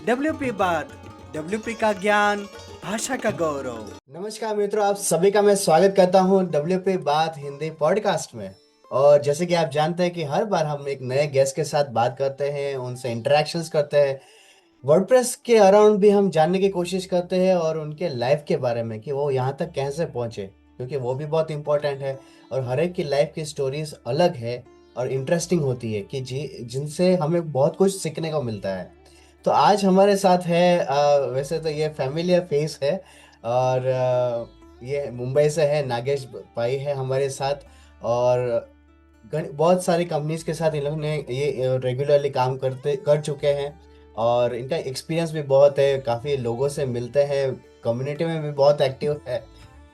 WP बात, WP का ज्ञान, भाषा का गौरव। नमस्कार मित्रों, आप सभी का मैं स्वागत करता हूं WP बात हिंदी पॉडकास्ट में। और जैसे कि आप जानते हैं कि हर बार हम एक नए गेस्ट के साथ बात करते हैं, उनसे इंटरेक्शंस करते हैं। वर्डप्रेस के अराउंड भी हम जानने की कोशिश करते हैं और उनके लाइफ के बारे में कि वो यहाँ तक कैसे पहुँचे, क्योंकि वो भी बहुत इंपॉर्टेंट है। और हर एक की लाइफ की स्टोरीज अलग है और इंटरेस्टिंग होती है कि जिनसे हमें बहुत कुछ सीखने को मिलता है। तो आज हमारे साथ है वैसे तो ये फैमिलियर फेस है और ये मुंबई से है। नागेश भाई है हमारे साथ। और बहुत सारी कंपनीज के साथ इन लोगों ने ये रेगुलरली काम करते कर चुके हैं और इनका एक्सपीरियंस भी बहुत है। काफ़ी लोगों से मिलते हैं, कम्युनिटी में भी बहुत एक्टिव है।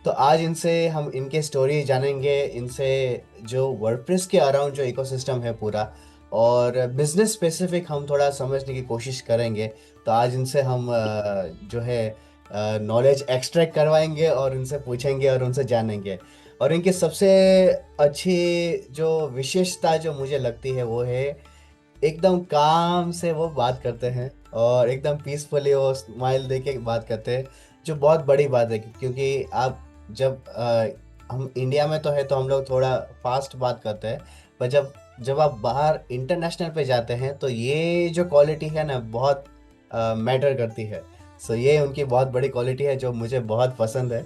तो आज इनसे हम इनके स्टोरी जानेंगे, इनसे जो वर्डप्रेस के अराउंड जो इकोसिस्टम है पूरा और बिजनेस स्पेसिफिक हम थोड़ा समझने की कोशिश करेंगे। तो आज इनसे हम जो है नॉलेज एक्सट्रैक्ट करवाएंगे और इनसे पूछेंगे और उनसे जानेंगे। और इनकी सबसे अच्छी जो विशेषता जो मुझे लगती है वो है एकदम काम से वो बात करते हैं और एकदम पीसफुली वो स्माइल दे के बात करते हैं, जो बहुत बड़ी बात है। क्योंकि आप जब हम इंडिया में तो है तो हम लोग थोड़ा फास्ट बात करते हैं, पर जब जब आप बाहर इंटरनेशनल पे जाते हैं तो ये जो क्वालिटी है ना बहुत मैटर करती है। सो ये उनकी बहुत बड़ी क्वालिटी है जो मुझे बहुत पसंद है।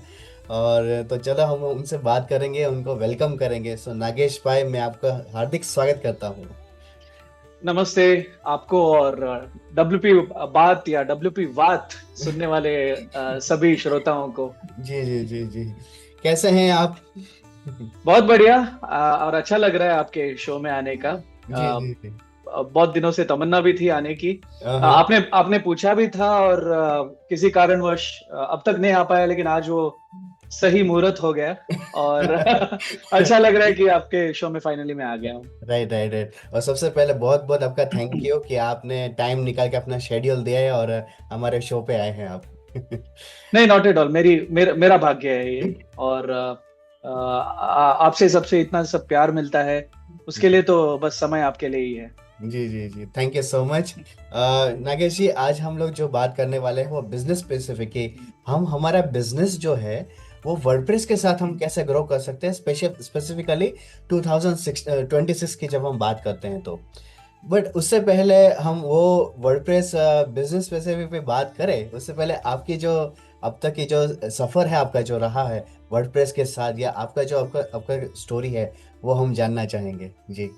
और तो चलो हम उनसे बात करेंगे, उनको वेलकम करेंगे। सो नागेश भाई, मैं आपका हार्दिक स्वागत करता हूँ। नमस्ते आपको और डब्ल्यूपी बात या डब्ल्यूपी वात सुनने वाले सभी श्रोताओं को। जी जी जी जी, कैसे हैं आप? बहुत बढ़िया। और अच्छा लग रहा है आपके शो में आने का। जी जी जी। बहुत दिनों से तमन्ना भी थी आने की। हाँ। आपने पूछा भी था और किसी कारणवश अब तक नहीं आ पाया, लेकिन आज वो सही मुहूर्त हो गया और अच्छा लग रहा है कि आपके शो में फाइनली मैं आ गया हूँ। Right right right. और सबसे पहले बहुत बहुत आपका थैंक यू कि आपने टाइम निकाल के अपना शेड्यूल दिया है और हमारे शो पे आए हैं आप। नहीं, नॉट एट ऑल। मेरा भाग्य है ये। और आपसे सबसे इतना सब प्यार मिलता है, उसके लिए तो बस समय आपके लिए ही है। जी जी जी, thank you so much. Nagesh ji, आज हम लोग जो बात करने वाले हैं वो बिजनेस स्पेसिफिक है। हम हमारा बिजनेस जो है वो वर्डप्रेस के साथ हम कैसे ग्रो कर सकते हैं, स्पेसिफिकली 2026 की जब हम बात करते हैं तो। बट उससे पहले हम वो वर्डप्रेस बिजनेस स्पेसिफिक पे बात करें, उससे पहले आपकी जो अब तक की जो सफ़र है आपका जो रहा है वर्डप्रेस के साथ, या आपका जो आपका आपका स्टोरी है, वो हम जानना चाहेंगे जी।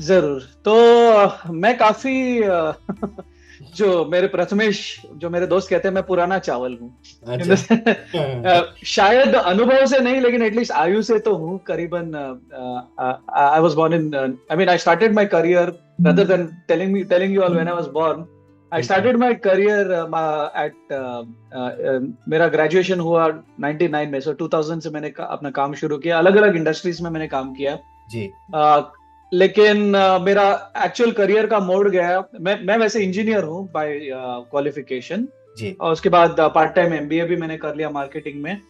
जरूर। तो मैं काफी जो मेरे प्रथमेश, जो मेरे दोस्त कहते हैं, मैं पुराना चावल हूँ। अच्छा। शायद अनुभव से नहीं, लेकिन एटलीस्ट आयु से तो हूँ करीबन। I was born in, I mean I started my career, rather than telling you all when I was born, I started my career at मेरा ग्रेजुएशन हुआ 99 में। सो 2000 से मैंने अपना काम शुरू किया। अलग अलग इंडस्ट्रीज में मैंने काम किया जी। लेकिन मेरा एक्चुअल करियर का मोड़ गया। मैं वैसे इंजीनियर हूँ बाय क्वालिफिकेशन, जी। और उसके बाद पार्ट टाइम एमबीए भी मैंने कर लिया मार्केटिंग में।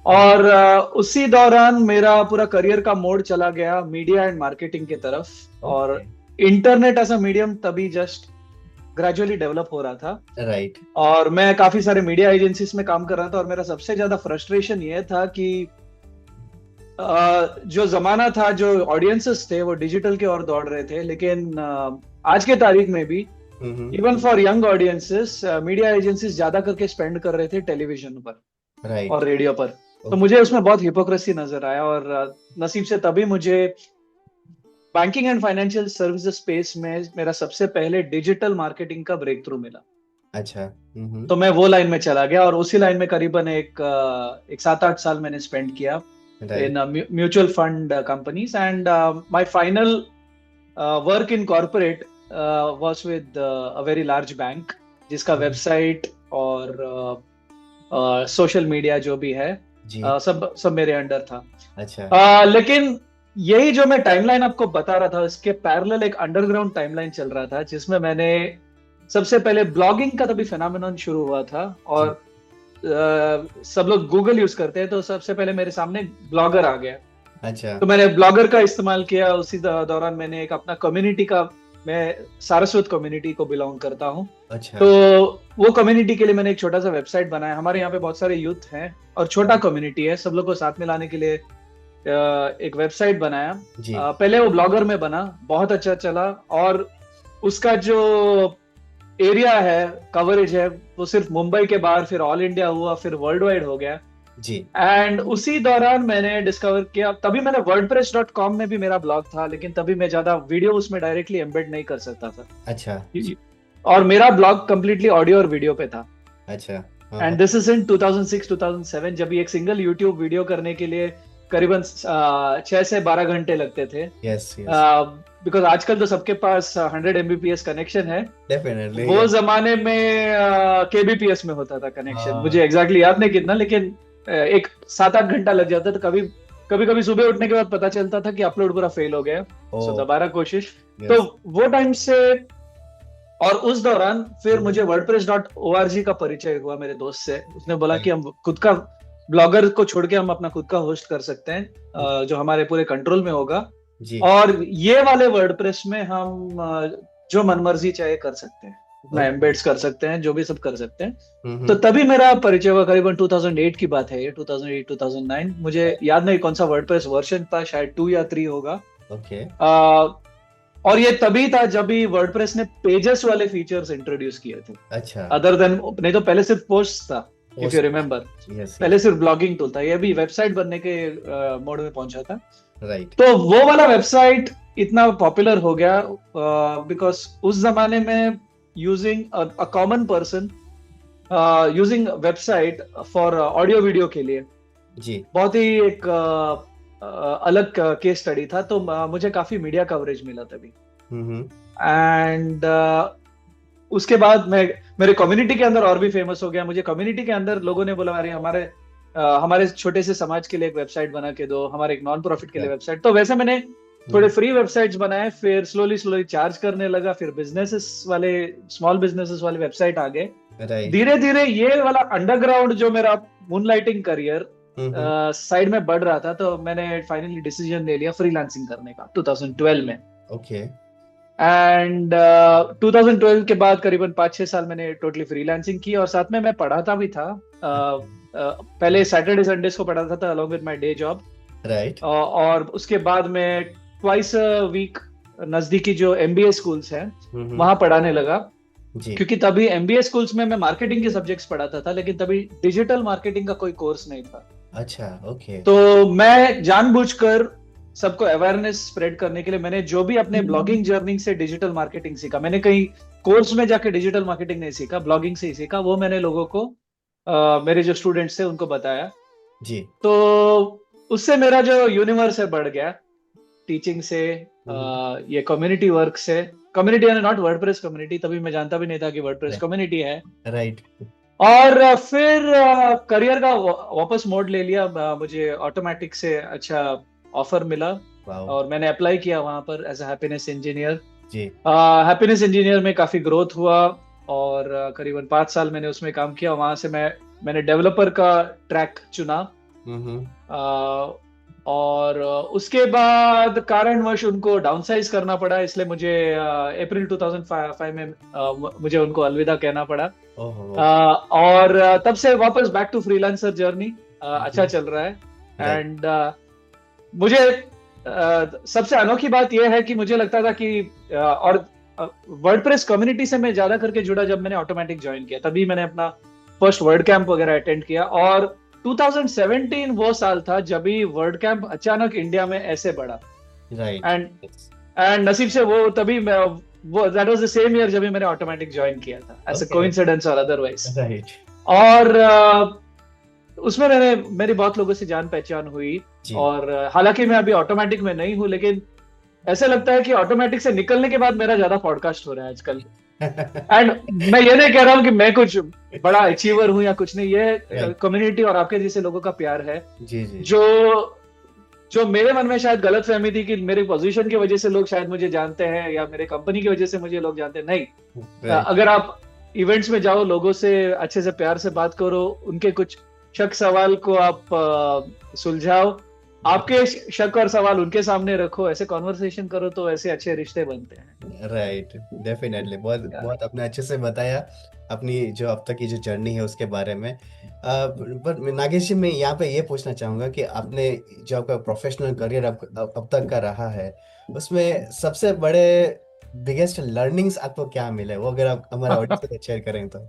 और उसी दौरान मेरा पूरा करियर का मोड़ चला गया मीडिया एंड मार्केटिंग की तरफ। और इंटरनेट एज अ मीडियम तभी जस्ट ग्रेजुअली डेवलप हो रहा था। राइट। और मैं काफी सारे मीडिया एजेंसीज में काम कर रहा था, और मेरा सबसे ज्यादा फ्रस्ट्रेशन ये था कि जो जमाना था, जो ऑडियंसेस थे, वो डिजिटल की ओर दौड़ रहे थे। लेकिन आज के तारीख में भी even for young audiences media agencies ज्यादा करके स्पेंड कर रहे थे टेलीविजन पर और रेडियो पर। तो मुझे उसमें बहुत हिपोक्रेसी नजर आया, और नसीब से तभी मुझे banking and financial services space में मेरा सबसे पहले डिजिटल मार्केटिंग का ब्रेक थ्रू मिला। अच्छा। तो मैं वो लाइन में चला गया, और उसी लाइन में करीबन एक 7-8 साल मैंने स्पेंड किया in mutual fund companies, and my final work in corporate was with a very large bank, जिसका वेबसाइट और सोशल मीडिया जो भी है सब मेरे अंडर था। अच्छा। लेकिन यही जो मैं टाइमलाइन आपको बता रहा था, इसके पैरेलल एक अंडरग्राउंड टाइमलाइन चल रहा था, जिसमें मैंने सबसे पहले ब्लॉगिंग का तभी फेनोमेनन शुरू हुआ था। और सब लोग गूगल यूज करते हैं, तो सबसे पहले मेरे सामने ब्लॉगर आ गया। अच्छा। तो मैंने ब्लॉगर का इस्तेमाल किया। उसी दौरान मैंने एक अपना कम्युनिटी का मैं सारस्वत कम्युनिटी को बिलोंग करता हूँ। अच्छा। तो वो कम्युनिटी के लिए मैंने एक छोटा सा वेबसाइट बनाया। हमारे यहाँ पे बहुत सारे यूथ हैं और छोटा कम्युनिटी है, सब लोग को साथ में लाने के लिए एक वेबसाइट बनाया। जी। पहले वो ब्लॉगर में बना, बहुत अच्छा चला, और उसका जो एरिया है, कवरेज है, वो सिर्फ मुंबई के बाहर, फिर ऑल इंडिया हुआ, फिर वर्ल्ड वाइड हो गया। जी। एंड उसी दौरान मैंने डिस्कवर किया, तभी मैंने wordpress.com में भी मेरा ब्लॉग था, लेकिन तभी मैं ज्यादा वीडियो उसमें डायरेक्टली एम्बेड नहीं कर सकता था। अच्छा। और मेरा ब्लॉग कंप्लीटली ऑडियो और वीडियो पे था। अच्छा। एंड दिस इज इन 2006-2007, जब एक सिंगल यूट्यूब वीडियो करने के लिए करीबन 6 से 12 घंटे लगते थे। यस। बिकॉज आजकल तो सबके पास 100 Mbps कनेक्शन है। डेफिनेटली। वो जमाने में kbps में होता था कनेक्शन। हाँ। मुझे एग्जैक्टली याद नहीं कितना, लेकिन एक 7-8 घंटा लग जाता था। कभी कभी सुबह उठने के बाद पता चलता था कि अपलोड पूरा फेल हो गया, सो दोबारा कोशिश। तो वो टाइम से, और उस दौरान फिर मुझे wordpress.org का परिचय हुआ मेरे दोस्त से। उसने बोला कि हम खुद का ब्लॉगर को छोड़ के हम अपना खुद का होस्ट कर सकते हैं, जो हमारे पूरे कंट्रोल में होगा जी। और ये वाले वर्डप्रेस में हम जो मनमर्जी चाहे कर सकते हैं, अपना एम्बेड्स कर सकते हैं, जो भी सब कर सकते हैं। तो तभी मेरा परिचय हुआ। करीबन 2008 की बात है ये, 2008-2009। मुझे याद नहीं कौन सा वर्डप्रेस वर्जन था, शायद 2 या 3 होगा। ओके। और ये तभी था जब भी वर्डप्रेस ने पेजेस वाले फीचर्स इंट्रोड्यूस किए थे। अच्छा। अदर देन, नहीं तो पहले सिर्फ पोस्ट था, इफ यू रिमेम्बर। पहले सिर्फ ब्लॉगिंग टूल था, ये भी वेबसाइट बनने के मोड में पहुंचा था। राइट। तो वो वाला वेबसाइट इतना पॉपुलर हो गया बिकॉज उस जमाने में using a common person using website for audio video के लिए जी। बहुत ही एक अलग केस स्टडी था। तो मुझे काफी मीडिया कवरेज मिला तभी। एंड उसके बाद मैं मेरे कम्युनिटी के अंदर और भी फेमस हो गया। मुझे कम्युनिटी के अंदर लोगों ने बोला, अरे हमारे छोटे से समाज के लिए एक वेबसाइट बना के दो, हमारे एक नॉन प्रॉफिट के लिए वेबसाइट। तो वैसे मैंने थोड़े फ्री वेबसाइट्स बनाए, फिर स्लोली चार्ज करने लगा, फिर बिजनेसेस वाले, स्मॉल बिजनेसेस वाले वेबसाइट आ गए। धीरे धीरे ये वाला अंडरग्राउंड जो मेरा मूनलाइटिंग करियर साइड में बढ़ रहा था, तो मैंने फाइनली डिसीजन ले लिया फ्रीलांसिंग करने का 2012 में। ओके। एंड 2012 के बाद करीबन 5-6 साल मैंने टोटली फ्रीलांसिंग की, और साथ में मैं पढ़ाता भी था। पहले सैटरडे संडेज को पढ़ाता था along with my day job. Right. और उसके बाद मैं ट्वाइस अ वीक नजदीकी जो MBA स्कूल्स हैं वहां पढ़ाने लगा जी। क्योंकि तभी MBA स्कूल्स में मैं मार्केटिंग के सब्जेक्ट्स पढ़ाता था, लेकिन तभी डिजिटल मार्केटिंग का कोई कोर्स नहीं था। अच्छा। ओके। तो मैं जानबूझकर सबको अवेयरनेस स्प्रेड करने के लिए मैंने जो भी अपने ब्लॉगिंग जर्नी से डिजिटल मार्केटिंग सीखा, मैंने कहीं कोर्स में जाके डिजिटल मार्केटिंग नहीं सीखा, ब्लॉगिंग से ही सीखा। वो मैंने लोगों को मेरे जो स्टूडेंट्स थे उनको बताया जी। तो उससे मेरा जो यूनिवर्स है बढ़ गया, टीचिंग से, ये कम्युनिटी वर्क से। कम्युनिटी यानी नॉट वर्डप्रेस कम्युनिटी, तभी मैं जानता भी नहीं था कि वर्डप्रेस कम्युनिटी है। राइट। और फिर करियर का वापस मोड ले लिया। मुझे ऑटोमेटिक से अच्छा ऑफर मिला और मैंने अप्लाई किया वहां पर एज अ हैप्पीनेस इंजीनियर जी। हैप्पीनेस इंजीनियर में काफी ग्रोथ हुआ और करीबन 5 साल मैंने उसमें काम किया। वहां से मैंने डेवलपर का ट्रैक चुना। और उसके बाद कारणवश उनको डाउनसाइज करना पड़ा, इसलिए मुझे अप्रैल 2005 में मुझे उनको अलविदा कहना पड़ा। और तब से वापस बैक टू फ्रीलांसर जर्नी अच्छा चल रहा है। एंड मुझे सबसे अनोखी बात यह है कि मुझे लगता था कि और वर्डप्रेस कम्युनिटी से मैं ज्यादा करके जुड़ा जब मैंने ऑटोमेटिक ज्वाइन किया, तभी मैंने अपना फर्स्ट वर्ड कैंप वगैरह अटेंड किया। और 2017 वो साल था जब भी वर्ड कैंप अचानक इंडिया में ऐसे बढ़ा। राइट। एंड नसीब से वो तभी वो that was the same year जब भी मैंने ऑटोमेटिक ज्वाइन किया था, एज अ कोइंसिडेंस और अदरवाइज। राइट। और उसमें मेरी बहुत लोगों से जान पहचान हुई। और हालांकि मैं अभी ऑटोमेटिक में नहीं हूँ, लेकिन ऐसा लगता है कि ऑटोमेटिक से निकलने के बाद मेरा ज्यादा पॉडकास्ट हो रहा है आजकल। एंड मैं ये नहीं कह रहा हूँ कि मैं कुछ बड़ा अचीवर हूँ या कुछ नहीं, ये कम्युनिटी और आपके जैसे लोगों का प्यार है। जी जी। जो मेरे मन में शायद गलत फहमी थी कि मेरी पोजीशन की वजह से लोग शायद मुझे जानते हैं या मेरे कंपनी की वजह से मुझे लोग जानते हैं, नहीं। अगर आप इवेंट्स में जाओ, लोगों से अच्छे से प्यार से बात करो, उनके कुछ शक सवाल को आप सुलझाओ, आपके शक और सवाल उनके सामने रखो, ऐसे कॉन्वर्सेशन करो तो ऐसे अच्छे रिश्ते बनते हैं। राइट, डेफिनेटली, बहुत बहुत आपने अच्छे से बताया अपनी जो अब तक की जो जर्नी है उसके बारे में। पर नागेश जी, मैं यहाँ पे ये पूछना चाहूंगा कि आपने जो आपका प्रोफेशनल करियर अब तक का रहा है, उसमें सबसे बड़े बिगेस्ट लर्निंग्स आपको क्या मिले, वो अगर आप हमारे ऑडियंस के साथ शेयर करें तो।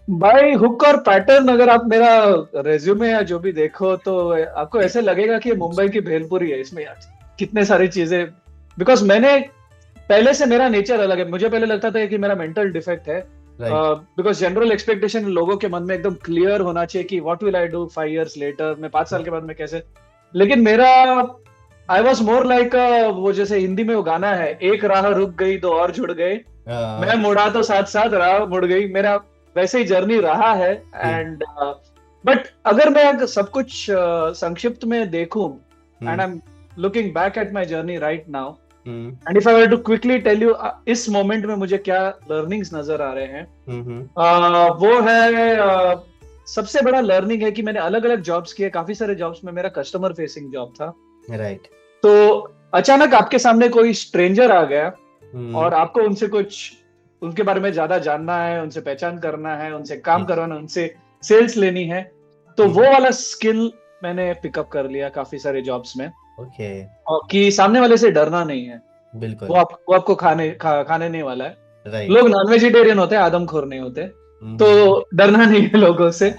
भाई हुक और पैटर्न, अगर आप मेरा रेज्यूमे या जो भी देखो तो आपको ऐसे लगेगा कि ये मुंबई की भेलपुरी है। इसमें कितने सारी चीजें, बिकॉज मैंने पहले से, मेरा नेचर अलग है। मुझे पहले लगता था कि मेरा मेंटल डिफेक्ट है, राइट। बिकॉज जनरल एक्सपेक्टेशन लोगों के मन में एकदम क्लियर होना चाहिए कि what will I do 5 years later, मैं 5 साल के बाद में कैसे। लेकिन मेरा, आई वॉज मोर लाइक, वो जैसे हिंदी में वो गाना है, एक राह रुक गई दो और जुड़ गए, मैं मुड़ा तो साथ साथ राह मुड़ गई। मेरा वैसे ही जर्नी रहा है। एंड बट अगर मैं सब कुछ संक्षिप्त में देखूं, and I am looking back at my journey right now, and if I were to quickly tell you इस मोमेंट में मुझे क्या लर्निंग्स नजर आ रहे हैं, वो है, सबसे बड़ा लर्निंग है कि मैंने अलग अलग जॉब्स किए। काफी सारे जॉब्स में मेरा कस्टमर फेसिंग जॉब था। राइट। तो अचानक आपके सामने कोई स्ट्रेंजर आ गया और आपको उनसे कुछ, उनके बारे में ज्यादा जानना है, उनसे पहचान करना है, उनसे काम करवाना, उनसे सेल्स लेनी है। तो वो वाला स्किल मैंने पिकअप कर लिया काफी सारे जॉब्स में। ओके। और कि सामने वाले से डरना नहीं है, बिल्कुल। वो आपको खाने नहीं वाला है। राइट। लोग नॉन वेजिटेरियन होते हैं, आदमखोर नहीं होते, तो डरना नहीं है लोगों से,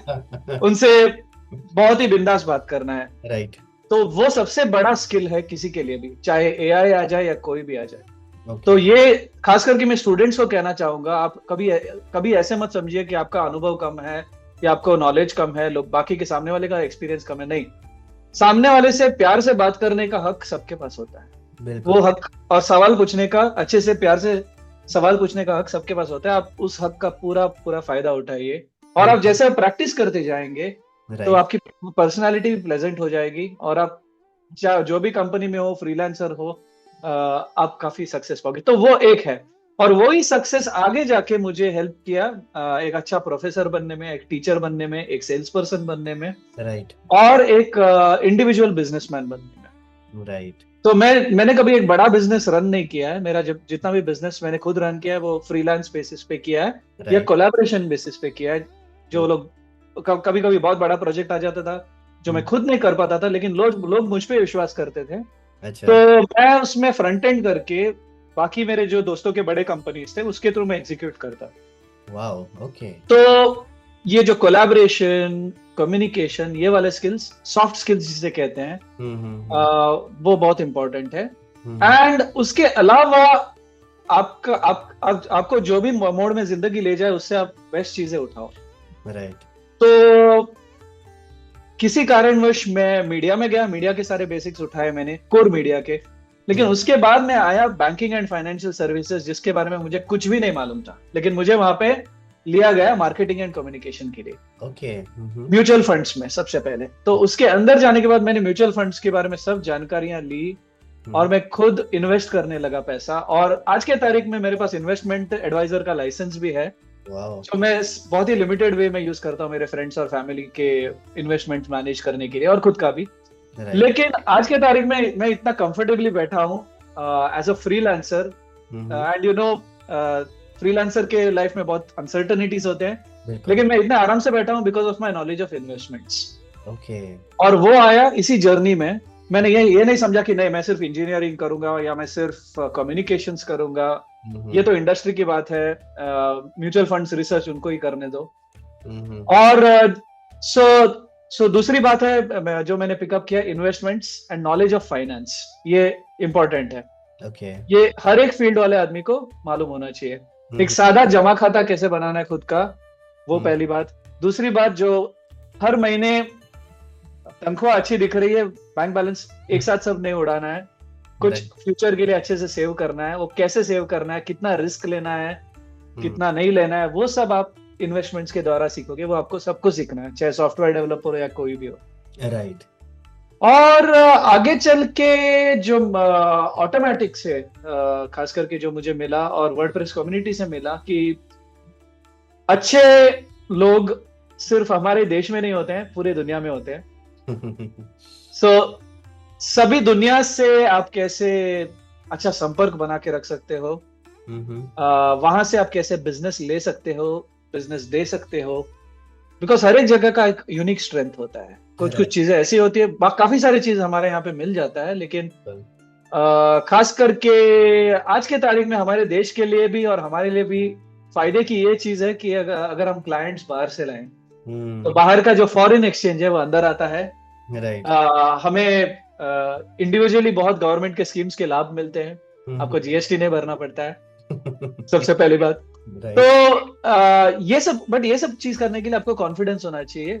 उनसे बहुत ही बिंदास बात करना है। राइट। तो वो सबसे बड़ा स्किल है किसी के लिए भी, चाहे एआई आ जाए या कोई भी आ जाए। Okay. तो ये खास करके मैं स्टूडेंट्स को कहना चाहूंगा, आप कभी ऐसे मत समझिए कि आपका अनुभव कम है या आपको नॉलेज कम है, लोग बाकी के सामने वाले का एक्सपीरियंस कम है। नहीं, सामने वाले से प्यार से बात करने का हक सबके पास होता है। वो हक और सवाल पूछने का, अच्छे से प्यार से सवाल पूछने का हक सबके पास होता है। आप उस हक का पूरा पूरा फायदा उठाइए, और आप जैसे प्रैक्टिस करते जाएंगे तो आपकी पर्सनालिटी भी प्लेजेंट हो जाएगी, और आप जो भी कंपनी में हो, फ्रीलांसर हो, आप काफी सक्सेस पाओगे। तो वो एक है, और वो ही सक्सेस आगे जाके मुझे हेल्प किया एक अच्छा प्रोफेसर बनने में, एक टीचर बनने में, एक सेल्स पर्सन बनने में, राइट, और एक इंडिविजुअल बिजनेसमैन बनने में। राइट। तो मैंने कभी एक बड़ा बिजनेस रन नहीं किया है। मेरा जितना भी बिजनेस मैंने खुद रन किया है वो फ्रीलांस बेसिस पे किया है या कोलैबोरेशन बेसिस पे किया है। जो लोग, कभी कभी बहुत बड़ा प्रोजेक्ट आ जाता था जो मैं खुद नहीं कर पाता था, लेकिन लोग मुझ पे विश्वास करते थे। अच्छा। तो मैं उसमें फ्रंट एंड करके बाकी मेरे जो दोस्तों के बड़े कंपनीज थे उसके थ्रू मैं एग्जीक्यूट करता। Wow, okay. तो ये जो कोलैबोरेशन, कम्युनिकेशन, ये वाले स्किल्स, सॉफ्ट स्किल्स जिसे कहते हैं, वो बहुत इंपॉर्टेंट है। एंड उसके अलावा आपको जो भी मोड में जिंदगी ले जाए उससे आप बेस्ट चीजें उठाओ। राइट। तो किसी कारणवश मैं मीडिया में गया, मीडिया के सारे बेसिक्स उठाए मैंने, कोर मीडिया के। लेकिन उसके बाद मैं आया बैंकिंग एंड फाइनेंशियल सर्विसेज, जिसके बारे में मुझे कुछ भी नहीं मालूम था, लेकिन मुझे वहां पे लिया गया मार्केटिंग एंड कम्युनिकेशन के लिए। ओके। म्यूचुअल फंड्स में सबसे पहले। तो उसके अंदर जाने के बाद मैंने म्यूचुअल फंड्स के बारे में सब जानकारियां ली, और मैं खुद इन्वेस्ट करने लगा पैसा। और आज के तारीख में मेरे पास इन्वेस्टमेंट एडवाइजर का लाइसेंस भी है, जो मैं बहुत ही लिमिटेड वे में यूज करता हूँ मेरे फ्रेंड्स और फैमिली के इन्वेस्टमेंट मैनेज करने के लिए, और खुद का भी। लेकिन आज के तारीख में मैं इतना कंफर्टेबली बैठा हूँ as a freelancer, and you know, freelancer के लाइफ में बहुत अनसर्टनिटीज होते हैं, लेकिन मैं इतना आराम से बैठा हूँ because of my knowledge of investments. Okay. और वो आया इसी जर्नी में। मैंने ये नहीं समझा कि नहीं मैं सिर्फ इंजीनियरिंग करूंगा या मैं सिर्फ कम्युनिकेशंस करूंगा, ये तो इंडस्ट्री की बात है, म्यूचुअल फंड्स रिसर्च उनको ही करने दो। और सो दूसरी बात है जो मैंने पिकअप किया, investments and knowledge of finance, ये इंपॉर्टेंट है। ओके। ये हर एक फील्ड वाले आदमी को मालूम होना चाहिए। एक सादा जमा खाता कैसे बनाना है खुद का, वो पहली बात। दूसरी बात, जो हर महीने तनख्वाह अच्छी दिख रही है, बैंक बैलेंस एक साथ सब नहीं उड़ाना है, कुछ फ्यूचर के लिए अच्छे से सेव करना है। वो कैसे सेव करना है, कितना रिस्क लेना है, कितना नहीं लेना है, वो सब आप इन्वेस्टमेंट्स के द्वारा सीखोगे। वो आपको सबको सीखना है, चाहे सॉफ्टवेयर डेवलपर हो या कोई भी हो। राइट। और आगे चल के जो ऑटोमेटिक्स है, खास करके जो मुझे मिला और वर्डप्रेस कम्युनिटी से मिला, कि अच्छे लोग सिर्फ हमारे देश में नहीं होते हैं, पूरे दुनिया में होते हैं। सो सभी दुनिया से आप कैसे अच्छा संपर्क बना के रख सकते हो, वहां से आप कैसे बिजनेस ले सकते हो, बिजनेस दे सकते हो, बिकॉज हर एक जगह का एक यूनिक स्ट्रेंथ होता है। कुछ कुछ चीजें ऐसी होती है, काफी सारी चीज हमारे यहाँ पे मिल जाता है, लेकिन खास करके आज के तारीख में हमारे देश के लिए भी और हमारे लिए भी फायदे की ये चीज है कि अगर हम क्लाइंट्स बाहर से लाएं तो बाहर का जो फॉरेन एक्सचेंज है वो अंदर आता है। हमें इंडिविजुअली बहुत गवर्नमेंट के स्कीम्स के लाभ मिलते हैं, आपको जीएसटी नहीं भरना पड़ता है सबसे पहली बात। तो ये सब चीज करने के लिए आपको कॉन्फिडेंस होना चाहिए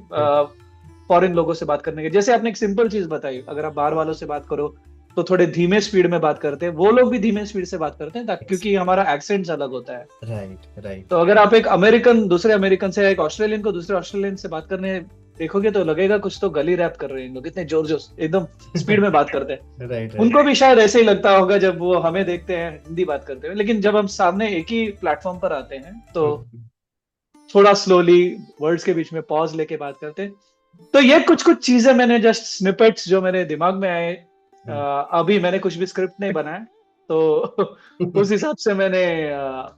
फॉरेन लोगों से बात करने के। जैसे आपने एक सिंपल चीज बताई, अगर आप बाहर वालों से बात करो तो थोड़े धीमे स्पीड में बात करते हैं, वो लोग भी धीमे स्पीड से बात करते हैं ताकि क्योंकि हमारा एक्सेंट अलग होता है। राइट। तो अगर आप एक अमेरिकन दूसरे अमेरिकन से, एक ऑस्ट्रेलियन को दूसरे ऑस्ट्रेलियन से बात करने देखोगे तो लगेगा कुछ तो गली रैप कर रहे हैं लोग, इतने जोर एकदम स्पीड में बात करते हैं। राइट। उनको भी शायद ऐसे ही लगता होगा जब वो हमें देखते हैं हिंदी बात करते हुए, लेकिन जब हम सामने एक ही प्लेटफॉर्म पर आते हैं तो थोड़ा स्लोली वर्ड्स के बीच में पॉज लेके बात करते हैं। तो ये कुछ चीजें मैंने जस्ट स्निपेट्स जो मेरे दिमाग में आए, अभी मैंने कुछ भी स्क्रिप्ट नहीं बनाया तो उस हिसाब से मैंने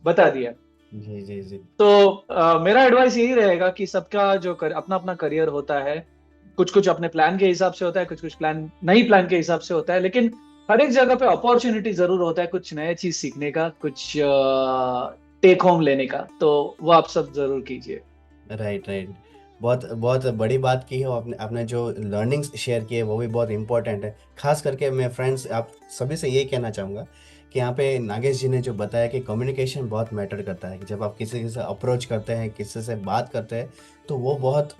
बता दिया। जी। तो मेरा एडवाइस यही रहेगा कि सबका जो अपना अपना करियर होता है, कुछ अपने प्लान के हिसाब से होता है, कुछ प्लान नहीं प्लान के हिसाब से होता है, लेकिन हर एक जगह पे अपॉर्चुनिटी जरूर होता है कुछ नया चीज सीखने का, कुछ टेक होम लेने का, तो वो आप सब जरूर कीजिए। राइट। बहुत बहुत बड़ी बात की है आपने जो लर्निंग्स शेयर किए वो भी बहुत इंपॉर्टेंट है। खास करके मैं फ्रेंड्स आप सभी से ये कहना चाहूँगा कि यहाँ पे नागेश जी ने जो बताया कि कम्युनिकेशन बहुत मैटर करता है, कि जब आप किसी से अप्रोच करते हैं, किसी से बात करते हैं तो वो बहुत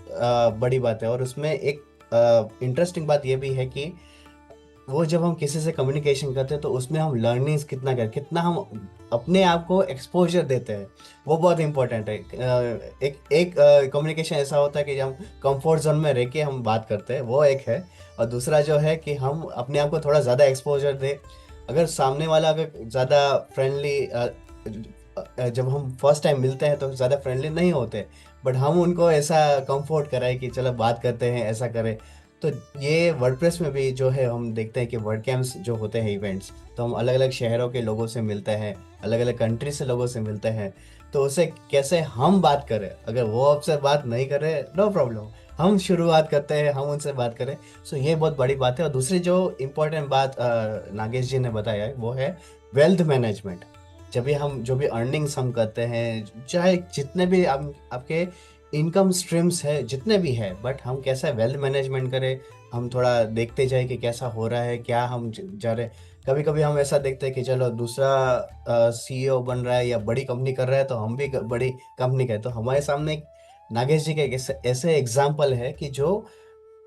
बड़ी बात है। और उसमें एक इंटरेस्टिंग बात ये भी है कि वो जब हम किसी से कम्युनिकेशन करते हैं तो उसमें हम लर्निंग्स कितना हम अपने आप को एक्सपोजर देते हैं, वो बहुत इंपॉर्टेंट है। एक कम्युनिकेशन ऐसा होता है कि जब हम कंफर्ट जोन में रह के हम बात करते हैं, वो एक है। और दूसरा जो है कि हम अपने आप को थोड़ा ज़्यादा एक्सपोजर दें। अगर सामने वाला अगर ज़्यादा फ्रेंडली, जब हम फर्स्ट टाइम मिलते हैं तो ज़्यादा फ्रेंडली नहीं होते, बट हम उनको ऐसा कंफर्ट कराए कि चलो बात करते हैं, ऐसा करें। तो ये वर्डप्रेस में भी जो है हम देखते हैं कि वर्ड कैंप्स जो होते हैं इवेंट्स, तो हम अलग अलग शहरों के लोगों से मिलते हैं, अलग अलग कंट्री से लोगों से मिलते हैं। तो उसे कैसे हम बात करें, अगर वो आपसे बात नहीं करे नो प्रॉब्लम, हम शुरुआत करते हैं, हम उनसे बात करें। सो ये बहुत बड़ी बात है। और दूसरी जो इम्पोर्टेंट बात नागेश जी ने बताया है वो है वेल्थ मैनेजमेंट। जब भी हम जो भी अर्निंग्स हम करते हैं, चाहे जितने भी आपके इनकम स्ट्रीम्स है जितने भी है, बट हम कैसा वेल्थ मैनेजमेंट करें, हम थोड़ा देखते जाए कि कैसा हो रहा है, क्या हम जा रहे। कभी कभी हम ऐसा देखते हैं कि चलो दूसरा सीईओ बन रहा है या बड़ी कंपनी कर रहा है तो हम भी बड़ी कंपनी का। तो हमारे सामने एक नागेश जी के ऐसे एग्जाम्पल है कि जो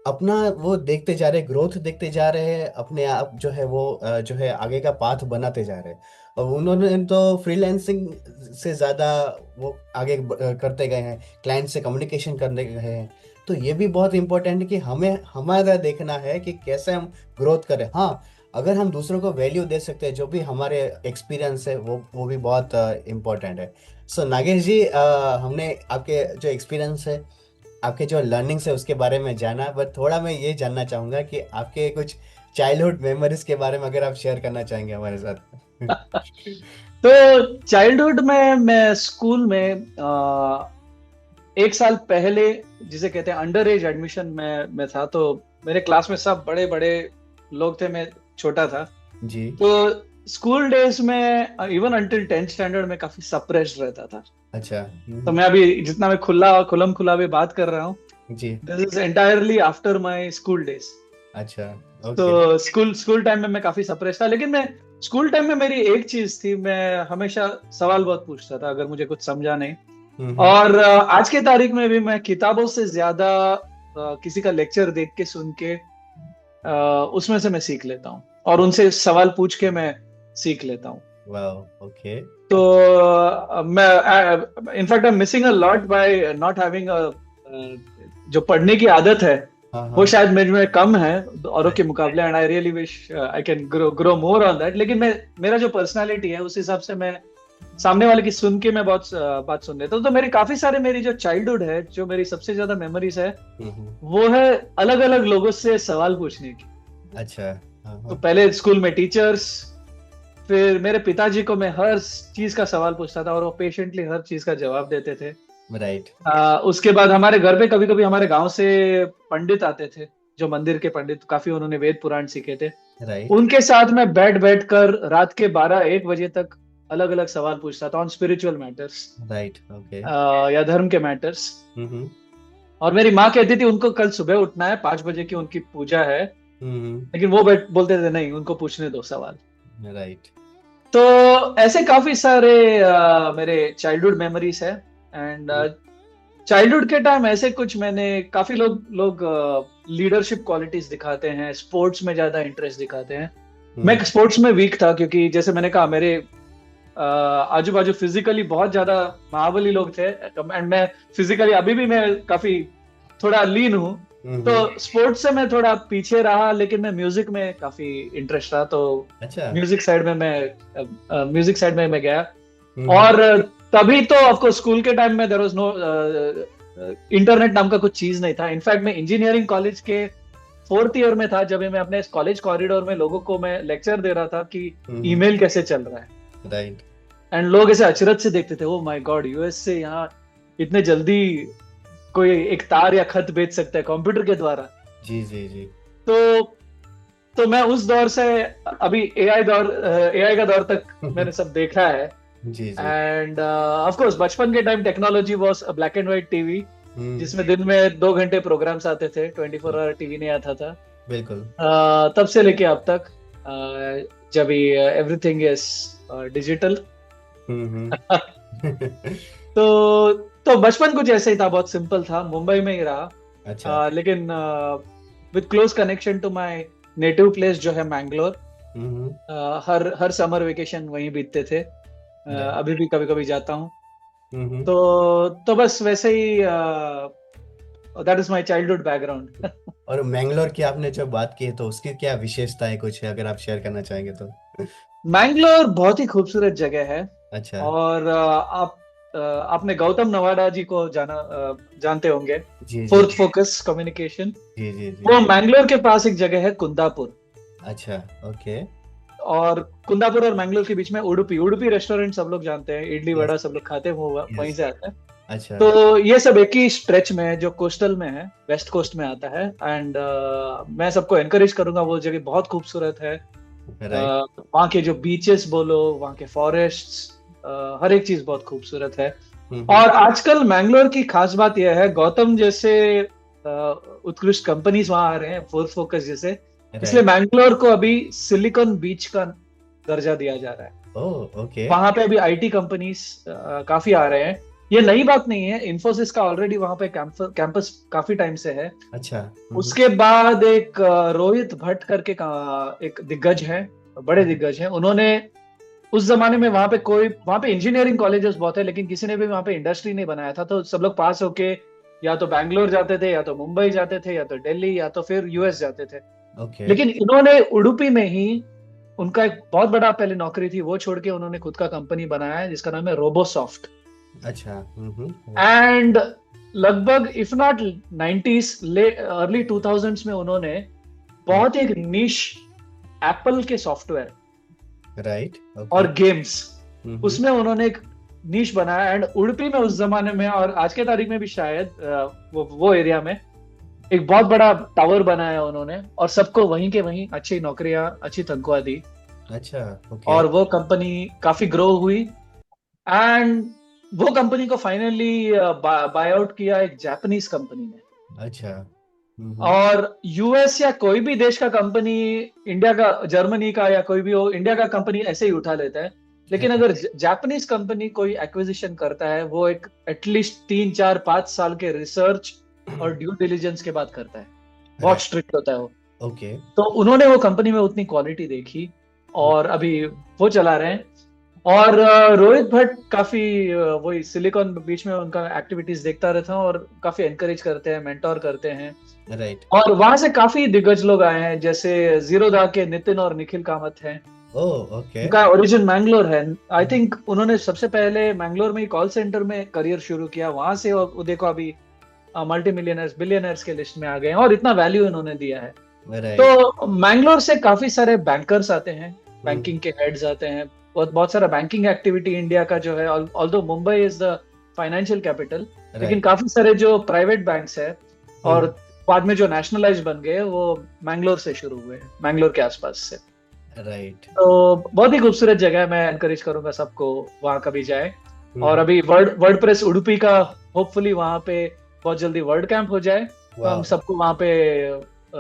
अपना वो देखते जा रहे, ग्रोथ देखते जा रहे हैं, अपने आप जो है वो जो है आगे का पाथ बनाते जा रहे हैं। और उन्होंने तो फ्रीलांसिंग से ज़्यादा वो आगे करते गए हैं, क्लाइंट से कम्युनिकेशन करने गए हैं। तो ये भी बहुत इंपॉर्टेंट है कि हमें हमारा देखना है कि कैसे हम ग्रोथ करें। हाँ, अगर हम दूसरों को वैल्यू दे सकते हैं, जो भी हमारे एक्सपीरियंस है वो भी बहुत इम्पोर्टेंट है। सो नागेश जी, हमने आपके जो एक्सपीरियंस है, आपके जो लर्निंग्स है उसके बारे में जाना, बट थोड़ा मैं ये जानना चाहूँगा कि आपके कुछ चाइल्डहुड मेमोरीज के बारे में अगर आप शेयर करना चाहेंगे हमारे साथ। तो चाइल्डहुड में मैं स्कूल में एक साल पहले, जिसे कहते हैं अंडर एज एडमिशन में मैं था। तो मेरे क्लास में सब बड़े बड़े लोग थे, मैं छोटा था जी। तो स्कूल डेज में इवन अंटिल 10th स्टैंडर्ड में काफी सप्रेस्ड रहता था। अच्छा। तो मैं अभी जितना मैं खुलम खुला भी बात कर रहा हूँ जी, this is entirely after my school days. अच्छा, तो स्कूल टाइम में मैं काफी सप्रेस था, लेकिन मैं स्कूल टाइम में मेरी एक चीज थी, मैं हमेशा सवाल बहुत पूछता था अगर मुझे कुछ समझा नहीं। और आज के तारीख में भी मैं किताबों से ज्यादा किसी का लेक्चर देख के, सुन के उसमें से मैं सीख लेता हूँ और उनसे सवाल पूछ के मैं सीख लेता हूँ। Wow, okay. तो मैं in fact I am missing a lot by not having जो पढ़ने की आदत है वो शायद मेरे में कम है औरों के मुकाबले, and I really wish I can grow more on that. लेकिन मेरा जो पर्सनालिटी है उस हिसाब से मैं सामने वाले की सुन के मैं बहुत बात सुन लेता हूँ। तो मेरी काफी सारे, मेरी जो चाइल्डहुड है, जो मेरी सबसे ज्यादा मेमोरीज है वो है अलग अलग लोगों से सवाल पूछने की। अच्छा। हाँ तो हाँ। पहले स्कूल में टीचर्स, फिर मेरे पिताजी को मैं हर चीज का सवाल पूछता था और वो पेशेंटली हर चीज का जवाब देते थे। राइट उसके बाद हमारे घर पे कभी कभी हमारे गांव से पंडित आते थे, जो मंदिर के पंडित, काफी उन्होंने वेद पुराण सीखे थे। राइट उनके साथ मैं बैठ कर रात के 12-1 बजे तक अलग अलग सवाल पूछता था on spiritual matters, right. Okay. या धर्म के मैटर्स। हम्म और मेरी माँ कहती थी उनको कल सुबह उठना है, 5 बजे की उनकी पूजा है, हम्म। लेकिन वो बोलते थे नहीं, उनको पूछने दो सवाल। राइट। तो ऐसे काफी सारे मेरे चाइल्डहुड मेमोरीज है। एंड चाइल्डहुड के टाइम ऐसे कुछ मैंने, काफी लोग लोग लीडरशिप क्वालिटीज दिखाते हैं, स्पोर्ट्स में ज्यादा इंटरेस्ट दिखाते हैं। मैं स्पोर्ट्स में वीक था, क्योंकि जैसे मैंने कहा मेरे आजू बाजू फिजिकली बहुत ज्यादा महाबली लोग थे, एंड मैं फिजिकली अभी भी मैं काफी थोड़ा लीन हूँ। तो स्पोर्ट्स से मैं थोड़ा पीछे रहा, लेकिन मैं म्यूजिक में काफी इंटरेस्ट रहा, तो अच्छा। म्यूजिक साइड में मैं गया। और तभी तो आपको स्कूल के टाइम में देयर वाज नो इंटरनेट नाम का कुछ चीज नहीं था। इनफैक्ट मैं इंजीनियरिंग कॉलेज के 4th ईयर में था, जब मैं अपने कॉलेज कॉरिडोर में लोगों को मैं लेक्चर दे रहा था कि ईमेल कैसे चल रहा है। राइट। एंड लोग ऐसे अचरज से देखते थे, ओ माय गॉड, यूएस से यहाँ इतने जल्दी कोई एक तार या खत भेज सकता है कंप्यूटर के द्वारा। जी जी जी। तो मैं उस दौर से अभी एआई का दौर तक मैंने सब देखा है। जी जी। एंड ऑफ कोर्स बचपन के time technology was a black and white TV, जिसमें दिन में 2 घंटे प्रोग्राम्स आते थे, 24 आवर टीवी नहीं आता था। बिल्कुल। तब से लेके अब तक, जब एवरीथिंग इज डिजिटल। तो बचपन कुछ ऐसे ही था, बहुत सिंपल था, मुंबई में ही रहा। अच्छा। लेकिन with close connection to my native place जो है मैंगलोर। हर समर वेकेशन वहीं बीतते थे। अभी भी कभी कभी जाता हूँ। तो बस वैसे ही, that is my childhood background. और मैंगलोर की आपने जो बात की है, तो उसकी क्या विशेषताएं कुछ है, अगर आप शेयर करना चाहेंगे तो? मैंगलोर बहुत ही खूबसूरत जगह है। अच्छा। और आपने गौतम नवाडा जी को जानते होंगे, जी जी फोर्थ फोकस कम्युनिकेशन। जी जी जी। वो मैंगलोर के पास एक जगह है कुंदापुर। अच्छा। ओके। और कुंदापुर और मैंगलोर के बीच में उडुपी रेस्टोरेंट सब लोग जानते हैं, इडली यस वड़ा सब लोग खाते हैं, वो वहीं यस। से आता है। अच्छा। तो ये सब एक ही स्ट्रेच में है, जो कोस्टल में है, वेस्ट कोस्ट में आता है। एंड मैं सबको एनकरेज करूंगा, वो जगह बहुत खूबसूरत है। राइट। वहाँ के जो बीचेस बोलो, वहाँ के फॉरेस्ट्स, हर एक चीज बहुत खूबसूरत है। और आजकल मैंगलोर की खास बात यह है, गौतम जैसे उत्कृष्ट कंपनीज वहां आ रहे हैं, फोर्थ फोकस जैसे, इसलिए मैंगलोर को अभी सिलिकॉन बीच का दर्जा दिया जा रहा है। Oh okay. वहां पे अभी आईटी कंपनीज काफी आ रहे हैं। ये नई बात नहीं है, इन्फोसिस का ऑलरेडी वहां पे कैंपस काफी टाइम से है। अच्छा। उसके बाद एक रोहित भट्ट करके एक दिग्गज है, बड़े दिग्गज हैं, उन्होंने उस जमाने में वहां पे इंजीनियरिंग कॉलेजेस बहुत है, लेकिन किसी ने भी वहां पे इंडस्ट्री नहीं बनाया था। तो सब लोग पास होके या तो बैंगलोर जाते थे, या तो मुंबई जाते थे, या तो दिल्ली, या तो फिर यूएस जाते थे। ओके। लेकिन इन्होंने उडुपी में ही, उनका एक बहुत बड़ा पहले नौकरी थी, वो छोड़ के उन्होंने खुद का कंपनी बनाया है, जिसका नाम है रोबोसॉफ्ट। अच्छा। एंड लगभग if not 90s early 2000s में उन्होंने बहुत एक निश एप्पल के सॉफ्टवेयर राइट। और गेम्स, उसमें उन्होंने एक नीश बनाया। एंड उडुपी में उस जमाने में और आज के तारीख में भी शायद वो एरिया में एक बहुत बड़ा टावर बनाया उन्होंने, और सबको वहीं के वहीं अच्छी नौकरियां, अच्छी तनख्वाह दी। अच्छा। ओके। और वो कंपनी काफी ग्रो हुई। एंड वो कंपनी को फाइनली बाय आउट किया एक जापानीज कंपनी ने। अच्छा। और यूएस या कोई भी देश का कंपनी, इंडिया का, जर्मनी का, या कोई भी हो, इंडिया का कंपनी ऐसे ही उठा लेता है। लेकिन अगर जापानीज कंपनी कोई एक्विजिशन करता है, वो एक एटलीस्ट 3-4-5 साल के रिसर्च और ड्यू डिलिजेंस के बाद करता है, बहुत स्ट्रिक्ट होता है वो। ओके। तो उन्होंने वो कंपनी में उतनी क्वालिटी देखी और अभी वो चला रहे हैं। और रोहित भट्ट काफी वही सिलिकॉन बीच में उनका एक्टिविटीज देखता रहता हूँ, और काफी एनकरेज करते हैं, मेंटोर करते हैं। राइट। और वहां से काफी दिग्गज लोग आए हैं, जैसे जीरोधा के नितिन और निखिल कामत हैं। Oh okay. उनका ओरिजिन मैंगलोर है। आई थिंक उन्होंने सबसे पहले मैंगलोर में ही कॉल सेंटर में करियर शुरू किया, वहां से वो देखो अभी मल्टी मिलियनर्स, बिलियनर्स के लिस्ट में आ गए हैं, और इतना वैल्यू इन्होंने दिया है। राइट। तो मैंगलोर से काफी सारे बैंकर्स आते हैं, बैंकिंग के हेड्स आते हैं, बहुत बहुत सारा बैंकिंग एक्टिविटी इंडिया का जो है, although Mumbai is the financial capital, लेकिन राइट। काफी सारे जो प्राइवेट बैंक्स है और बाद में जो नेशनलाइज बन गए वो मैंगलोर से शुरू हुए हैं, मैंगलोर के आसपास से। राइट। तो बहुत ही खूबसूरत जगह है, मैं एनकरेज करूंगा सबको वहां कभी जाए। और अभी वर्डप्रेस उडुपी का होपफुली वहां पे बहुत जल्दी वर्ड कैंप हो जाए, तो हम सबको वहां पे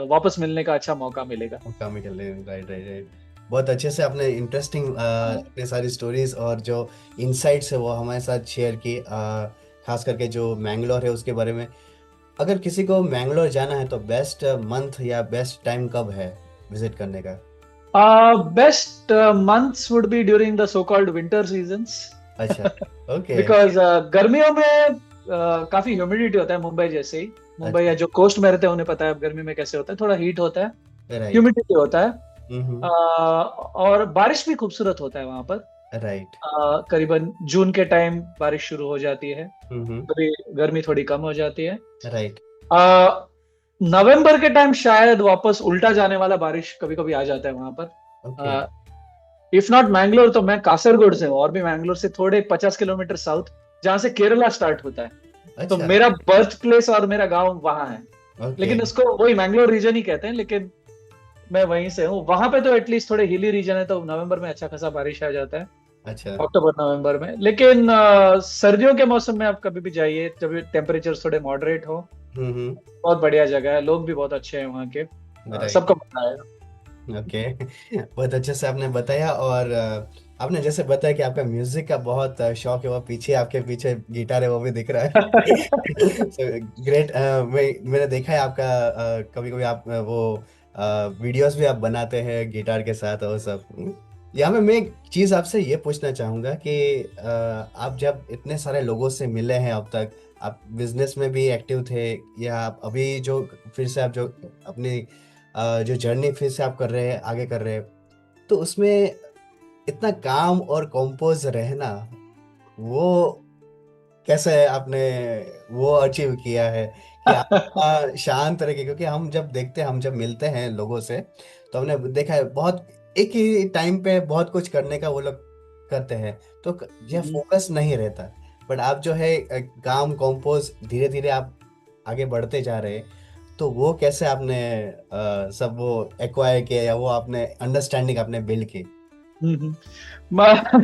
वापस मिलने का अच्छा मौका मिलेगा। Right right right. बहुत अच्छे से आपने इंटरेस्टिंग इतने सारी स्टोरीज और जो इनसाइट्स है वो हमारे साथ शेयर की, खास करके जो मैंगलोर है उसके बारे में। अगर किसी को मैंगलोर जाना है तो बेस्ट मंथ या बेस्ट टाइम कब है विजिट करने का? Best months would be during the so called winter seasons. अच्छा, ओके। बिकॉज गर्मियों में काफी ह्यूमिडिटी होता है, मुंबई जैसे ही। मुंबई या जो कोस्ट में रहते हैं उन्हें पता है गर्मी में कैसे होता है, थोड़ा हीट होता है, राइट। ह्यूमिडिटी होता है, और बारिश भी खूबसूरत होता है वहां पर। राइट। करीबन जून के टाइम बारिश शुरू हो जाती है, तभी गर्मी थोड़ी कम हो जाती है। राइट। नवंबर के टाइम शायद वापस उल्टा जाने वाला बारिश कभी कभी आ जाता है वहां पर। इफ नॉट मैंगलोर तो मैं कासरगोड से हूँ, और भी मैंगलोर से थोड़े 50 किलोमीटर साउथ, जहां से केरला स्टार्ट होता है। अच्छा। तो मेरा बर्थ प्लेस और मेरा गांव वहां है, Okay. लेकिन उसको वही मैंगलोर रीजन ही कहते हैं, लेकिन मैं वहीं से हूँ। वहां पे तो एटलीस्ट थोड़े हिली रीजन है, तो नवंबर में अच्छा खासा बारिश आ जाता है। अच्छा। अक्टूबर नवंबर में। लेकिन सर्दियों के मौसम में आप कभी भी जाइए जब टेम्परेचर थोड़े मॉडरेट हो, बहुत बढ़िया जगह है, लोग भी बहुत अच्छे हैं वहाँ के, सबको मजा आएगा। ओके। बहुत अच्छे से आपने बताया। और आपने जैसे बताया कि आपका म्यूजिक का बहुत शौक है, वो पीछे आपके पीछे गिटार है वो भी दिख रहा है। ग्रेट। मैंने देखा है आपका, कभी कभी आप वो वीडियोस भी आप बनाते हैं गिटार के साथ और सब। यहाँ पे मैं एक चीज आपसे ये पूछना चाहूंगा कि आप जब इतने सारे लोगों से मिले हैं अब तक, आप बिजनेस में भी एक्टिव थे, या आप अभी जो फिर से आप जो अपनी जो जर्नी फिर से आप कर रहे हैं, आगे कर रहे हैं, तो उसमें इतना काम और कंपोज रहना, वो कैसे आपने वो अचीव किया है कि आप शांत रह के? क्योंकि हम जब देखते हैं, हम जब मिलते हैं लोगों से, तो हमने देखा है बहुत एक ही टाइम पे बहुत कुछ करने का वो लोग करते हैं, तो यह फोकस नहीं रहता। बट आप जो है काम कंपोज धीरे धीरे आप आगे बढ़ते जा रहे हैं, तो वो कैसे आपने सब वो एक्वायर किया, या वो आपने अंडरस्टैंडिंग आपने बिल्ड की?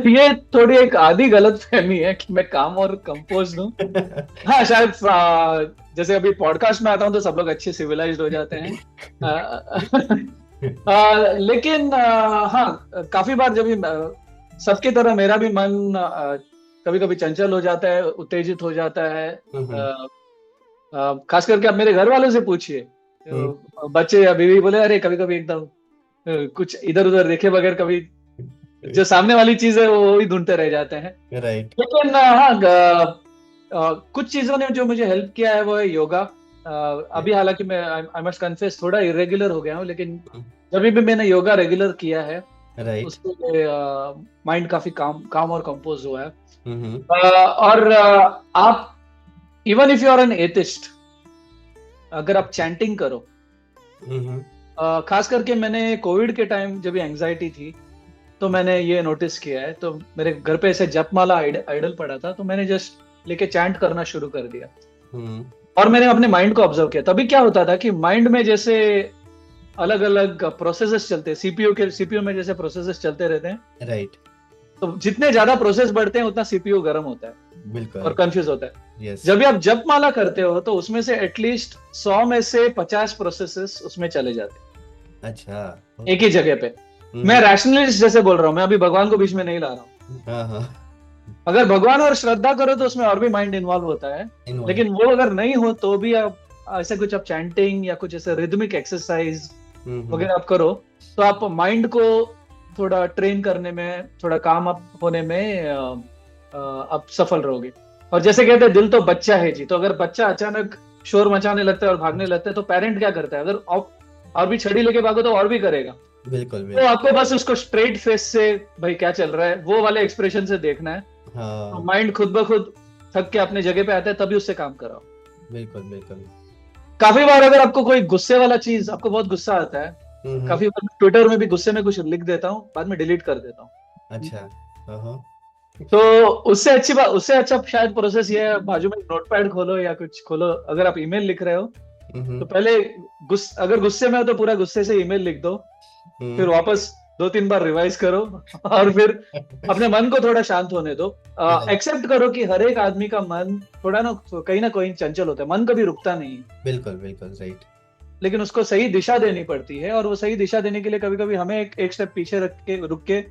ये थोड़ी एक आधी गलत फहमी है कि मैं काम और कंपोज दूं। हाँ, शायद जैसे अभी पॉडकास्ट में आता हूं तो सब लोग अच्छे सिविलाइज्ड हो जाते हैं। लेकिन हाँ, काफी बार जब सबकी तरह मेरा भी मन कभी कभी चंचल हो जाता है, उत्तेजित हो जाता है। खास करके आप मेरे घर वालों से पूछिए, बच्चे या बीवी बोले अरे कभी कभी एकदम कुछ इधर उधर देखे बगैर कभी जो सामने वाली चीज है वो ही ढूंढते रह जाते हैं। राइट। लेकिन हाँ, कुछ चीजों ने जो मुझे हेल्प किया है वो है योगा। अभी हालांकि मैं आई मस्ट कन्फेस थोड़ा इरेगुलर हो गया हूँ, लेकिन जब भी मैंने योगा रेगुलर किया है, उससे माइंड काफी काम और कंपोज हुआ है। और आप even if you are an atheist, अगर आप चैंटिंग करो, खास करके मैंने कोविड के टाइम जब एंजाइटी थी तो मैंने ये नोटिस किया है, तो मेरे घर पे ऐसे जपमाला आइडल पड़ा था, तो मैंने जस्ट लेके चैंट करना शुरू कर दिया। और मैंने अपने माइंड को ऑब्जर्व किया। तभी क्या होता था कि माइंड में जैसे अलग अलग प्रोसेसेस चलते हैं, सीपीयू में जैसे प्रोसेसेस चलते रहते हैं, राइट। तो जितने ज्यादा प्रोसेस बढ़ते हैं उतना सीपीयू गर्म होता है, बिल्कुल, और कंफ्यूज होता है। जब भी आप जपमाला करते हो तो उसमें से एटलीस्ट 100 में से 50 प्रोसेसेस उसमें चले जाते हैं। अच्छा, एक ही जगह पे। मैं रैशनलिस्ट जैसे बोल रहा हूँ, मैं अभी भगवान को बीच में नहीं ला रहा हूँ। अगर भगवान और श्रद्धा करो तो उसमें और भी माइंड इन्वॉल्व होता है, लेकिन वो अगर नहीं हो तो भी आप ऐसे कुछ आप चैंटिंग या कुछ ऐसे रिदमिक एक्सरसाइज वगैरह आप करो, तो आप माइंड को थोड़ा ट्रेन करने में, थोड़ा काम अप होने में आप सफल रहोगे। और जैसे कहते हैं दिल तो बच्चा है जी, तो अगर बच्चा अचानक शोर मचाने लगता है और भागने लगता है तो पेरेंट क्या करता है? अगर और भी छड़ी लेके भागो तो और भी करेगा। बिल्कुल। तो आपको बस उसको स्ट्रेट फेस से भाई क्या चल रहा है वो वाले एक्सप्रेशन से देखना है। तो माइंड खुद ब खुद थक के अपने जगह पे आता है, तभी उससे काम कराओ। बिल्कुल बिल्कुल। काफी बार अगर आपको कोई गुस्से वाला चीज, आपको बहुत गुस्सा आता है, काफी बार ट्विटर में भी गुस्से में कुछ लिख देता हूँ, बाद में डिलीट कर देता हूँ। अच्छा। हाँ। तो उससे अच्छी बात, उससे अच्छा शायद प्रोसेस ये है, बाजू में नोटपैड खोलो या कुछ खोलो, अगर आप ईमेल लिख रहे हो तो पहले अगर गुस्से में हो तो पूरा गुस्से से ईमेल लिख दो, फिर वापस 2-3 बार रिवाइज करो और फिर अपने मन को थोड़ा शांत होने दो। एक्सेप्ट करो कि हर एक आदमी का मन थोड़ा ना कहीं चंचल होता है, मन कभी रुकता नहीं है। बिल्कुल बिल्कुल राइट। लेकिन उसको सही दिशा देनी पड़ती है, और वो सही दिशा देने के लिए कभी कभी हमें एक स्टेप पीछे रुक के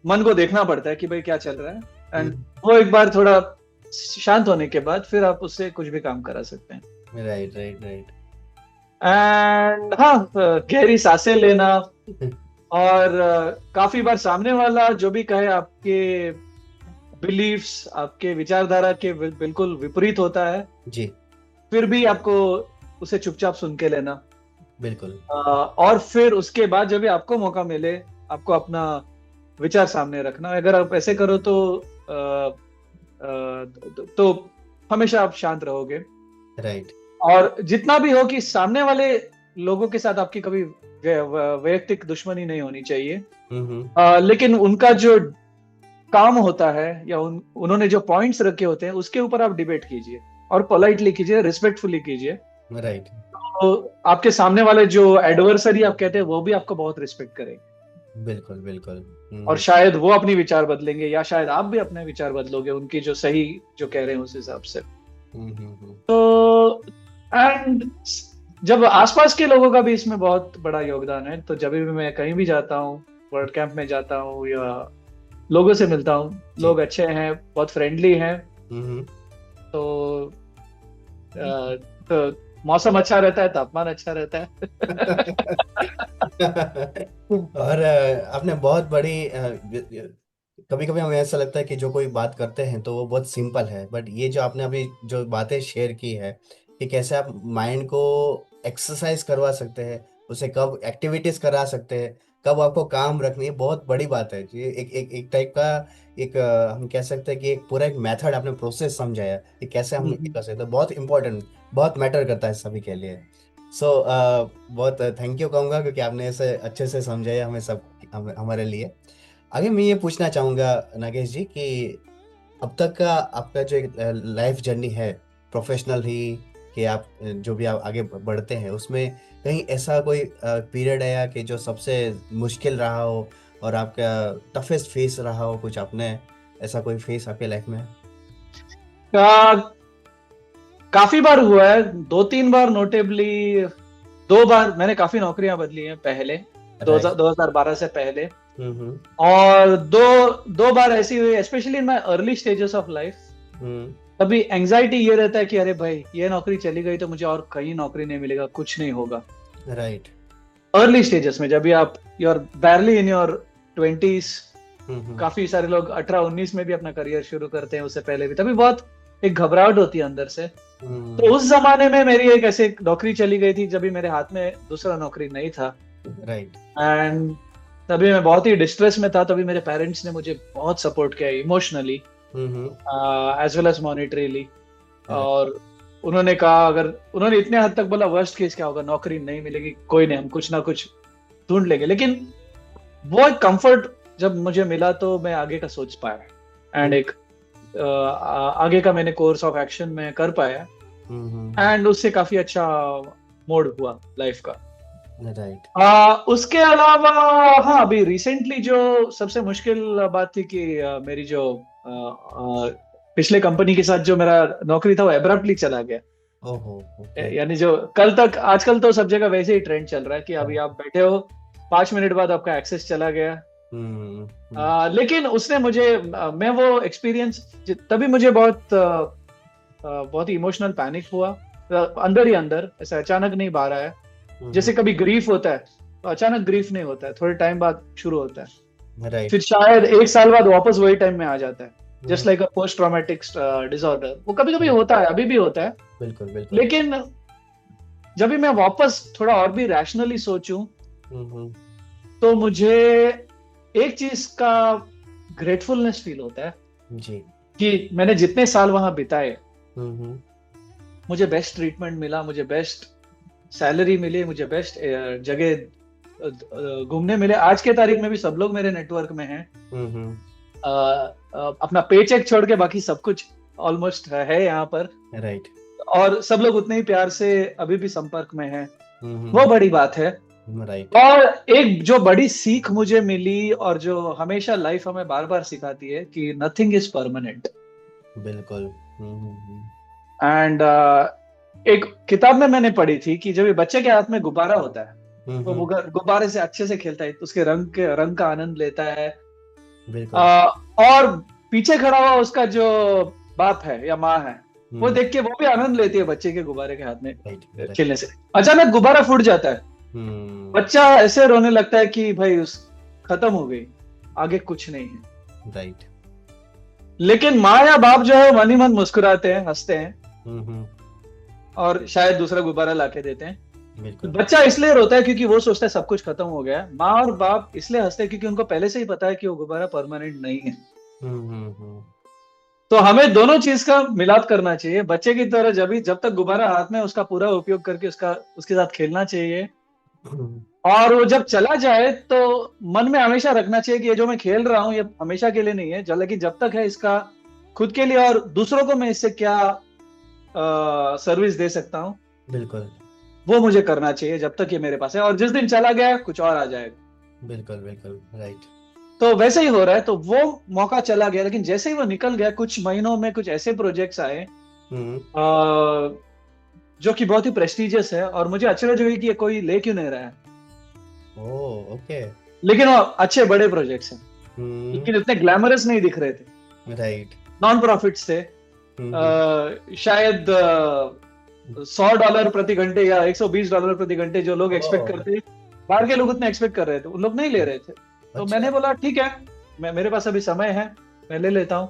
मन को देखना पड़ता है कि भाई क्या चल रहा है, एंड वो एक बार थोड़ा शांत होने के बाद फिर आप उससे कुछ भी काम करा सकते हैं। Right right right. एंड हाँ, गहरी सांसें लेना, और काफी बार सामने वाला जो भी कहे आपके बिलीफ्स, आपके विचारधारा के बिल्कुल विपरीत होता है जी, फिर भी आपको उसे चुपचाप सुन के लेना। बिल्कुल। और फिर उसके बाद जब भी आपको मौका मिले, आपको अपना विचार सामने रखना। अगर आप ऐसे करो तो हमेशा आप शांत रहोगे। राइट। और जितना भी हो कि सामने वाले लोगों के साथ आपकी कभी वैयक्तिक दुश्मनी नहीं होनी चाहिए, लेकिन उनका जो काम होता है या उन्होंने जो पॉइंट्स रखे होते हैं उसके ऊपर आप डिबेट कीजिए, और पोलाइटली कीजिए, रिस्पेक्टफुली कीजिए। राइट। तो आपके सामने वाले जो एडवर्सरी आप कहते हैं वो भी आपको बहुत रिस्पेक्ट करेंगे। बिल्कुल बिल्कुल। और शायद वो अपनी विचार बदलेंगे, या शायद आप भी अपने विचार बदलोगे उनकी जो सही जो कह रहे हैं उस हिसाब से। तो एंड जब आसपास के लोगों का भी इसमें बहुत बड़ा योगदान है। तो जब भी मैं कहीं भी जाता हूँ, वर्ल्ड कैंप में जाता हूँ या लोगों से मिलता हूँ, लोग अच्छे हैं, बहुत फ्रेंडली हैं, तो मौसम अच्छा रहता है, तापमान अच्छा रहता है। और आपने बहुत बड़ी कभी कभी हमें ऐसा लगता है कि जो कोई बात करते हैं तो वो बहुत सिंपल है, बट ये जो आपने अभी जो बातें शेयर की है कि कैसे आप माइंड को एक्सरसाइज करवा सकते हैं, उसे कब एक्टिविटीज करा सकते हैं, कब आपको काम रखनी है, बहुत बड़ी बात है। ये एक टाइप का एक हम कह सकते हैं कि एक पूरा एक मेथड आपने प्रोसेस समझाया कि कैसे हम ये कर सकते हैं। बहुत इंपॉर्टेंट, बहुत मैटर करता है सभी के लिए। सो बहुत थैंक यू कहूँगा क्योंकि आपने ऐसे अच्छे से समझाया हमें सब, हमारे लिए। आगे मैं ये पूछना चाहूँगा नागेश जी कि अब तक का आपका जो एक लाइफ जर्नी है, प्रोफेशनल ही कि आप जो भी आप आगे बढ़ते हैं उसमें कहीं ऐसा कोई पीरियड आया कि जो सबसे मुश्किल रहा हो और आपका टफेस्ट फेस रहा हो, कुछ आपने ऐसा कोई फेस आपके लाइफ में? काफी बार हुआ है, 2-3 बार नोटेबली। 2 बार मैंने काफी नौकरियां बदली हैं पहले, 2012 से पहले। और दो बार ऐसी हुई, specially in my early stages of life. तभी एंजाइटी ये रहता है कि अरे भाई ये नौकरी चली गई तो मुझे और कहीं नौकरी नहीं मिलेगा, कुछ नहीं होगा। राइट। अर्ली स्टेजेस में जब भी आप you are barely in your 20s, काफी सारे लोग 18-19 में भी अपना करियर शुरू करते हैं, उससे पहले भी, तभी बहुत एक घबराहट होती है अंदर से। तो उस जमाने में मेरी एक ऐसे नौकरी चली गई थी जब भी मेरे हाथ में दूसरा नौकरी नहीं था। राइट। एंड तभी मैं बहुत ही डिस्ट्रेस में था। तभी मेरे पेरेंट्स ने मुझे बहुत सपोर्ट किया emotionally as well as monetarily. और उन्होंने कहा, अगर उन्होंने इतने हद तक बोला वर्स्ट केस क्या होगा, नौकरी नहीं मिलेगी, कोई नहीं, हम कुछ ना कुछ ढूंढ लेंगे। लेकिन वो एक कंफर्ट जब मुझे मिला तो मैं आगे का सोच पाया, एंड एक आगे का मैंने कोर्स ऑफ एक्शन में कर पाया, एंड उससे काफी अच्छा मोड हुआ लाइफ का। राइट। उसके अलावा हाँ, अभी रिसेंटली जो सबसे मुश्किल बात थी कि मेरी जो पिछले कंपनी के साथ जो मेरा नौकरी था वो एब्रप्टली चला गया। यानी जो कल तक, आजकल तो सब जगह वैसे ही ट्रेंड चल रहा है कि अभी आप बैठे हो, 5 मिनट बाद आपका एक्सेस चला गया। लेकिन उसने मुझे, मैं वो एक्सपीरियंस, तभी मुझे बहुत ही इमोशनल पैनिक हुआ अंदर ही अंदर, ऐसा अचानक नहीं बाहर आया। जैसे कभी ग्रीफ होता है तो अचानक ग्रीफ नहीं होता है, थोड़े टाइम बाद शुरू होता है, फिर शायद 1 साल बाद वापस वही टाइम में आ जाता है, जस्ट लाइक अ पोस्ट ट्रॉमेटिक डिसऑर्डर। वो कभी कभी होता है, अभी भी होता है। बिल्कुल बिल्कुल। लेकिन जब भी मैं वापस थोड़ा और भी रैशनली सोचूं तो मुझे एक चीज का ग्रेटफुलनेस फील होता है जी, कि मैंने जितने साल वहां बिताए, मुझे बेस्ट ट्रीटमेंट मिला, मुझे बेस्ट सैलरी मिली, मुझे बेस्ट जगह घूमने मिले। आज के तारीख में भी सब लोग मेरे नेटवर्क में हैं। अपना पे चेक छोड़ के बाकी सब कुछ ऑलमोस्ट है यहाँ पर। राइट। और सब लोग उतने ही प्यार से अभी भी संपर्क में हैं। वो बड़ी बात है। राइट। और एक जो बड़ी सीख मुझे मिली और जो हमेशा लाइफ हमें बार बार सिखाती है कि नथिंग इज परमानेंट। बिल्कुल। एंड एक किताब में मैंने पढ़ी थी कि जब ये बच्चे के हाथ में गुब्बारा होता है तो वो गुब्बारे से अच्छे से खेलता है, उसके रंग का आनंद लेता है। बिल्कुल। और पीछे खड़ा हुआ उसका जो बाप है या माँ है, वो देख के वो भी आनंद लेती है बच्चे के गुब्बारे के हाथ में खेलने से। अचानक गुब्बारा फूट जाता है, बच्चा ऐसे रोने लगता है कि भाई उस खत्म हो गई, आगे कुछ नहीं है। राइट। लेकिन माँ या बाप जो है मन ही मन मुस्कुराते हैं, हंसते हैं और शायद दूसरा गुब्बारा लाके देते हैं। बच्चा इसलिए रोता है क्योंकि वो सोचता है सब कुछ खत्म हो गया है। माँ और बाप इसलिए हंसते हैं क्योंकि उनको पहले से ही पता है कि वो गुब्बारा परमानेंट नहीं है। तो हमें दोनों चीज का मिलाप करना चाहिए। बच्चे की तरह जब तक गुब्बारा हाथ में, उसका पूरा उपयोग करके उसके साथ खेलना चाहिए। और वो जब चला जाए तो मन में हमेशा रखना चाहिए कि ये जो मैं खेल रहा हूँ ये हमेशा के लिए नहीं है, लेकिन जब तक है इसका खुद के लिए और दूसरों को मैं इससे क्या सर्विस दे सकता हूँ, बिल्कुल, वो मुझे करना चाहिए जब तक ये मेरे पास है। और जिस दिन चला गया कुछ और आ जाएगा। बिल्कुल बिल्कुल। राइट। तो वैसे ही हो रहा है। तो वो मौका चला गया, लेकिन जैसे ही वो निकल गया कुछ महीनों में कुछ ऐसे प्रोजेक्ट्स आए जो कि बहुत ही प्रेस्टिजियस है और मुझे अचरज हुई कि ये कोई ले क्यों नहीं रहा है। ओके। लेकिन वो अच्छे बड़े प्रोजेक्ट्स हैं, लेकिन इतने ग्लैमरस नहीं दिख रहे थे। राइट। नॉन प्रॉफिट्स थे। शायद $100 प्रति घंटे या $120 प्रति घंटे जो लोग एक्सपेक्ट करते हैं, बाहर के लोग उतने एक्सपेक्ट कर रहे थे, उन लोग नहीं ले रहे थे। तो मैंने बोला ठीक है, मेरे पास अभी समय है, मैं ले लेता हूँ।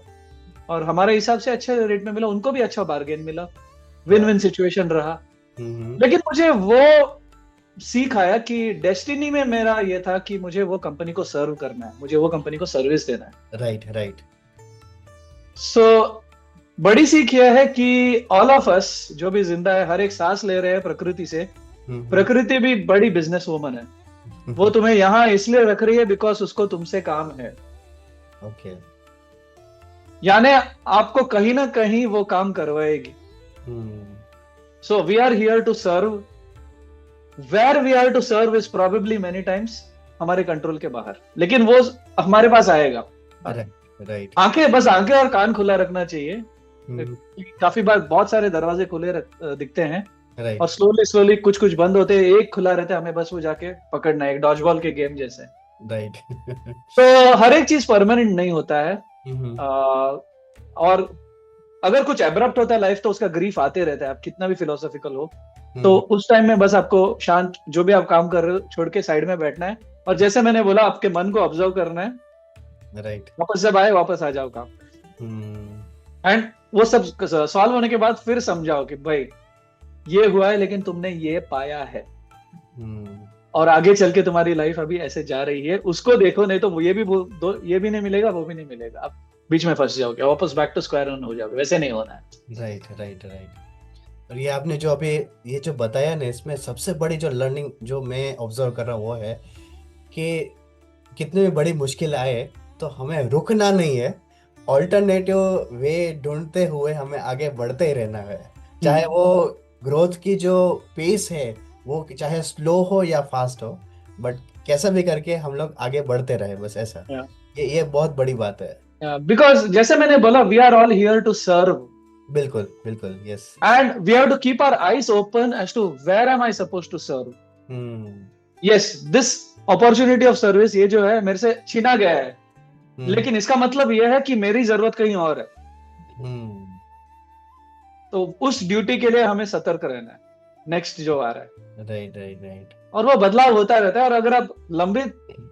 और हमारे हिसाब से अच्छे रेट में मिला, उनको भी अच्छा बार्गेन मिला, विन विन सिचुएशन रहा। लेकिन मुझे वो सीख आया कि डेस्टिनी में मेरा ये था कि मुझे वो कंपनी को सर्व करना है, मुझे वो कंपनी को सर्विस देना है। Right right. सो बड़ी सीख यह है कि ऑल ऑफ अस जो भी जिंदा है, हर एक सांस ले रहे हैं प्रकृति से। प्रकृति भी बड़ी बिजनेस वूमन है। वो तुम्हें यहाँ इसलिए रख रही है बिकॉज उसको तुमसे काम है। ओके। यानी आपको कहीं ना कहीं वो काम करवाएगी। So we are here to serve. Where we are to serve is probably many times हमारे कंट्रोल के बाहर, लेकिन वो हमारे पास आएगा। राइट। आंखें और कान खुला रखना चाहिए। काफी बार बहुत सारे दरवाजे खुले दिखते हैं और स्लोली कुछ बंद होते हैं, एक खुला रहता है, हमें बस वो जाके पकड़ना है, एक डॉज बॉल के गेम जैसे। राइट। तो हर एक चीज परमानेंट नहीं होता है। और अगर कुछ एब्रप्ट होता है लाइफ तो उसका ग्रीफ आते रहता है, आप कितना भी फिलोसॉफिकल हो। तो उस टाइम में बस आपको शांत, जो भी आप काम कर रहे हो छोड़ के साइड में बैठना है, और जैसे मैंने बोला आपके मन को ऑब्जर्व करना है। राइट। वापस जब आए वापस आ जाओ काम। एंड वो सब सॉल्व होने के बाद फिर समझाओ कि भाई ये हुआ है लेकिन तुमने ये पाया है, और आगे चल के तुम्हारी लाइफ अभी ऐसे जा रही है, उसको देखो, नहीं तो ये भी नहीं मिलेगा, वो भी नहीं मिलेगा, आप बीच में फंस जाओगे, वापस बैक टू स्क्वायर वन हो जाओगे। वैसे नहीं होना है। Right right right. और ये आपने जो अभी ये जो बताया ना, इसमें सबसे बड़ी जो लर्निंग जो मैं ऑब्जर्व कर रहा हूँ वो है कि कितनी भी बड़ी मुश्किल आए तो हमें रुकना नहीं है, ऑल्टरनेटिव वे ढूंढते हुए हमें आगे बढ़ते ही रहना है। चाहे वो ग्रोथ की जो पेस है वो चाहे स्लो हो या फास्ट हो, बट कैसा भी करके हम लोग आगे बढ़ते रहे, बस ऐसा। ये बहुत बड़ी बात है। बिकॉज जैसे मैंने बोला, we are all here to serve. बिल्कुल बिल्कुल। Yes. And we have to keep our eyes open as to where am I supposed to serve. Yes, this opportunity of service, ये जो है मेरे से छीना गया है, लेकिन इसका मतलब यह है कि मेरी जरूरत कहीं और है। तो उस ड्यूटी के लिए हमें सतर्क रहना है, नेक्स्ट जो आ रहा है। Right right right. और वो बदलाव होता रहता है। और अगर आप लंबे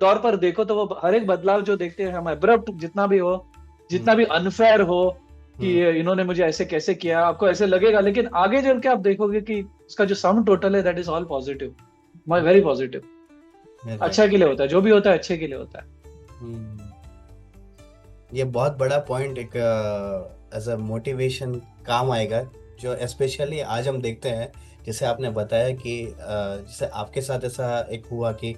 तौर पर देखो तो वो हर एक बदलाव जो देखते हैं हम, एब्रप्ट जितना भी हो, जितना भी अनफेयर हो कि इन्होंने मुझे ऐसे कैसे किया, आपको ऐसे लगेगा, लेकिन आगे चल के आप देखोगे कि उसका जो सम टोटल है that is all positive, very positive. अच्छा के लिए होता है, जो भी होता है अच्छे के लिए होता है। ये बहुत बड़ा पॉइंट एक एज अ मोटिवेशन काम आएगा, जो स्पेशली आज हम देखते हैं जैसे आपने बताया कि जैसे आपके साथ ऐसा एक हुआ कि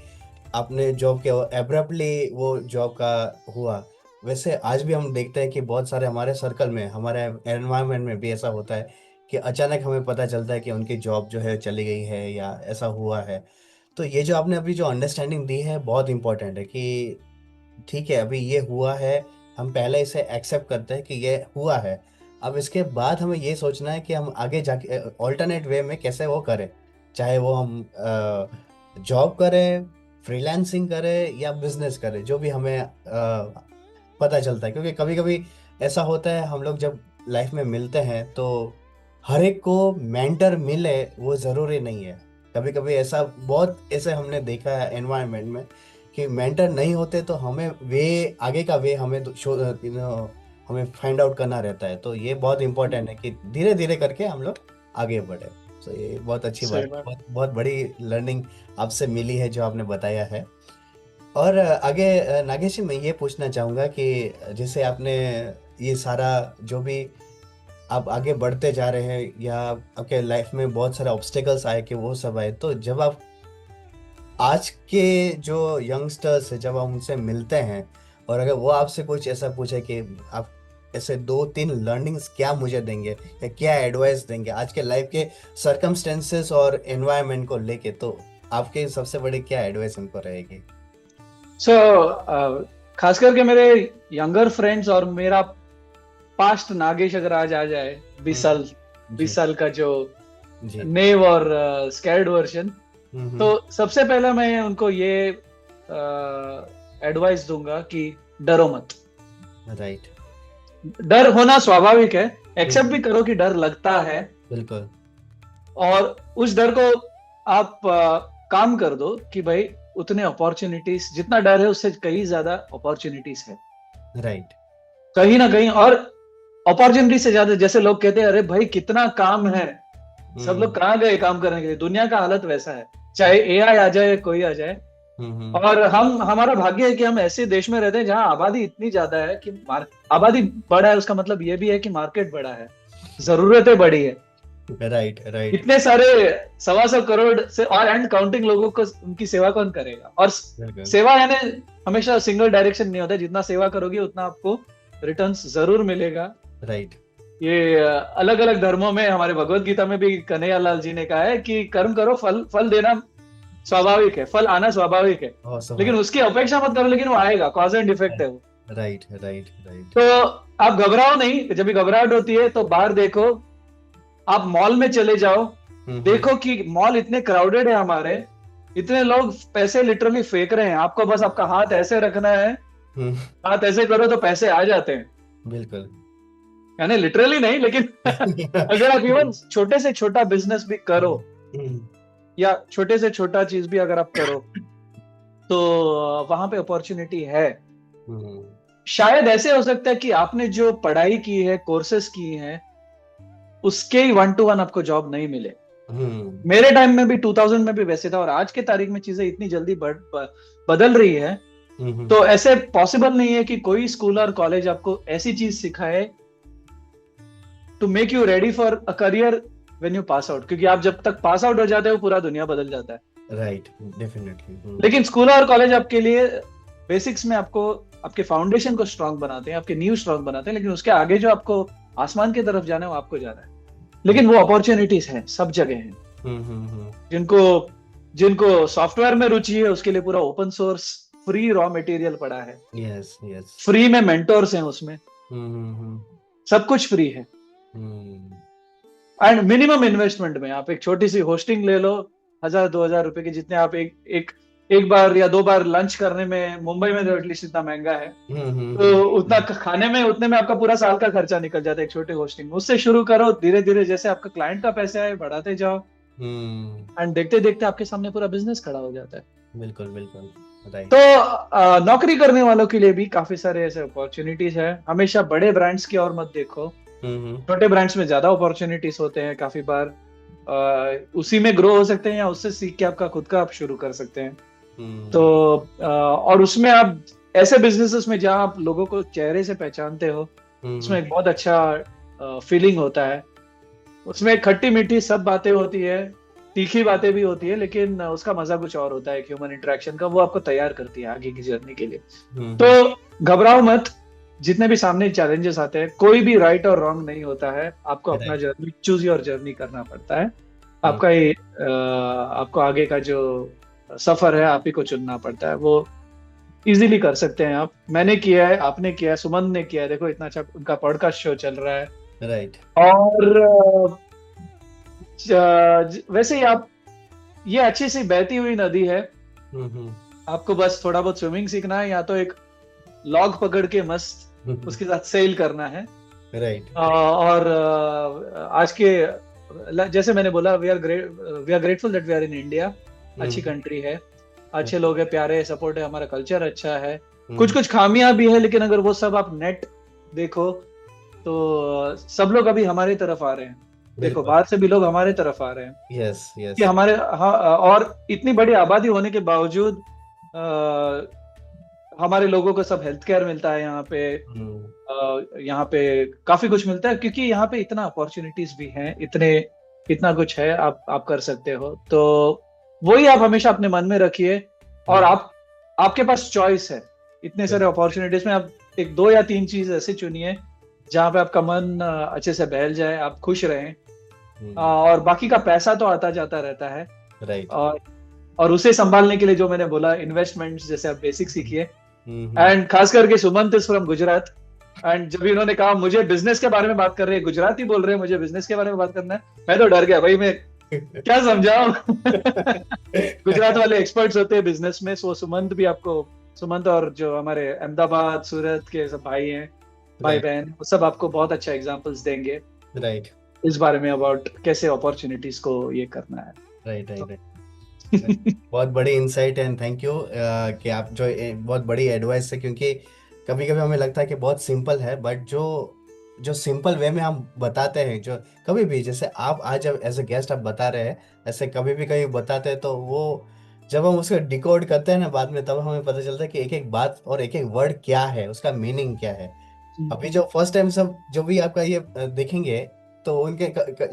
आपने जॉब किया, एब्रप्टली वो जॉब का हुआ, वैसे आज भी हम देखते हैं कि बहुत सारे हमारे सर्कल में, हमारे एनवायरनमेंट में भी ऐसा होता है कि अचानक हमें पता चलता है कि उनकी जॉब जो है चली गई है या ऐसा हुआ है। तो ये जो आपने अभी जो अंडरस्टैंडिंग दी है बहुत इंपॉर्टेंट है कि ठीक है, अभी ये हुआ है, हम पहले इसे एक्सेप्ट करते हैं कि ये हुआ है। अब इसके बाद हमें ये सोचना है कि हम आगे जाके ऑल्टरनेट वे में कैसे वो करें, चाहे वो हम जॉब करें, फ्रीलांसिंग करें या बिजनेस करें, जो भी हमें पता चलता है। क्योंकि कभी कभी ऐसा होता है, हम लोग जब लाइफ में मिलते हैं तो हर एक को मेंटर मिले वो ज़रूरी नहीं है। कभी कभी ऐसा, बहुत ऐसे हमने देखा है एनवायरनमेंट में कि मेंटर नहीं होते तो हमें वे आगे का वे हमें हमें फाइंड आउट करना रहता है। तो ये बहुत इंपॉर्टेंट है कि धीरे धीरे करके हम लोग आगे बढ़े। तो ये बहुत अच्छी सही बात, बात। बहुत बहुत बड़ी लर्निंग आपसे मिली है जो आपने बताया है। और आगे नागेश जी, मैं ये पूछना चाहूँगा कि जैसे आपने ये सारा जो भी आप आगे बढ़ते जा रहे हैं या आपके लाइफ में बहुत सारे ऑब्स्टेकल्स आए कि वो सब आए, तो जब आप आज के जो यंगस्टर्स है जब हम उनसे मिलते हैं और अगर वो आपसे कुछ ऐसा पूछे कि आप ऐसे 2-3 लर्निंग्स क्या मुझे देंगे या क्या एडवाइस देंगे आज के लाइफ के सर्कमस्टेंसेस और एनवायरनमेंट को लेके, तो आपके सबसे बड़ी क्या एडवाइस उनको रहेगी? सो खास करके मेरे यंगर फ्रेंड्स और मेरा पास्ट नागेश अगर आज आ जाए 20 जी साल का जो जी। नेव और स्कैर्ड वर्जन, तो सबसे पहले मैं उनको ये एडवाइस दूंगा कि डरो मत। राइट। डर होना स्वाभाविक है, एक्सेप्ट भी करो कि डर लगता है, बिल्कुल। और उस डर को आप काम कर दो कि भाई उतने अपॉर्चुनिटीज, जितना डर है उससे कहीं ज्यादा अपॉर्चुनिटीज है राइट। कहीं ना कहीं। और अपॉर्चुनिटी से ज्यादा, जैसे लोग कहते हैं अरे भाई कितना काम है, सब लोग कहाँ गए काम करने के लिए, दुनिया का हालत वैसा है, चाहे एआई आ जाए कोई आ जाए। और हमारा भाग्य है कि हम ऐसे देश में रहते हैं जहां आबादी इतनी ज्यादा है कि आबादी बड़ा है, उसका मतलब ये भी है कि मार्केट बड़ा है, जरूरतें बड़ी है। Right right. इतने सारे 125 करोड़ से और एंड काउंटिंग लोगों को उनकी सेवा कौन करेगा? और सेवा यानी हमेशा सिंगल डायरेक्शन नहीं होता, जितना सेवा करोगे उतना आपको रिटर्न्स जरूर मिलेगा। राइट। ये अलग अलग धर्मों में, हमारे भगवत गीता में भी कन्हैया लाल जी ने कहा है कि कर्म करो, फल देना स्वाभाविक है, फल आना स्वाभाविक है, लेकिन उसकी अपेक्षा मत करो, लेकिन वो आएगा, कॉज एंड इफेक्ट है वो। Right right right. तो आप घबराओ नहीं, जब भी घबराहट होती है तो बाहर देखो, आप मॉल में चले जाओ, देखो कि मॉल इतने क्राउडेड है हमारे, इतने लोग पैसे लिटरली फेंक रहे हैं, आपको बस आपका हाथ ऐसे रखना है, हाथ ऐसे करो तो पैसे आ जाते हैं। बिल्कुल, यानी लिटरली नहीं, लेकिन अगर आप इवन छोटे से छोटा बिजनेस भी करो या छोटे से छोटा चीज भी अगर आप करो तो वहां पे अपॉर्चुनिटी है। शायद ऐसे हो सकता है कि आपने जो पढ़ाई की है, कोर्सेस की हैं, उसके 1-to-1 आपको जॉब नहीं मिले। मेरे टाइम में भी 2000 में भी वैसे था, और आज के तारीख में चीजें इतनी जल्दी बदल रही है, तो ऐसे पॉसिबल नहीं है कि कोई स्कूल और कॉलेज आपको ऐसी चीज सिखाए to make you ready for a career when you pass out, क्योंकि आप जब तक पास आउट हो जाते हो पूरा दुनिया बदल जाता है। Right, definitely. लेकिन स्कूल और कॉलेज आपके लिए बेसिक्स में आपको आपके फाउंडेशन को स्ट्रांग बनाते हैं, आपके नींव स्ट्रांग बनाते हैं, लेकिन उसके आगे जो आपको आसमान की तरफ जाना है वो आपको जाना है। लेकिन वो अपॉर्चुनिटीज हैं, सब जगह हैं। जिनको सॉफ्टवेयर में रुचि है उसके लिए पूरा open source free raw material पड़ा है। Yes yes. फ्री में मेंटोर्स हैं उसमें, सब कुछ फ्री है। एंड मिनिमम इन्वेस्टमेंट में आप एक छोटी सी होस्टिंग ले लो, 1000-2000 रुपए की, जितने आप एक बार या 2 बार लंच करने में, मुंबई में तो एटलीस्ट इतना महंगा है, तो उतना खाने में, उतने में आपका पूरा साल का खर्चा निकल जाता है एक छोटे होस्टिंग। उससे शुरू करो, धीरे धीरे जैसे आपका क्लाइंट का पैसे आए बढ़ाते जाओ, एंड देखते देखते आपके सामने पूरा बिजनेस खड़ा हो जाता है। बिल्कुल बिल्कुल। तो नौकरी करने वालों के लिए भी काफी सारे ऐसे अपॉर्चुनिटीज है। हमेशा बड़े ब्रांड्स की ओर मत देखो, छोटे ब्रांड्स में ज्यादा अपॉर्चुनिटीज होते हैं। काफी बार उसी में ग्रो हो सकते हैं या उससे सीख के आपका खुद का आप शुरू कर सकते हैं। तो और उसमें आप ऐसे बिजनेसेस में जहां आप लोगों को चेहरे से पहचानते हो, उसमें एक बहुत अच्छा फीलिंग होता है। उसमें खट्टी मीठी सब बातें होती है, तीखी बातें भी होती है, लेकिन उसका मजा कुछ और होता है ह्यूमन इंटरेक्शन का, वो आपको तैयार करती है आगे की जर्नी के लिए। तो घबराओ मत, जितने भी सामने चैलेंजेस आते हैं, कोई भी राइट और रॉन्ग नहीं होता है, आपको अपना जर्नी, चूज योर जर्नी करना पड़ता है। आपका ही आपको आगे का जो सफर है आप ही को चुनना पड़ता है, वो इजीली कर सकते हैं आप। मैंने किया है, आपने किया है, सुमन ने किया है, देखो इतना अच्छा उनका पॉडकास्ट शो चल रहा है। राइट। और वैसे ही आप, ये अच्छी सी बहती हुई नदी है, आपको बस थोड़ा बहुत स्विमिंग सीखना है, या तो एक लॉग पकड़ के मस्त उसके साथ सेल करना है। राइट। और आज के, जैसे मैंने बोला, we are grateful that we are in India. अच्छी कंट्री है, अच्छे लोग हैं, प्यारे, सपोर्ट है, हमारा कल्चर अच्छा है। कुछ कुछ खामियां भी है, लेकिन अगर वो सब आप नेट देखो तो सब लोग अभी हमारी तरफ आ रहे हैं। देखो बाहर से भी लोग हमारे तरफ आ रहे हैं। Yes yes. कि हमारे, हाँ, और इतनी बड़ी आबादी होने के बावजूद हमारे लोगों को सब हेल्थ केयर मिलता है यहाँ पे। यहाँ पे काफी कुछ मिलता है, क्योंकि यहाँ पे इतना अपॉर्चुनिटीज भी हैं, इतना कुछ है, आप कर सकते हो। तो वही आप हमेशा अपने मन में रखिए, और आपके पास चॉइस है इतने सारे अपॉर्चुनिटीज में। आप एक 2 या 3 चीज ऐसे चुनिए जहाँ पे आपका मन अच्छे से बहल जाए, आप खुश रहें, और बाकी का पैसा तो आता जाता रहता है। राइट। और उसे संभालने के लिए जो मैंने बोला, इन्वेस्टमेंट्स जैसे आप बेसिक सीखिए। एंड खास करके Sumant is from Gujarat, and जब इन्होंने कहा मुझे बिजनेस के बारे में बात कर रहे हैं, गुजराती बोल रहे हैं, मुझे बिजनेस के बारे में बात करना है, मैं तो डर गया भाई, मैं क्या समझाऊं। गुजरात वाले एक्सपर्ट्स होते हैं बिजनेस में, सो सुमंत भी आपको, सुमंत और जो हमारे अहमदाबाद, सूरत के सब भाई हैं, भाई बहन, वो सब आपको बहुत अच्छा एग्जांपल्स देंगे राइट इस बारे में, अबाउट कैसे अपॉर्चुनिटीज को ये करना है। Right right. बहुत बड़ी इंसाइट एंड थैंक यू कि आप जो बहुत बड़ी एडवाइस है, क्योंकि कभी कभी हमें लगता है कि बहुत सिंपल है, बट जो सिंपल वे में हम बताते हैं, जो कभी भी, जैसे आप आज एज ए गेस्ट आप बता रहे हैं, ऐसे कभी भी कहीं बताते हैं, तो वो जब हम उसको डिकोड करते हैं ना बाद में, तब हमें पता चलता है कि एक एक बात और एक एक वर्ड क्या है, उसका मीनिंग क्या है। अभी जो फर्स्ट टाइम सब जो भी आपका ये देखेंगे तो उनके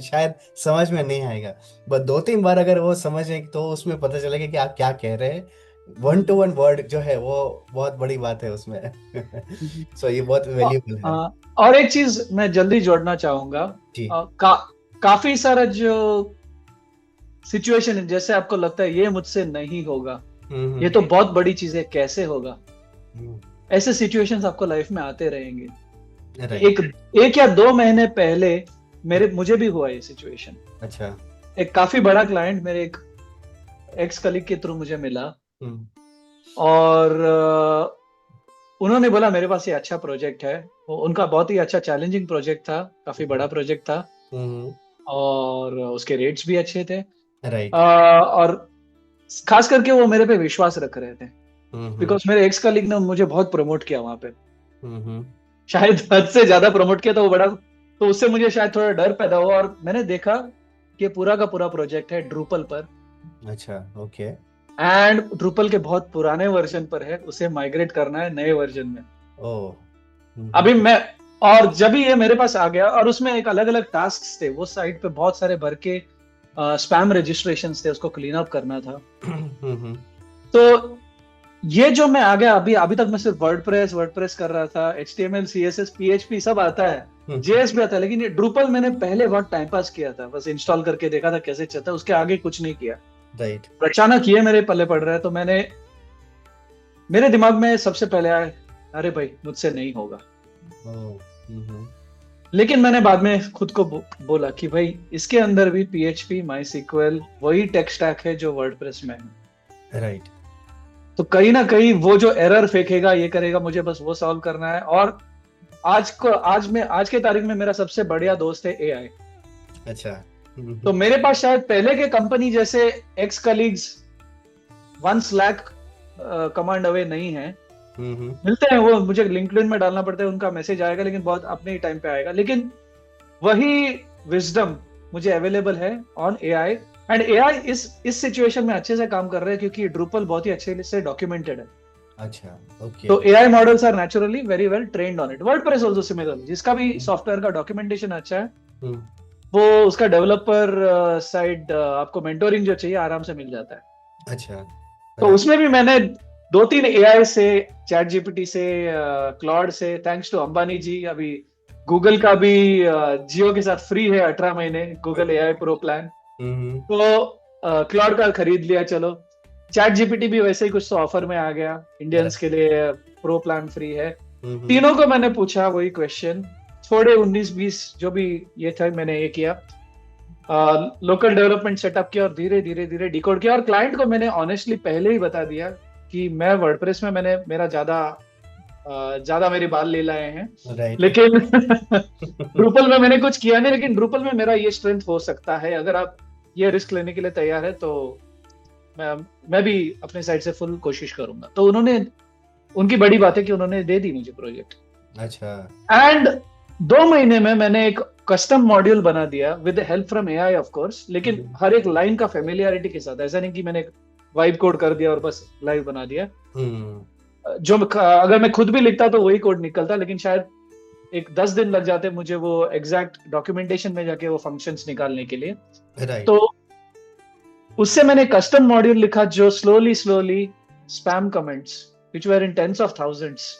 शायद समझ में नहीं आएगा, बट 2-3 बार अगर वो समझें तो उसमें पता चलेगा कि आप क्या कह रहे हैं। 1 to 1 वर्ड जो है वो बहुत बड़ी बात है उसमें। सो ये बहुत वैल्यूबल है। और एक चीज मैं जल्दी जोड़ना चाहूंगा, काफी सारा जो सिचुएशन है, जैसे आपको लगता है ये मुझसे नहीं होगा, ये तो बहुत बड़ी चीज है, कैसे होगा, ऐसे सिचुएशंस आपको लाइफ में आते रहेंगे। एक या 2 महीने पहले मुझे भी हुआ ये सिचुएशन। अच्छा। एक काफी बड़ा क्लाइंट मेरे एक एक्स कलीग के थ्रू मुझे मिला, और उन्होंने बोला मेरे पास ये अच्छा प्रोजेक्ट है। उनका बहुत ही अच्छा चैलेंजिंग प्रोजेक्ट था, काफी बड़ा प्रोजेक्ट था, और उसके रेट्स भी अच्छे थे। और खास करके वो मेरे पे विश्वास रख रहे थे, बिकॉज मेरे एक्स कलीग ने मुझे बहुत प्रमोट किया वहां पे, शायद हद से ज्यादा प्रमोट किया, तो उससे मुझे शायद थोड़ा डर पैदा हुआ। और मैंने देखा कि पूरा का पूरा प्रोजेक्ट है ड्रूपल पर। अच्छा, ओके। एंड ड्रूपल के बहुत पुराने वर्जन पर है, उसे माइग्रेट करना है नए वर्जन में। अभी और जब ये मेरे पास आ गया, और उसमें एक अलग अलग टास्क थे, वो साइट पे बहुत सारे भर के स्पैम रजिस्ट्रेशन थे, उसको क्लीन अप करना था। तो ये जो मैं आ गया, अभी तक मैं सिर्फ वर्डप्रेस कर रहा था, HTML, CSS, PHP सब आता है, JS भी आता है, लेकिन ये ड्रूपल मैंने पहले बहुत टाइम पास किया था, बस इंस्टॉल करके देखा था कैसे चलता है, उसके आगे कुछ नहीं किया। राइट। अचानक ये मेरे पल्ले पड़ रहा है, तो मेरे दिमाग में सबसे पहले आया, अरे भाई मुझसे नहीं होगा। लेकिन मैंने बाद में खुद को बोला कि भाई इसके अंदर भी PHP, MySQL वही टेक स्टैक है जो वर्डप्रेस में है। राइट। तो कहीं ना कहीं वो जो एरर फेंकेगा, ये करेगा, मुझे बस वो सॉल्व करना है। और आज के तारीख में मेरा सबसे बढ़िया दोस्त है AI। अच्छा। तो मेरे पास शायद पहले के कंपनी जैसे x colleagues 1 Slack command away नहीं है, मिलते हैं, वो मुझे लिंक्डइन में डालना पड़ता है, उनका मैसेज आएगा, लेकिन बहुत अपने ही टाइम पे आएगा। लेकिन वही विजडम मुझे अवेलेबल है ऑन AI, एंड AI इस सिचुएशन में अच्छे से काम कर रहे हैं, क्योंकि ड्रूपल बहुत ही अच्छे से डॉक्यूमेंटेड है। अच्छा, ओके। तो AI models are naturally very well trained on it. WordPress also similar, जिसका भी सॉफ्टवेयर का डॉक्यूमेंटेशन अच्छा है, वो उसका डेवलपर साइड आपको मेंटोरिंग जो चाहिए आराम से मिल जाता है। अच्छा, तो right. उसमें भी मैंने 2-3 एआई से, चैट जीपीटी से, क्लॉड से, थैंक्स टू अंबानी जी, अभी गूगल का भी जियो के साथ फ्री है 18 महीने गूगल एआई प्रो प्लान, हम्म, तो क्लॉड का खरीद लिया। चलो, चैट जीपीटी भी वैसे ही कुछ तो ऑफर में आ गया, इंडियंस के लिए प्रो प्लान फ्री है। तीनों को मैंने पूछा वही क्वेश्चन, थोड़े 19-20 जो भी ये था मैंने ये किया, लोकल डेवलपमेंट सेटअप किया और धीरे धीरे धीरे डिकोड किया। और क्लाइंट को मैंने ऑनेस्टली पहले ही बता दिया कि मैं वर्डप्रेस में मैंने मेरा ज्यादा मेरी बाल लीलाएं हैं, right. लेकिन ड्रूपल में मैंने कुछ किया नहीं, लेकिन ड्रूपल में मेरा ये स्ट्रेंथ हो सकता है, अगर आप ये रिस्क लेने के लिए तैयार है तो मैं भी अपने साइड से फुल कोशिश करूंगा। तो उन्होंने, उनकी बड़ी बात है कि उन्होंने दे दी मुझे प्रोजेक्ट। अच्छा, एंड 2 महीने में मैंने एक कस्टम मॉड्यूल बना दिया with help from AI of course, लेकिन हर एक लाइन का फेमिलियरिटी के साथ, ऐसा नहीं कि मैंने वाइब कोड कर दिया और बस लाइव बना दिया। जो अगर मैं खुद भी लिखता तो वही कोड निकलता, लेकिन शायद एक 10 दिन लग जाते मुझे वो एग्जैक्ट डॉक्यूमेंटेशन में जाके वो फंक्शंस निकालने के लिए। right. तो उससे मैंने कस्टम मॉड्यूल लिखा जो slowly spam comments which were in tens of thousands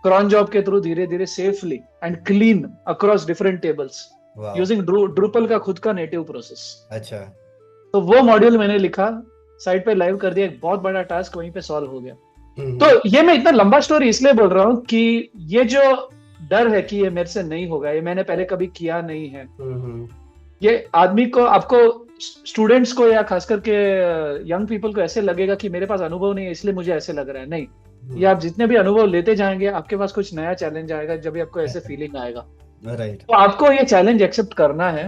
cron job के थ्रू धीरे धीरे safely and clean across different tables using Drupal का खुद का नेटिव प्रोसेस। अच्छा, तो वो मॉड्यूल मैंने लिखा, साइट पे लाइव कर दिया, एक बहुत बड़ा टास्क वहीं पे सॉल्व हो गया। तो ये मैं इतना लंबा स्टोरी इसलिए बोल रहा हूँ कि ये जो डर है कि ये मेरे से नहीं होगा, ये मैंने पहले कभी किया नहीं है, ये आदमी को, आपको, स्टूडेंट्स को या खास करके यंग पीपल को ऐसे लगेगा कि मेरे पास अनुभव नहीं है इसलिए मुझे ऐसे लग रहा है। नहीं, ये आप जितने भी अनुभव लेते जाएंगे आपके पास कुछ नया चैलेंज आएगा, जब भी आपको ऐसे फीलिंग आएगा। right. तो आपको ये चैलेंज एक्सेप्ट करना है,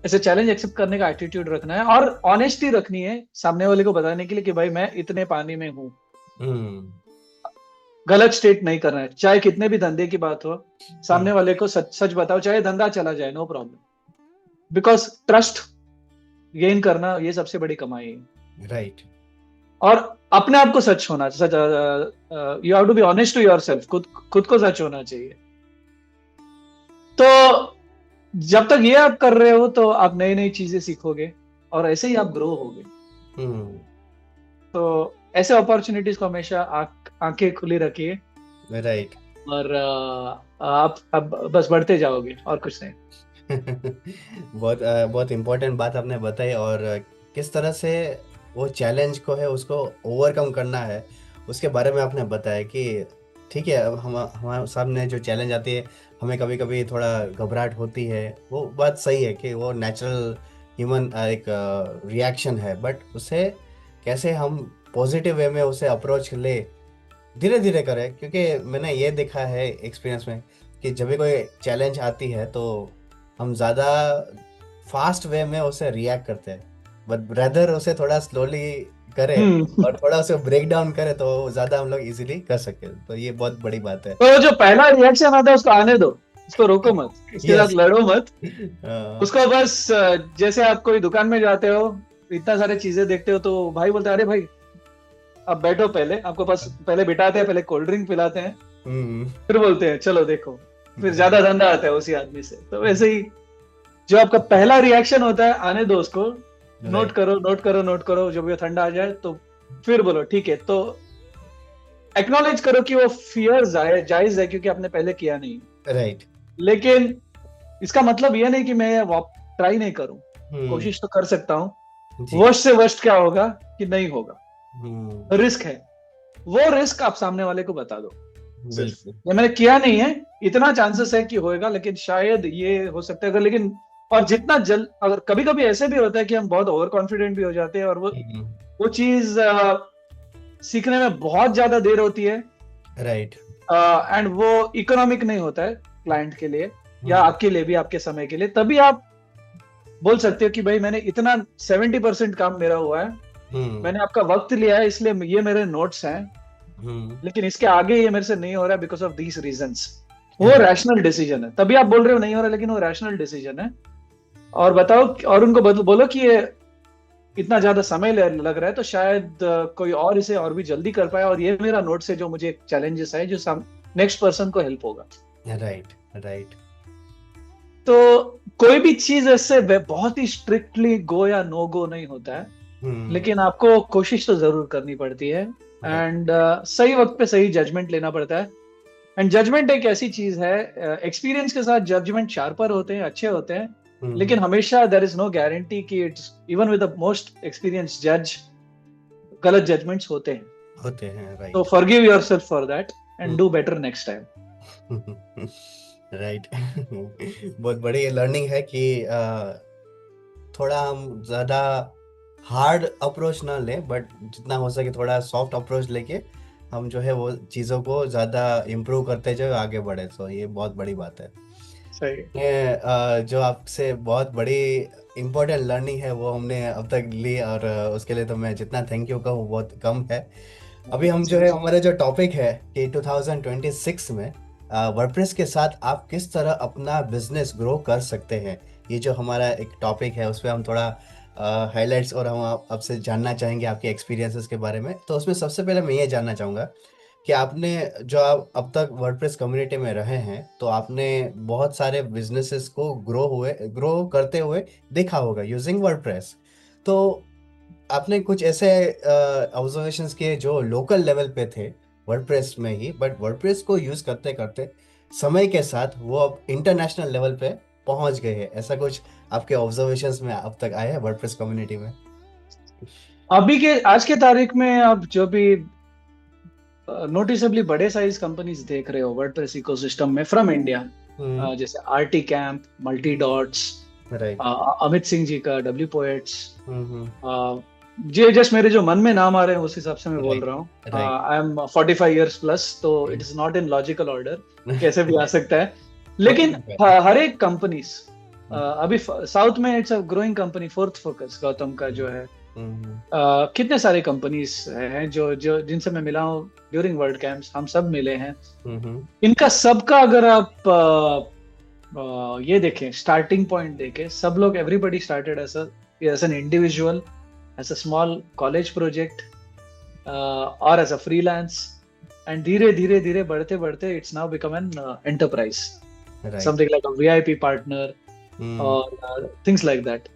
ऐसे चैलेंज एक्सेप्ट करने का एटीट्यूड रखना है और ऑनेस्टी रखनी है सामने वाले को बताने के लिए कि भाई मैं इतने पानी में हूँ। गलत स्टेट नहीं करना है, चाहे कितने भी धंधे की बात हो, सामने वाले को सच बताओ, चाहे धंधा चला जाए, no problem, because trust gain करना ये सबसे बड़ी कमाई है। राइट। और अपने आप को सच होना, you have to be honest to yourself, खुद को सच होना चाहिए। तो जब तक ये आप कर रहे हो तो आप नई नई चीजें सीखोगे और ऐसे ही आप ग्रो होगे। तो ऐसे अपॉर्चुनिटीज को हमेशा आंखें खुली रखिए। राइट। और आप बस बढ़ते जाओगे और कुछ नहीं। बहुत इम्पोर्टेंट बात आपने बताई, और किस तरह से वो चैलेंज को है उसको ओवरकम करना है उसके बारे में आपने बताया कि ठीक है, हमारे सामने जो चैलेंज आती है हमें कभी कभी थोड़ा घबराहट होती है, वो बात सही है कि वो नेचुरल ह्यूमन एक रिएक्शन है, बट उसे कैसे हम पॉजिटिव वे में उसे अप्रोच ले, धीरे धीरे करें। क्योंकि मैंने ये देखा है एक्सपीरियंस में कि जब भी कोई चैलेंज आती है तो हम ज़्यादा फास्ट वे में उसे रिएक्ट करते हैं, बट रेदर उसे थोड़ा स्लोली करें और थोड़ा उसे ब्रेक डाउन करें तो ज्यादा हम लोग इजीली कर सके। तो ये बहुत बड़ी बात है। तो जो पहला रिएक्शन आता है उसको आने दो, उसको रोको मत, उसके साथ लड़ो मत। उसको बस, जैसे आप कोई दुकान में जाते हो, इतना सारे चीजें देखते हो, तो भाई बोलते हैं अरे भाई अब बैठो, पहले आपको पास पहले बिठाते हैं, पहले कोल्ड ड्रिंक पिलाते हैं, फिर बोलते हैं चलो देखो, फिर ज्यादा धंधा आता है उसी आदमी से। तो वैसे ही जो आपका पहला रिएक्शन होता है, आने दो उसको, नोट करो, जब ये ठंडा आ जाए तो फिर बोलो ठीक है। तो एक्नॉलेज करो कि वो फियर जायज है क्योंकि आपने पहले किया नहीं। राइट। लेकिन इसका मतलब ये नहीं कि मैं ट्राई नहीं करूं, कोशिश तो कर सकता हूं। वर्स्ट से वर्स्ट क्या होगा कि नहीं होगा, रिस्क है, वो रिस्क आप सामने वाले को बता दो। ये मैंने किया नहीं है, इतना चांसेस है कि होएगा, लेकिन शायद ये हो सकता है। लेकिन और जितना जल्द, अगर कभी कभी ऐसे भी होता है कि हम बहुत ओवर कॉन्फिडेंट भी हो जाते हैं और वो चीज सीखने में बहुत ज्यादा देर होती है। राइट। एंड वो इकोनॉमिक नहीं होता है क्लाइंट के लिए या आपके लिए भी, आपके समय के लिए। तभी आप बोल सकते हो कि भाई मैंने इतना 70% काम मेरा हुआ है, मैंने आपका वक्त लिया है, इसलिए ये मेरे नोट्स हैं, लेकिन इसके आगे ये मेरे से नहीं हो रहा है बिकॉज ऑफ दीज रीजंस। वो रैशनल डिसीजन है, तभी आप बोल रहे हो नहीं हो रहा, लेकिन वो रैशनल डिसीजन है। और बताओ, और उनको बोलो कि ये इतना ज्यादा समय लग रहा है तो शायद कोई और इसे और भी जल्दी कर पाए, और ये मेरा नोट्स है जो मुझे चैलेंजेस है, जो नेक्स्ट पर्सन को हेल्प होगा। राइट। तो कोई भी चीज ऐसे बहुत ही स्ट्रिक्टली गो या नो गो नहीं होता है, लेकिन आपको कोशिश तो जरूर करनी पड़ती है, एंड सही वक्त पे सही जजमेंट लेना पड़ता है। एंड जजमेंट एक ऐसी चीज है, एक्सपीरियंस के साथ जजमेंट शार्पर होते हैं, अच्छे होते हैं, लेकिन हमेशा देयर इज नो गारंटी कि it's even with the most experience जज गलत जजमेंट्स होते हैं, राइट। तो forgive yourself for that and do better next time. Right. बहुत बड़ी लर्निंग है कि थोड़ा हम ज्यादा हार्ड अप्रोच ना लें, बट जितना हो सके थोड़ा सॉफ्ट अप्रोच लेके हम जो है वो चीज़ों को ज़्यादा इम्प्रूव करते जाए, आगे बढ़े। तो ये बहुत बड़ी बात है। सही। ये जो आपसे बहुत बड़ी इम्पोर्टेंट लर्निंग है वो हमने अब तक ली, और उसके लिए तो मैं जितना थैंक यू कहूँ बहुत कम है। अभी हम जो है हमारा जो टॉपिक है कि 2026 में वर्डप्रेस के साथ आप किस तरह अपना बिजनेस ग्रो कर सकते हैं, ये जो हमारा एक टॉपिक है उस पर हम थोड़ा हाइलाइट्स और हम आपसे जानना चाहेंगे आपके एक्सपीरियंसेस के बारे में। तो उसमें सबसे पहले मैं ये जानना चाहूँगा कि आपने जो आप अब तक वर्डप्रेस कम्युनिटी में रहे हैं, तो आपने बहुत सारे बिजनेसेस को ग्रो करते हुए देखा होगा यूजिंग वर्डप्रेस। तो आपने कुछ ऐसे ऑब्जर्वेशंस किए जो लोकल लेवल पे थे वर्डप्रेस में ही, बट वर्डप्रेस को यूज करते करते समय के साथ वो अब इंटरनेशनल लेवल पे पहुंच गए हैं, ऐसा कुछ आपके ऑब्जर्वेशंस में अब तक आया है वर्डप्रेस कम्युनिटी में? अभी के आज के तारीख में आप जो भी नोटिसेबली बड़े साइज कंपनीज देख रहे हो वर्डप्रेस इकोसिस्टम में फ्रॉम इंडिया, जैसे rtCamp, Multidots, Amit Singh ji का डब्ल्यू पोएट्स, ये जस्ट मेरे जो मन में नाम आ रहे हैं उस हिसाब से मैं बोल रहा हूँ। आई एम 45 इयर्स प्लस, तो it is not in logical order, कैसे भी आ सकता है, लेकिन हर एक कंपनीज अभी साउथ में it's a growing company, fourth focus Gautam का जो है, कितने सारे कंपनीज हैं जो जिनसे मैं मिला हूँ ड्यूरिंग वर्ल्ड कैंप्स, हम सब मिले हैं। इनका सबका अगर आप ये देखें, स्टार्टिंग पॉइंट देखें, सब लोग everybody started as an individual, as a small college project और एज अ फ्रीलांस, एंड धीरे धीरे धीरे बढ़ते बढ़ते it's now become an enterprise, something like a VIP partner और थिंग्स लाइक दैट।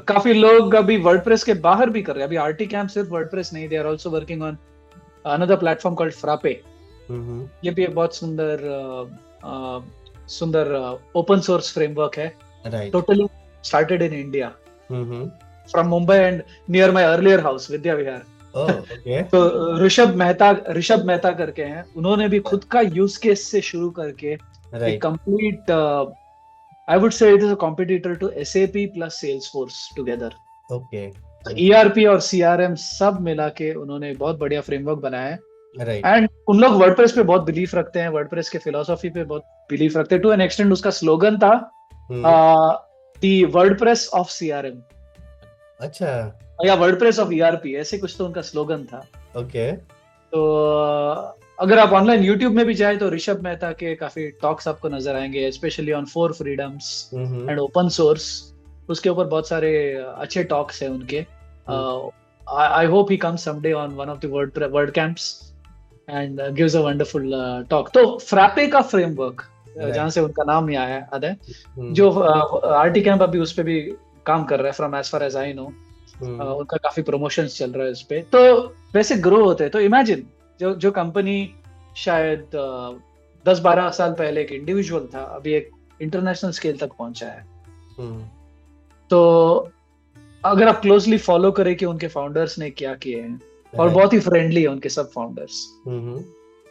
काफी लोग अभी वर्डप्रेस के बाहर भी कर रहे हैं। अभी आरटी कैंप सिर्फ वर्डप्रेस नहीं, they are also working on another platform called Frappe. ये भी एक बहुत सुंदर ओपन सोर्स फ्रेमवर्क है, totally started in India from Mumbai and near my earlier house Vidya Vihar. तो ऋषभ मेहता करके हैं, उन्होंने भी खुद का यूज केस से शुरू करके एक complete, I would say it is a competitor to SAP plus Salesforce together. Okay. ERP और CRM सब मिला के उन्होंने बहुत बढ़िया फ्रेमवर्क बनाया है। Right. एंड उन लोग वर्डप्रेस पे बहुत बिलीव रखते हैं, वर्डप्रेस के फिलोसॉफी पे बहुत बिलीव रखते हैं। टू एन एक्सटेंट उसका स्लोगन था दी वर्डप्रेस ऑफ CRM। अच्छा। या वर्डप्रेस ऑफ ERP, ऐसे कुछ तो उनका स्लोगन था। Okay. तो अगर आप ऑनलाइन यूट्यूब में भी जाए तो ऋषभ मेहता के काफी टॉक्स आपको नजर आएंगे, specially on 4 freedoms and open source. उसके ऊपर बहुत सारे अच्छे टॉक्स हैं उनके। I hope he comes someday on one of the world camps and gives a wonderful talk. तो फ्रापे का फ्रेमवर्क, जहां से उनका नाम ही आया है, जो आरटी कैंप अभी उस पर भी काम कर रहा है, from as far as I know, उनका काफी प्रमोशंस चल रहा है उस पे। तो वैसे ग्रो होते हैं। तो इमेजिन जो कंपनी शायद 10-12 साल पहले एक इंडिविजुअल था, अभी एक इंटरनेशनल स्केल तक पहुंचा है। तो अगर आप क्लोजली फॉलो करें कि उनके फाउंडर्स ने क्या किए हैं, और बहुत ही फ्रेंडली है उनके सब फाउंडर्स,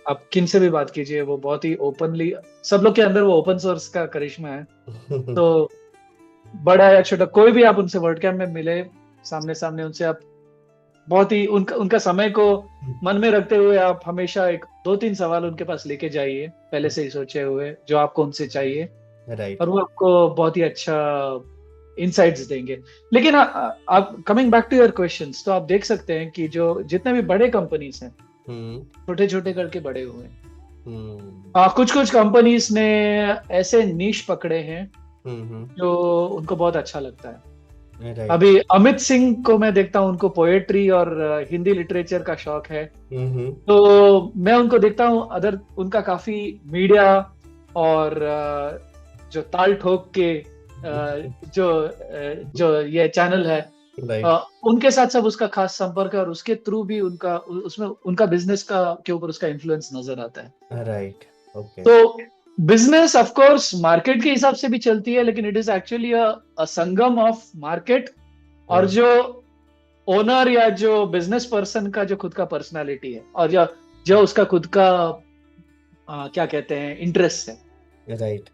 आप किन से भी बात कीजिए, वो बहुत ही ओपनली, सब लोग के अंदर वो ओपन सोर्स का करिश्मा है। तो बड़ा या छोटा कोई भी आप उनसे वर्ल्ड कैंप में मिले, सामने सामने उनसे आप बहुत ही उनका समय को मन में रखते हुए आप हमेशा 2-3 सवाल उनके पास लेके जाइए, पहले से ही सोचे हुए, जो आपको उनसे चाहिए। और वो आपको बहुत ही अच्छा इनसाइट्स देंगे। लेकिन आप coming back to your questions, तो आप देख सकते हैं कि जो जितने भी बड़े कंपनीज हैं, छोटे छोटे करके बड़े हुए हैं। कुछ कंपनीज ने ऐसे नीश पकड़े हैं जो उनको बहुत अच्छा लगता है। अभी अमित सिंह को मैं देखता हूँ, उनको पोएट्री और हिंदी लिटरेचर का शौक है। तो मैं उनको देखता हूँ, उनका काफी मीडिया और जो ताल ठोक के जो ये चैनल है, उनके साथ सब उसका खास संपर्क है और उसके थ्रू भी उनका उसमें उनका बिजनेस का के ऊपर उसका इन्फ्लुएंस नजर आता है। Right, okay. तो बिजनेस ऑफ कोर्स मार्केट के हिसाब से भी चलती है, लेकिन it is actually a Sangam of market और जो ओनर या जो बिजनेस पर्सन का जो खुद का पर्सनालिटी है और जो उसका खुद का क्या कहते हैं इंटरेस्ट है। राइट।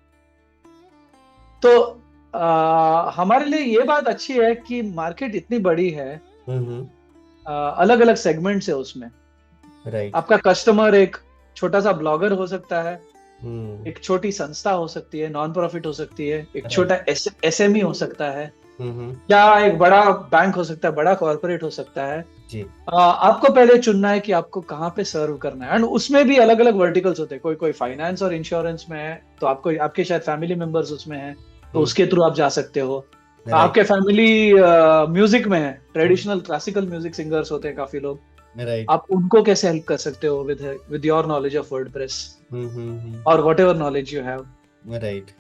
तो हमारे लिए ये बात अच्छी है कि मार्केट इतनी बड़ी है, अलग अलग सेगमेंट्स है उसमें। राइट। आपका कस्टमर एक छोटा सा ब्लॉगर हो सकता है, एक छोटी संस्था हो सकती है, नॉन प्रॉफिट हो सकती है, एक छोटा एसएमई हो सकता है, या एक बड़ा बैंक हो सकता है, बड़ा कॉर्पोरेट हो सकता है जी। आपको पहले चुनना है कि आपको कहाँ पे सर्व करना है। एंड उसमें भी अलग अलग वर्टिकल्स होते हैं, कोई फाइनेंस और इंश्योरेंस में है तो आपको आपके शायद फैमिली मेंबर्स उसमें हैं तो उसके थ्रू आप जा सकते हो। आपके फैमिली म्यूजिक में है, ट्रेडिशनल क्लासिकल म्यूजिक सिंगर्स होते हैं काफी लोग, आप उनको कैसे हेल्प कर सकते हो with your knowledge of WordPress और whatever knowledge you have. Right.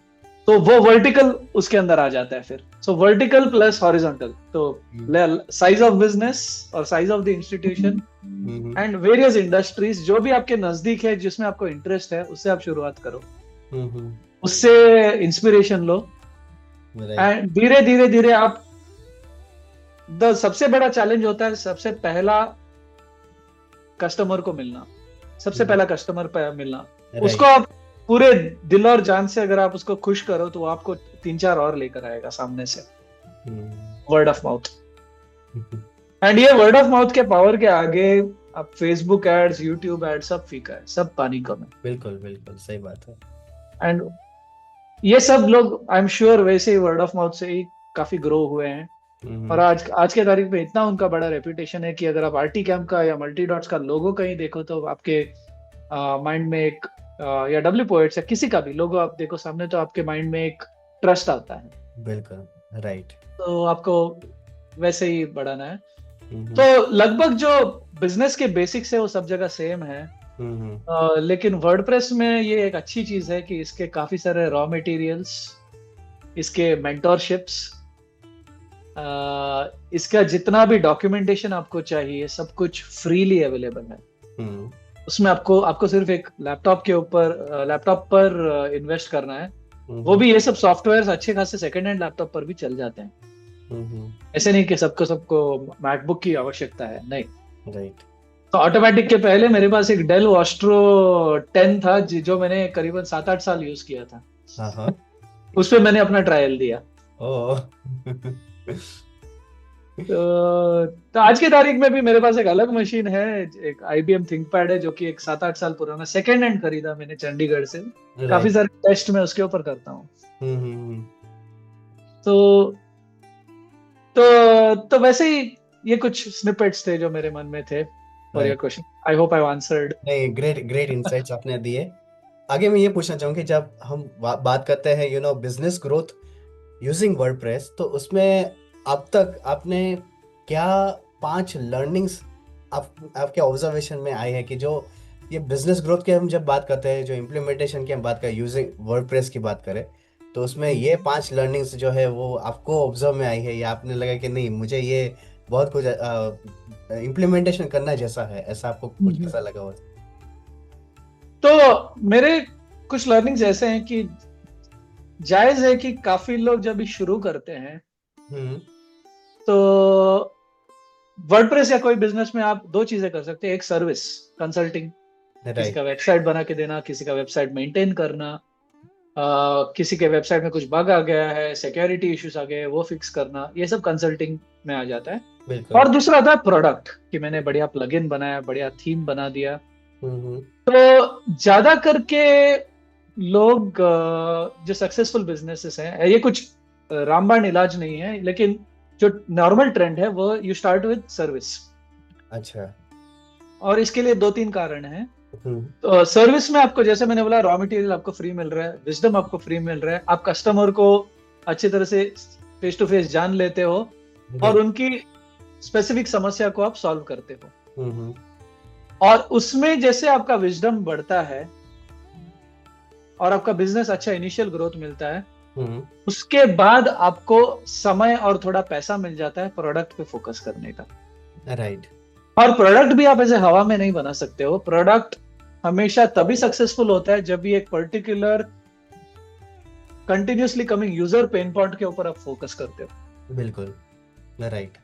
तो वो वर्टिकल उसके अंदर आ जाता है फिर। सो वर्टिकल प्लस हॉरिजॉन्टल, तो साइज ऑफ बिजनेस और size of the institution and various industries जो भी आपके नजदीक है, जिसमें आपको इंटरेस्ट है, उससे आप शुरुआत करो, उससे इंस्पिरेशन लो एंड धीरे धीरे धीरे आप सबसे बड़ा चैलेंज होता है सबसे पहला कस्टमर को मिलना, सबसे पहला कस्टमर पे मिलना। उसको आप पूरे दिल और जान से अगर आप उसको खुश करो तो वो आपको 3-4 और लेकर आएगा सामने से। Word of mouth. एंड ये वर्ड ऑफ माउथ के पावर के आगे आप फेसबुक एड्स, यूट्यूब एड्स सब फीका है, सब पानी कम है। बिल्कुल बिल्कुल सही बात है। एंड ये सब लोग आई एम श्योर वैसे ही वर्ड ऑफ माउथ से ही काफी ग्रो हुए हैं और आज के तारीख में इतना उनका बड़ा रेपुटेशन है कि अगर आप आरटी कैम्प का या मल्टी डॉट्स का लोगो कहीं देखो तो आपके माइंड में एक या डब्ल्यू पोएट्स या किसी का भी लोगो आप देखो सामने तो आपके माइंड में एक ट्रस्ट आता है। बिल्कुल राइट। तो आपको वैसे ही बढ़ाना है। तो लगभग जो बिजनेस के बेसिक्स है वो सब जगह सेम है, लेकिन वर्डप्रेस में ये एक अच्छी चीज है कि इसके काफी सारे रॉ मटेरियल्स, इसके मेंटोरशिप्स, इसका जितना भी डॉक्यूमेंटेशन आपको चाहिए सब कुछ फ्रीली अवेलेबल है। उसमें आपको सिर्फ एक लैपटॉप पर इन्वेस्ट करना है। वो भी ये सब सॉफ्टवेयर अच्छे खासे सेकंड हैंड लैपटॉप पर भी चल जाते हैं। ऐसे नहीं कि सबको मैकबुक की आवश्यकता है, नहीं। राइट। तो ऑटोमेटिक के पहले मेरे पास एक डेल ऑस्ट्रो 10 था जो मैंने करीबन 7-8 साल यूज किया था। उस पे मैंने अपना ट्रायल दिया। तो आज की तारीख में भी मेरे पास एक अलग मशीन है, एक IBM थिंकपैड है जो कि एक 7-8 साल पुराना सेकेंड हैंड खरीदा मैंने चंडीगढ़ से। काफी सारे टेस्ट में उसके ऊपर करता हूँ। तो वैसे ही ये कुछ स्निपेट्स थे जो मेरे मन में थे for your question. I hope I answered. नहीं, ग्रेट इनसाइट्स आपने दिए। आगे मैं ये पूछना चाहूंगा कि जब हम बात करते हैं बिजनेस ग्रोथ यूजिंग वर्डप्रेस, तो उसमें अब तक आपने क्या 5 लर्निंग्स आपके ऑब्जर्वेशन में आई है कि जो ये बिजनेस ग्रोथ की हम जब बात करते हैं, जो इम्प्लीमेंटेशन की हम बात करें, यूजिंग वर्डप्रेस की बात करें, तो उसमें ये 5 लर्निंग्स जो है वो आपको ऑब्जर्व में आई है या आपने लगा कि नहीं मुझे ये बहुत कुछ इम्प्लीमेंटेशन करना जैसा है, ऐसा आपको कुछ कैसा लगा हो? तो मेरे कुछ लर्निंग्स ऐसे हैं कि जायज है कि काफी लोग जब भी शुरू करते हैं तो वर्डप्रेस या कोई बिजनेस में आप 2 चीजें कर सकते हैं। एक सर्विस कंसल्टिंग, किसी का वेबसाइट बना के देना, किसी का वेबसाइट मेंटेन करना, किसी के वेबसाइट में कुछ बग आ गया है, सिक्योरिटी इश्यूज आ गए, वो फिक्स करना, ये सब कंसल्टिंग में आ जाता है। और दूसरा आता है प्रोडक्ट, कि मैंने बढ़िया प्लगइन बनाया, बढ़िया थीम बना दिया। तो ज्यादा करके लोग जो सक्सेसफुल बिजनेसेस हैं, ये कुछ रामबाण इलाज नहीं है, लेकिन जो नॉर्मल ट्रेंड है वो यू स्टार्ट विद सर्विस। अच्छा। और इसके लिए 2-3 कारण हैं। तो सर्विस में आपको, जैसे मैंने बोला, रॉ मटेरियल आपको फ्री मिल रहा है, विजडम आपको फ्री मिल रहा है, आप कस्टमर को अच्छी तरह से फेस टू फेस जान लेते हो और उनकी स्पेसिफिक समस्या को आप सॉल्व करते हो। और उसमें जैसे आपका विजडम बढ़ता है और आपका बिजनेस अच्छा इनिशियल ग्रोथ मिलता है, उसके बाद आपको समय और थोड़ा पैसा मिल जाता है प्रोडक्ट पे फोकस करने का। राइट। और प्रोडक्ट भी आप ऐसे हवा में नहीं बना सकते हो। प्रोडक्ट हमेशा तभी सक्सेसफुल होता है जब भी एक particular continuously coming user pain point के ऊपर आप फोकस करते हो। बिल्कुल राइट।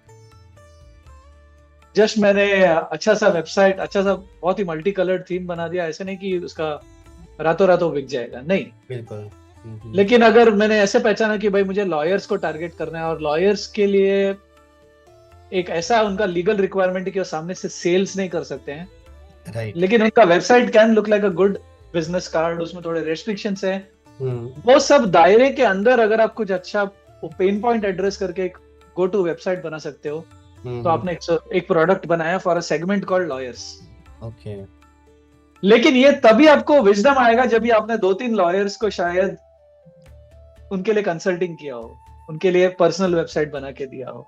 जस्ट मैंने अच्छा सा वेबसाइट, अच्छा सा बहुत ही मल्टी कलर्ड थीम बना दिया, ऐसे नहीं कि उसका रातों रातों बिक जाएगा, नहीं। बिल्कुल। लेकिन अगर मैंने ऐसे पहचाना कि भाई मुझे लॉयर्स को टारगेट करना है और लॉयर्स के लिए एक ऐसा उनका लीगल रिक्वायरमेंट है कि वो सामने से सेल्स नहीं कर सकते हैं, राइट। लेकिन उनका website can look like a good business card, उसमें थोड़े रेस्ट्रिक्शंस हैं, वो सब दायरे के अंदर अगर आप कुछ अच्छा पेन पॉइंट एड्रेस करके एक गो टू वेबसाइट बना सकते हो, तो आपने एक प्रोडक्ट बनाया for a segment called lawyers. Okay. लेकिन ये तभी आपको विजडम आएगा जब भी आपने 2-3 लॉयर्स को शायद उनके लिए कंसल्टिंग किया हो, उनके लिए पर्सनल वेबसाइट बना के दिया हो।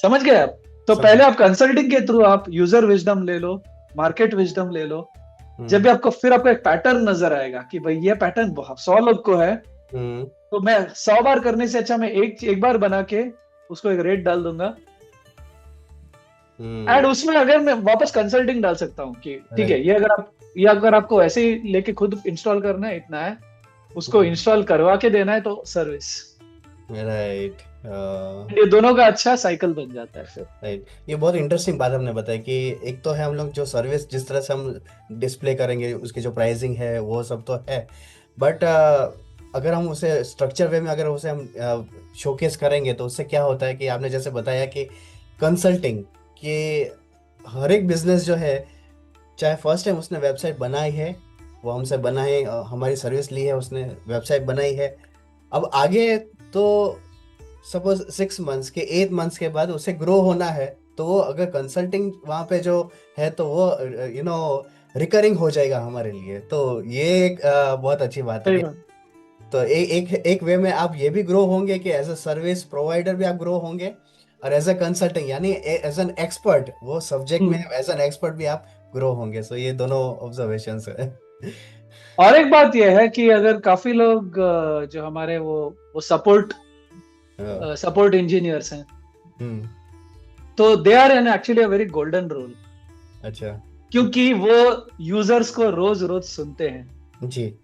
समझ गए आप? तो पहले आप कंसल्टिंग के थ्रू आप यूजर विजडम ले लो, मार्केट विजडम ले लो। जब भी आपको एक पैटर्न नजर आएगा कि भाई ये पैटर्न 100 लोग को है, तो मैं 100 बार करने से अच्छा मैं एक बार बना के उसको एक रेट डाल दूंगा, एंड उसमें अगर मैं वापस कंसल्टिंग डाल सकता हूँ कि ठीक है, ये अगर आपको ऐसे ही लेके खुद इंस्टॉल करना है, इतना है, उसको इंस्टॉल करवा के देना है तो सर्विस। राइट। ये दोनों का अच्छा साइकिल बन जाता है फिर। राइट। ये बहुत इंटरेस्टिंग बात हमने बताई कि एक तो है हम लोग जो सर्विस जिस तरह से हम डिस्प्ले करेंगे, उसकी जो प्राइसिंग है वो सब तो है, बट अगर हम उसे स्ट्रक्चर वे में अगर उसे हम शोकेस करेंगे तो उससे क्या होता है कि आपने जैसे बताया कि कंसल्टिंग कि हर एक बिजनेस जो है, चाहे फर्स्ट टाइम उसने वेबसाइट बनाई है, वो हमसे बना है, हमारी सर्विस ली है, उसने वेबसाइट बनाई है, अब आगे तो सपोज 6 मंथ्स के 8 मंथ्स के बाद उसे ग्रो होना है, तो वो अगर कंसल्टिंग वहाँ पे जो है तो वो रिकरिंग हो जाएगा हमारे लिए। तो ये एक बहुत अच्छी बात है। तो एक वे में आप ये भी ग्रो होंगे कि एज अ सर्विस प्रोवाइडर भी आप ग्रो होंगे, और एज अ कंसल्टिंग यानी एज एन एक्सपर्ट वो सब्जेक्ट में एज एन एक्सपर्ट भी आप ग्रो होंगे। सो ये दोनों ऑब्जर्वेशंस है। और एक बात यह है कि अगर काफी लोग जो हमारे वो सपोर्ट इंजीनियर्स हैं, तो they are in actually a very golden role. अच्छा। क्योंकि वो यूजर्स को रोज रोज सुनते हैं जी।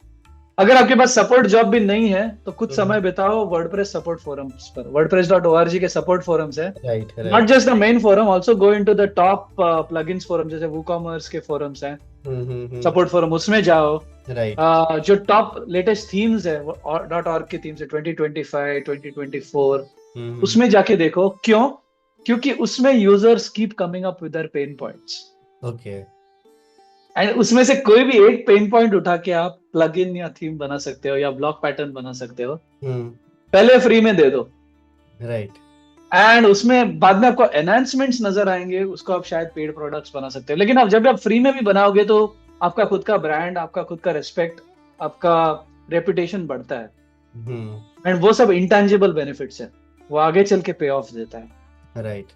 अगर आपके पास सपोर्ट जॉब भी नहीं है तो कुछ समय बिताओ वर्डप्रेस सपोर्ट फोरम्स पर। wordpress.org के सपोर्ट फोरम्स है, not just the main forum, also go into the top plugins forum, जैसे WooCommerce के फोरम्स हैं, सपोर्ट फोरम, उसमें जाओ। जो टॉप लेटेस्ट थीम्स है .org की थीम्स है 2025 2024, उसमें जाके देखो। क्यों? क्योंकि उसमें users keep coming up with their pen points. Okay. And उसमें से कोई भी एक पेन पॉइंट उठा के आप प्लगइन या थीम बना सकते हो या ब्लॉक पैटर्न बना सकते हो, पहले फ्री में दे दो। राइट। एंड उसमें बाद में आपको एनहांसमेंट्स नजर आएंगे, उसको आप शायद पेड प्रोडक्ट्स बना सकते हो। लेकिन आप जब आप फ्री में भी बनाओगे तो आपका खुद का ब्रांड, आपका खुद का रिस्पेक्ट, आपका रेपुटेशन बढ़ता है, एंड वो सब इंटेंजिबल बेनिफिट्स है, वो आगे चल के पे ऑफ देता है। राइट।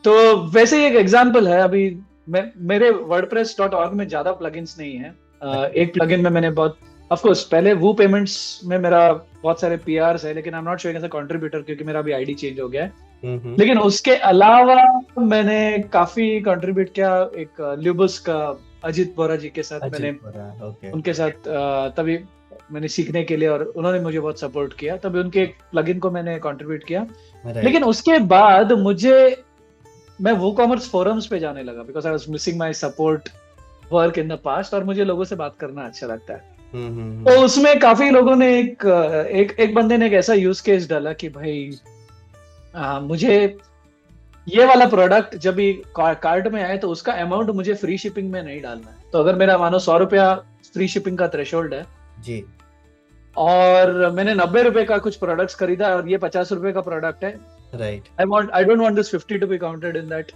तो वैसे ही एक एग्जांपल है, अभी मेरे wordpress.org में ज्यादा प्लगइन्स नहीं है। एक प्लगइन में मैंने बहुत, ऑफ कोर्स पहले वो पेमेंट्स में मेरा बहुत सारे पीआरस है, लेकिन I am not showing as a contributor क्योंकि मेरा भी आईडी चेंज हो गया है। लेकिन उसके अलावा मैंने काफी कंट्रीब्यूट किया। एक ल्यूबस का अजीत बोरा जी के साथ मैंने उनके साथ तभी मैंने सीखने के लिए, और उन्होंने मुझे बहुत सपोर्ट किया, तभी उनके एक प्लगइन को मैंने कंट्रीब्यूट किया। लेकिन उसके बाद मैं WooCommerce फोरम्स पे जाने लगा because I was missing my support work in the past, और मुझे लोगों से बात करना अच्छा लगता है। तो उसमें काफी लोगों ने एक बंदे ने एक ऐसा यूज केस डाला कि भाई मुझे ये वाला प्रोडक्ट जब भी कार्ट में आए तो उसका अमाउंट मुझे फ्री शिपिंग में नहीं डालना है। तो अगर मेरा मानो 100 रुपया फ्री शिपिंग का थ्रेशोल्ड है जी, और मैंने 90 रुपए का कुछ प्रोडक्ट्स खरीदा और ये 50 रुपए का प्रोडक्ट है, right, I don't want this 50 to be counted in that।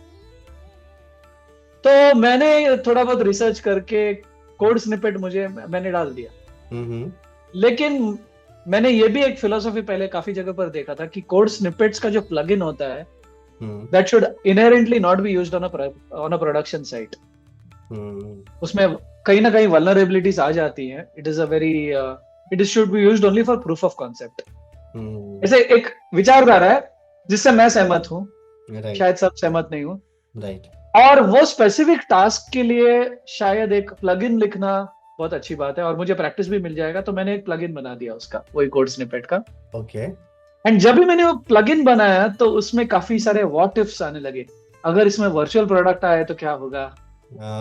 तो मैंने थोड़ा बहुत रिसर्च करके कोड स्निपेट मैंने डाल दिया। लेकिन मैंने ये भी एक फिलोसॉफी पहले काफी जगह पर देखा था कि कोड स्निपेट्स का जो प्लगइन होता है that should inherently not be used on a production site। उसमें कहीं ना कहीं वल्नरेबिलिटीज आ जाती हैं, it should be used only for proof of concept. ऐसे एक विचारधारा है जिससे मैं सहमत हूँ, राइट शायद सब सहमत नहीं हूँ। राइट और वो स्पेसिफिक टास्क के लिए शायद एक प्लगइन लिखना बहुत अच्छी बात है, और मुझे प्रैक्टिस भी मिल जाएगा, तो मैंने एक प्लगइन बना दिया उसका, वही कोड स्निपेट का। ओके एंड जब भी मैंने वो प्लगइन बनाया तो उसमें काफी सारे व्हाट इफ्स आने लगे। अगर इसमें वर्चुअल प्रोडक्ट आए तो क्या होगा।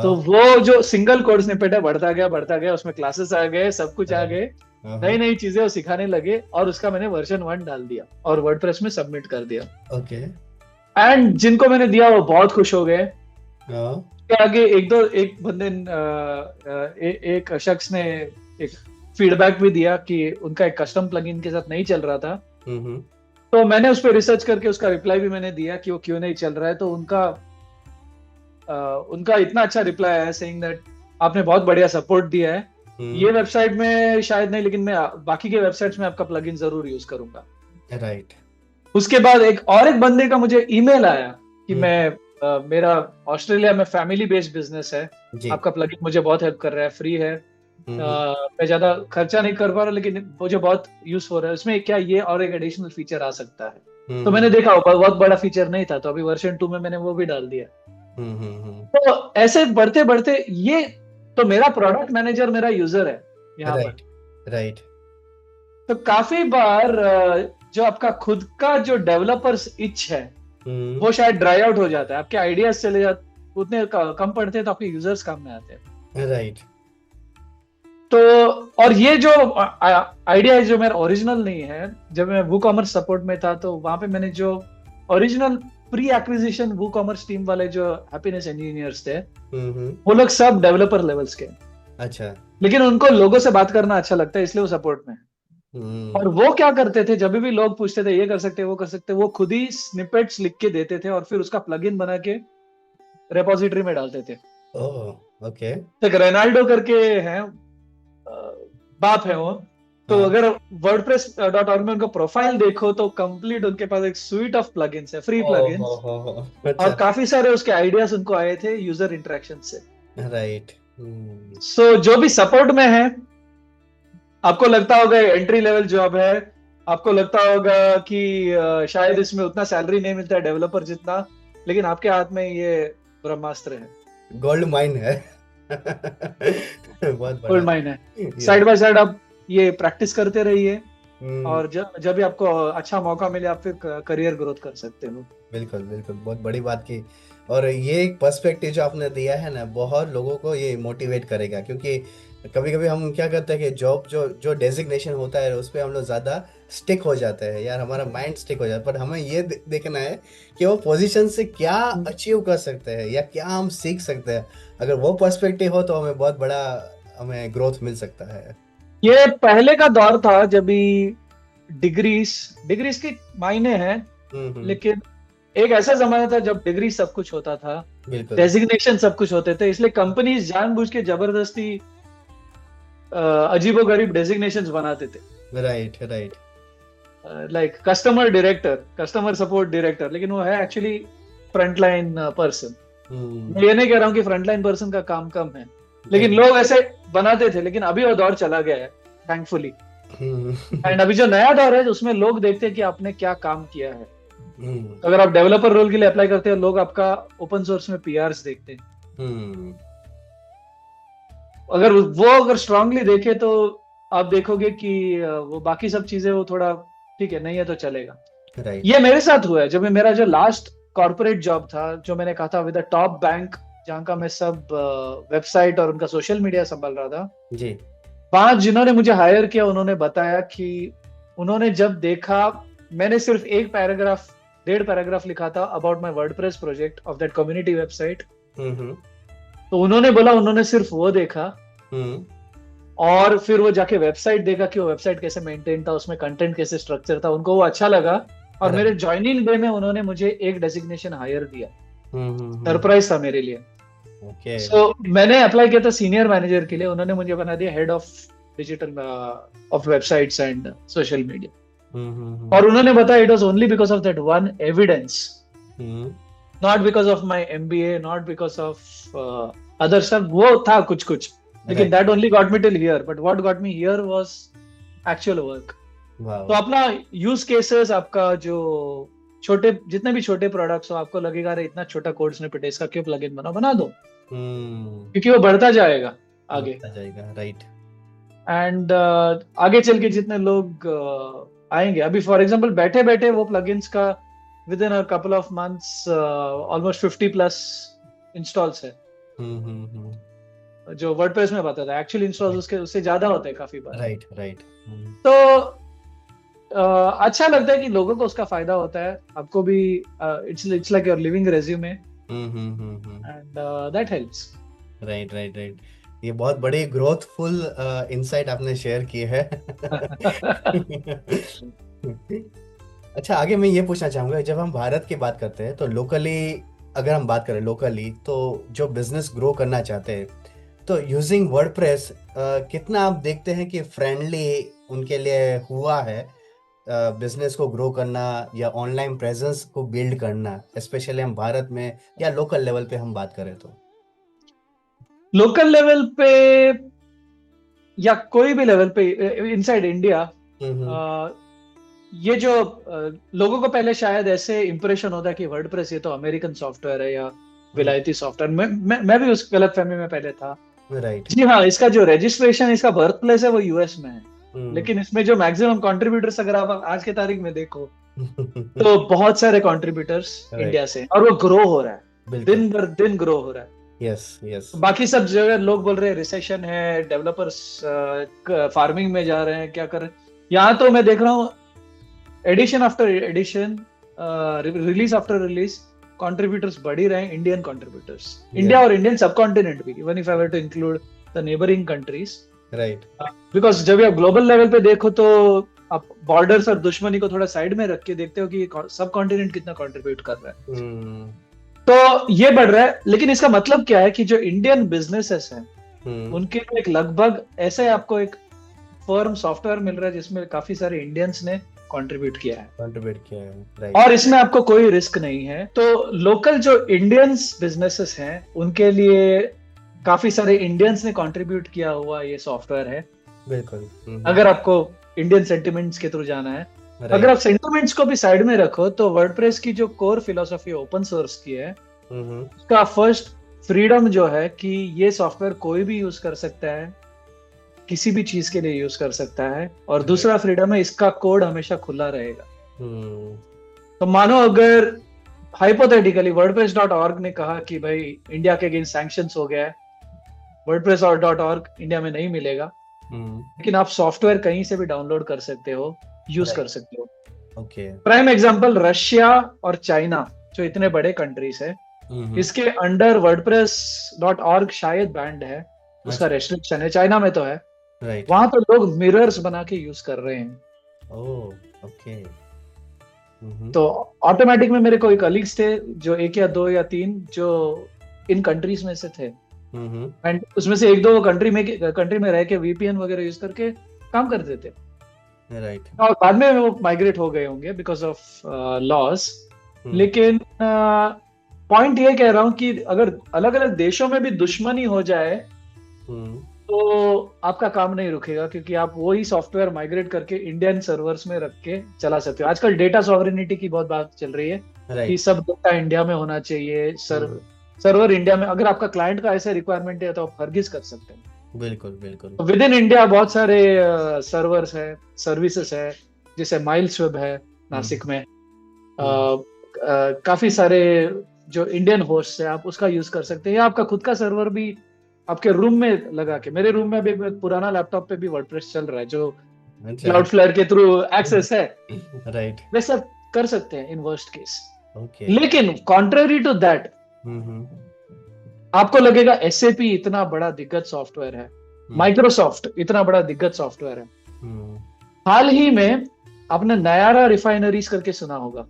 तो वो जो सिंगल कोड स्निपेट है बढ़ता गया, उसमें क्लासेस आ गए, सब कुछ आ गए, नई नई चीजें वो सिखाने लगे, और उसका मैंने वर्जन 1 डाल दिया और वर्डप्रेस में सबमिट कर दिया। ओके एंड जिनको मैंने दिया वो बहुत खुश हो गए। आगे एक बंदे एक शख्स ने एक फीडबैक भी दिया कि उनका एक कस्टम प्लगइन के साथ नहीं चल रहा था। तो मैंने उस पर रिसर्च करके उसका रिप्लाई भी मैंने दिया कि वो क्यों नहीं चल रहा है। तो उनका इतना अच्छा रिप्लाई है सेइंग दैट आपने बहुत बढ़िया सपोर्ट दिया है, ये वेबसाइट में शायद नहीं, लेकिन मैं बाकी के वेबसाइट्स में आपका प्लगइन जरूर यूज करूंगा। राइट उसके बाद एक बंदे का मुझे ईमेल आया कि मेरा ऑस्ट्रेलिया में फैमिली बेस्ड बिजनेस है, आपका प्लगइन मुझे बहुत हेल्प कर रहा है, फ्री है, मैं ज्यादा खर्चा नहीं कर पा रहा लेकिन मुझे बहुत यूज हो रहा है, उसमें क्या ये और एक एडिशनल फीचर आ सकता है। तो मैंने देखा बहुत बड़ा फीचर नहीं था, तो अभी वर्जन 2 में मैंने वो भी डाल दिया। तो ऐसे बढ़ते बढ़ते ये तो मेरा प्रोडक्ट मैनेजर मेरा यूजर है यहाँ पर। राइट तो काफी बार जो आपका खुद का जो डेवलपर्स इच है वो शायद ड्राई आउट हो जाता है, आपके आइडियाज चले जाते, उतने कम पड़ते हैं तो आपके यूजर्स काम में आते हैं। राइट तो और ये जो आइडिया है जो मेरा ओरिजिनल नहीं है, जब मैं वूकॉमर्स सपोर्ट में था तो वहां पे मैंने जो original pre acquisition WooCommerce team वाले जो हैप्पीनेस इंजीनियर्स थे वो लोग सब डेवलपर लेवल्स के। अच्छा। लेकिन उनको लोगों से बात करना अच्छा लगता है इसलिए वो सपोर्ट में। और वो क्या करते थे, जब भी लोग पूछते थे ये कर सकते वो कर सकते, वो खुद ही स्निपेट्स लिख के देते थे और फिर उसका प्लगइन बना के रेपोजिटरी में डालते थे। ओके। एक रेनाल्डो करके हैं, बाप है वो, तो अगर wordpress.org में उनका प्रोफाइल देखो तो कंप्लीट उनके पास एक स्वीट ऑफ प्लगइन्स है, फ्री प्लगइन्स, और काफी सारे उसके आइडियाज उनको आए थे यूजर इंटरेक्शन से। राइट। सो जो भी सपोर्ट में है, आपको लगता होगा एंट्री लेवल जॉब है, आपको लगता होगा कि शायद इसमें उतना सैलरी नहीं मिलता है डेवलपर जितना, लेकिन आपके हाथ में ये ब्रह्मास्त्र है, गोल्ड माइन है। बहुत गोल्ड माइन है। साइड बाय साइड आप ये प्रैक्टिस करते रहिए, और जब भी आपको अच्छा मौका मिले आप फिर करियर ग्रोथ कर सकते हो। बिल्कुल बिल्कुल, बहुत बड़ी बात की। और ये एक पर्सपेक्टिव जो आपने दिया है ना, बहुत लोगों को ये मोटिवेट करेगा, क्योंकि कभी कभी हम क्या करते हैं कि जॉब जो डेजिग्नेशन होता है उस पर हम लोग ज़्यादा स्टिक हो जाते हैं यार, हमारा माइंड स्टिक हो जाता है, पर हमें ये देखना है कि वो पोजीशन से क्या अचीव कर सकते हैं या क्या हम सीख सकते हैं। अगर वो पर्सपेक्टिव हो तो हमें बहुत बड़ा हमें ग्रोथ मिल सकता है। ये पहले का दौर था जब भी डिग्रीज के मायने हैं, लेकिन एक ऐसा जमाना था जब डिग्री सब कुछ होता था, डेजिग्नेशन सब कुछ होते थे, इसलिए कंपनीज जानबूझ के जबरदस्ती अजीबोगरीब डेजिग्नेशंस बनाते थे। Right right. Like customer director, customer support director, लेकिन वो है एक्चुअली फ्रंटलाइन पर्सन। मैं ये नहीं कह रहा हूँ कि फ्रंटलाइन पर्सन का काम कम है, लेकिन लोग ऐसे बनाते थे, लेकिन अभी वो दौर चला गया है थैंकफुली। एंड अभी जो नया दौर है उसमें लोग देखते हैं कि आपने क्या काम किया है। अगर आप डेवलपर रोल के लिए अप्लाई करते हैं, लोग आपका ओपन सोर्स में पीआरस देखते हैं। अगर स्ट्रांगली देखे तो आप देखोगे कि वो बाकी सब चीजें वो थोड़ा ठीक है, नहीं है तो चलेगा। ये मेरे साथ हुआ है जब मेरा जो लास्ट कॉर्पोरेट जॉब था, जो मैंने कहा था विद अ टॉप बैंक, जहाँ का मैं सब वेबसाइट और उनका सोशल मीडिया संभाल रहा था जी। वहां जिन्होंने मुझे हायर किया उन्होंने बताया कि उन्होंने जब देखा मैंने सिर्फ 1.5 पैराग्राफ लिखा था about my WordPress project of that community website, तो उन्होंने बोला उन्होंने सिर्फ वो देखा और फिर वो जाके वेबसाइट देखा कि वो वेबसाइट कैसे मेंटेन था, उसमें कंटेंट कैसे स्ट्रक्चर था, उनको वो अच्छा लगा, और मेरे ज्वाइनिंग डे में उन्होंने मुझे एक डेजिग्नेशन हायर दिया। सरप्राइज था मेरे लिए। So, मैंने अप्लाई किया था सीनियर मैनेजर के लिए, उन्होंने मुझे बना दिया head of digital of websites and social media. और उन्होंने बताया it was only because of that one evidence, not because of my MBA, not because of other stuff. वो था कुछ लेकिन Right. that only got me till here, but what got me here was actual work. Wow. तो अपना use cases, आपका जो छोटे, जितने भी छोटे प्रोडक्ट्स हो, आपको लगेगा अरे इतना छोटा कोड स्निपेट है, इसका क्यों प्लगइन बना दो, क्योंकि वो बढ़ता जाएगा आगे। बढ़ता जाएगा, राइट। एंड आगे चल के जितने लोग आएंगे, अभी फॉर एग्जांपल बैठे बैठे वो प्लगइन्स का with in a couple of months almost 50 plus installs है। जो वर्डप्रेस में बताता है, एक्चुअली इंस्टॉल्स उसके उससे ज्यादा होते हैं काफी बार। Right right. तो अच्छा लगता है कि लोगों को उसका फायदा होता है, आपको भी it's like your living resume, and that helps. Right right right. ये बहुत बड़ी ग्रोथफुल इनसाइट आपने शेयर की है। अच्छा, आगे मैं ये पूछना चाहूंगा, जब हम भारत की बात करते हैं तो लोकली, अगर हम बात करें लोकली, तो जो बिजनेस ग्रो करना चाहते हैं तो यूजिंग वर्डप्रेस कितना आप देखते हैं कि फ्रेंडली उनके लिए हुआ है बिजनेस को ग्रो करना या ऑनलाइन प्रेजेंस को बिल्ड करना, स्पेशली हम भारत में या लोकल लेवल पे हम बात करें तो? लोकल लेवल पे या कोई भी लेवल पे इनसाइड इंडिया, ये जो लोगों को पहले शायद ऐसे इंप्रेशन होता है कि वर्डप्रेस ये तो अमेरिकन सॉफ्टवेयर है या विलायती सॉफ्टवेयर। मैं भी उस गलतफहमी में पहले था। राइट। जी हाँ, इसका जो रजिस्ट्रेशन, इसका बर्थ प्लेस है वो यूएस में है, लेकिन इसमें जो मैक्सिमम कंट्रीब्यूटर्स अगर आप आज के तारीख में देखो तो बहुत सारे कंट्रीब्यूटर्स इंडिया से, और वो ग्रो हो रहा है, दिन भर दिन ग्रो हो रहा है। Yes yes. बाकी सब जगह लोग बोल रहे हैं रिसेशन है, डेवलपर्स फार्मिंग में जा रहे हैं, क्या कर रहे हैं। यहाँ तो मैं देख रहा हूँ edition after edition, release after release, contributors बढ़ ही रहे हैं, इंडियन कंट्रीब्यूटर्स, इंडिया और इंडियन सबकॉन्टिनेंट भी, even if I were to include the neighbouring countries. Right. Because जब आप ग्लोबल लेवल पे देखो तो आप बॉर्डर्स और दुश्मनी को थोड़ा साइड में रख के देखते हो कि सब कॉन्टिनेंट कितना कंट्रीब्यूट कर रहा है। तो ये बढ़ रहा है, लेकिन इसका मतलब क्या है कि जो इंडियन बिजनेसेस हैं उनके लिए एक लगभग ऐसे आपको एक फर्म सॉफ्टवेयर मिल रहा है जिसमें काफी सारे इंडियंस ने कंट्रीब्यूट किया है, राइट। और इसमें आपको कोई रिस्क नहीं है। तो लोकल जो इंडियंस बिजनेसेस हैं उनके लिए काफी सारे इंडियंस ने कंट्रीब्यूट किया हुआ ये सॉफ्टवेयर है। बिल्कुल। अगर आपको इंडियन सेंटिमेंट्स के थ्रू जाना है, अगर आप सेंटिमेंट्स को भी साइड में रखो तो वर्डप्रेस की जो कोर फिलोसॉफी ओपन सोर्स की है, उसका फर्स्ट फ्रीडम जो है कि ये सॉफ्टवेयर कोई भी यूज कर सकता है, किसी भी चीज के लिए यूज कर सकता है, और दूसरा फ्रीडम है इसका कोड हमेशा खुला रहेगा। तो मानो अगर हाइपोथेटिकली वर्डप्रेस.org ने कहा कि भाई इंडिया के अगेंस्ट सैंक्शंस हो गया है, वर्डप्रेस.org इंडिया में नहीं मिलेगा, लेकिन आप सॉफ्टवेयर कहीं से भी डाउनलोड कर सकते हो, यूज कर सकते हो। ओके। प्राइम एग्जांपल रशिया और चाइना, जो इतने बड़े कंट्रीज है, इसके अंडर वर्डप्रेस.org शायद बैंड है, उसका रेस्ट्रिक्शन है, चाइना में तो है। राइट। वहां तो लोग मिरर्स बना के यूज कर रहे हैं। Oh okay. तो ऑटोमेटिक में मेरे कोई कलीग्स थे जो 1 या 2 या 3 जो इन कंट्रीज में से थे, एंड उसमें से 1-2 वो कंट्री में रह के VPN वगैरह यूज करके काम करते थे। राइट। और बाद में वो माइग्रेट हो गए होंगे बिकॉज ऑफ लॉस। लेकिन पॉइंट ये कह रहा हूँ कि अगर अलग अलग देशों में भी दुश्मनी हो जाए तो आपका काम नहीं रुकेगा, क्योंकि आप वही सॉफ्टवेयर माइग्रेट करके इंडियन सर्वर्स में रख के चला सकते हो। आजकल डेटा सॉवरेनिटी की बहुत बात चल रही है कि सब डेटा इंडिया में होना चाहिए, सर्वर इंडिया में। अगर आपका क्लाइंट का ऐसा रिक्वायरमेंट है तो आप हरगिज कर सकते हैं। बिल्कुल बिल्कुल। विद इन इंडिया बहुत सारे सर्वर्स है, सर्विसेज है, जैसे माइल्सवेब है नासिक में, काफी सारे जो इंडियन होस्ट है, आप उसका यूज कर सकते हैं, या आपका खुद का सर्वर भी आपके रूम में लगा के। मेरे रूम में भी पुराना लैपटॉप पे भी वर्डप्रेस चल रहा है जो क्लाउडफ्लेयर के थ्रू एक्सेस है। राइट। वैसा कर सकते हैं इन वर्स्ट केस। ओके। लेकिन कॉन्ट्ररी टू दैट, आपको लगेगा SAP इतना बड़ा दिग्गज सॉफ्टवेयर है, माइक्रोसॉफ्ट इतना बड़ा दिग्गज सॉफ्टवेयर है। हाल ही में आपने नयारा रिफाइनरीज करके सुना होगा।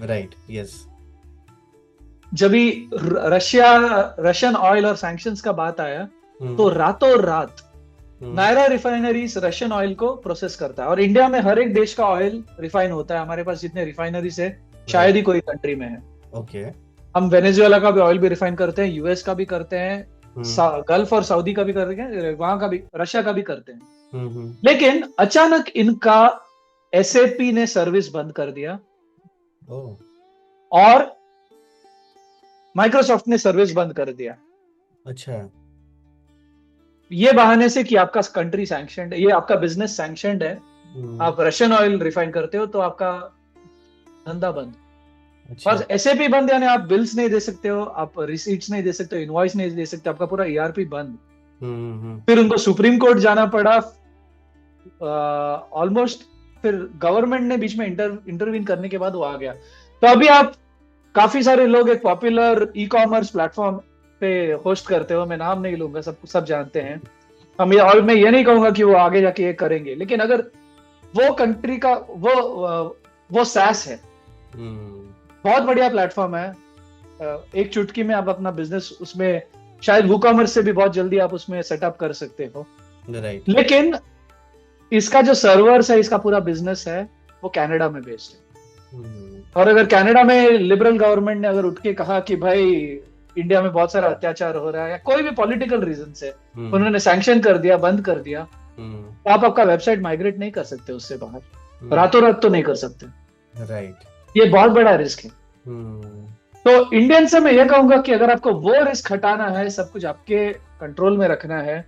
राइट। यस। जब भी रशियन ऑयल और सैंक्शंस का बात आया तो रातों रात नायरा रिफाइनरीज रशियन ऑयल को प्रोसेस करता है, और इंडिया में हर एक देश का ऑयल रिफाइन होता है। हमारे पास जितने रिफाइनरीज है शायद ही कोई कंट्री में है। ओके। हम वेनेजुएला का भी ऑयल भी रिफाइन करते हैं, US का भी करते हैं, गल्फ और सऊदी का भी कर रहे हैं, वहां का भी, रशिया का भी करते हैं। लेकिन अचानक इनका एसएपी ने सर्विस बंद कर दिया और माइक्रोसॉफ्ट ने सर्विस बंद कर दिया। अच्छा। ये बहाने से कि आपका कंट्री सैंक्शनड है, ये आपका बिजनेस सैंक्शनड है, आप रशियन ऑयल रिफाइन करते हो तो आपका धंधा बंद। अच्छा। और एसएपी बंद यानी आप बिल्स नहीं दे सकते हो, आप रिसीट्स नहीं दे सकते हो, इनवॉइस नहीं दे सकते, आपका पूरा ईआरपी बंद। फिर उनको सुप्रीम कोर्ट जाना पड़ा ऑलमोस्ट, फिर गवर्नमेंट ने बीच में इंटरवीन करने के बाद वो आ गया। तो अभी आप काफी सारे लोग एक पॉपुलर ई कॉमर्स प्लेटफॉर्म पे होस्ट करते हो, मैं नाम नहीं लूंगा, सब जानते हैं हम ये, और मैं ये नहीं कहूंगा कि वो आगे जाके ये करेंगे, लेकिन अगर वो कंट्री का वो सैस है, बहुत बढ़िया प्लेटफॉर्म है। एक चुटकी में आप अपना बिजनेस उसमें, शायद वूकॉमर्स से भी बहुत जल्दी आप उसमें सेटअप कर सकते हो। राइट। लेकिन इसका जो सर्वर्स है, इसका पूरा बिजनेस है, वो कनाडा में बेस्ड है। और अगर कनाडा में लिबरल गवर्नमेंट ने अगर उठ के कहा कि भाई इंडिया में बहुत सारा अत्याचार हो रहा है, या कोई भी पॉलिटिकल रीजन से उन्होंने सैंक्शन कर दिया, बंद कर दिया, तो आप आपका वेबसाइट माइग्रेट नहीं कर सकते उससे बाहर, रातों रात तो नहीं कर सकते। राइट। ये बहुत बड़ा रिस्क है। तो इंडियन से मैं ये कहूंगा कि अगर आपको वो रिस्क हटाना है, सब कुछ आपके कंट्रोल में रखना है,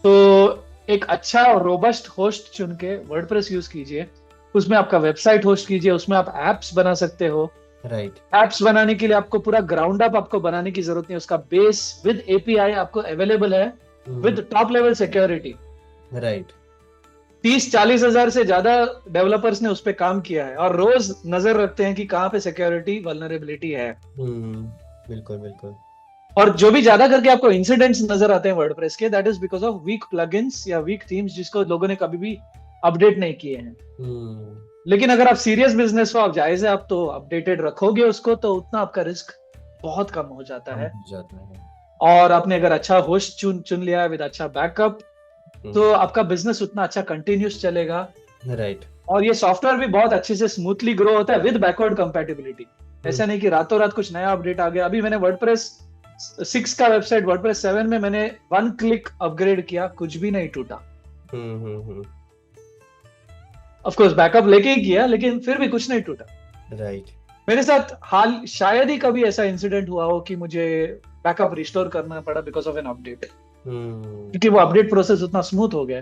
तो एक अच्छा और रोबस्ट होस्ट चुन के वर्डप्रेस यूज कीजिए, उसमें आपका वेबसाइट होस्ट कीजिए, उसमें आप एप्स बना सकते हो। राइट। एप्स बनाने के लिए आपको पूरा ग्राउंड अप आपको बनाने की जरूरत नहीं, उसका बेस विद एपीआई आपको अवेलेबल है, with top level security. Right. 30-40 हजार से ज्यादा डेवलपर्स ने उस पर काम किया है और रोज नजर रखते हैं कि कहाँ पे सिक्योरिटी वल्नरेबिलिटी है। बिल्कुल बिल्कुल। और जो भी ज्यादा करके आपको इंसिडेंट्स नजर आते हैं वर्डप्रेस के, that is because of weak plugins या वीक थीम्स जिसको लोगों ने कभी भी अपडेट नहीं किए हैं। लेकिन अगर आप सीरियस बिजनेस हो, आप जायज है, आप तो अपडेटेड रखोगे उसको, तो उतना आपका रिस्क बहुत कम हो जाता है। और आपने अगर अच्छा होस्ट चुन लिया है विद अच्छा बैकअप, तो आपका बिजनेस उतना अच्छा कंटिन्यूस चलेगा। राइट। और ये सॉफ्टवेयर भी बहुत अच्छे से स्मूथली ग्रो होता है विद बैकवर्ड कंपैटिबिलिटी। ऐसा नहीं कि रातों रात कुछ नया अपडेट आ गया। अभी मैंने वर्डप्रेस 6 का वेबसाइट वर्डप्रेस 7 में मैंने 1 क्लिक अपग्रेड किया, कुछ भी नहीं टूटा। ऑफ कोर्स बैकअप लेके ही किया, लेकिन फिर भी कुछ नहीं टूटा। राइट। मेरे साथ हाल शायद ही कभी ऐसा इंसिडेंट हुआ हो कि मुझे बैकअप रिस्टोर करना पड़ा बिकॉज ऑफ एन अपडेट, क्योंकि वो अपडेट प्रोसेस उतना स्मूथ हो गया।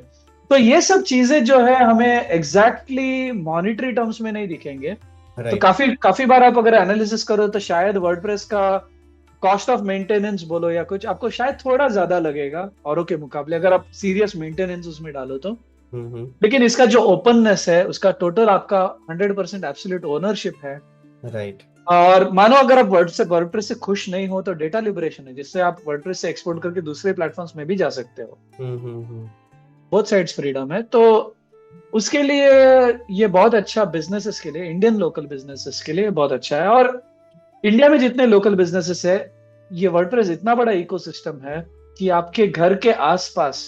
तो ये सब चीजें जो है हमें एग्जैक्टली मॉनिटरी टर्म्स में नहीं दिखेंगे। तो काफी बार आप अगर एनालिसिस करो तो शायद वर्डप्रेस का कॉस्ट ऑफ मेंटेनेंस बोलो या कुछ, आपको शायद थोड़ा ज्यादा लगेगा औरों के मुकाबले, अगर आप सीरियस मेंटेनेंस उसमें डालो तो। लेकिन इसका जो ओपननेस है, उसका टोटल आपका 100% एब्सोल्यूट ओनरशिप है। राइट। और मानो अगर आप वर्डप्रेस से खुश नहीं हो, तो डेटा लिबरेशन है, जिससे आप वर्डप्रेस से एक्सपोर्ट करके दूसरे प्लेटफॉर्म्स में भी जा सकते हो। बोथ साइड्स फ्रीडम है। तो उसके लिए ये बहुत अच्छा बिजनेसेस के लिए, इंडियन लोकल बिजनेसेस के लिए बहुत अच्छा है। और इंडिया में जितने लोकल बिजनेसेस है, ये वर्डप्रेस इतना बड़ा इकोसिस्टम है कि आपके घर के आसपास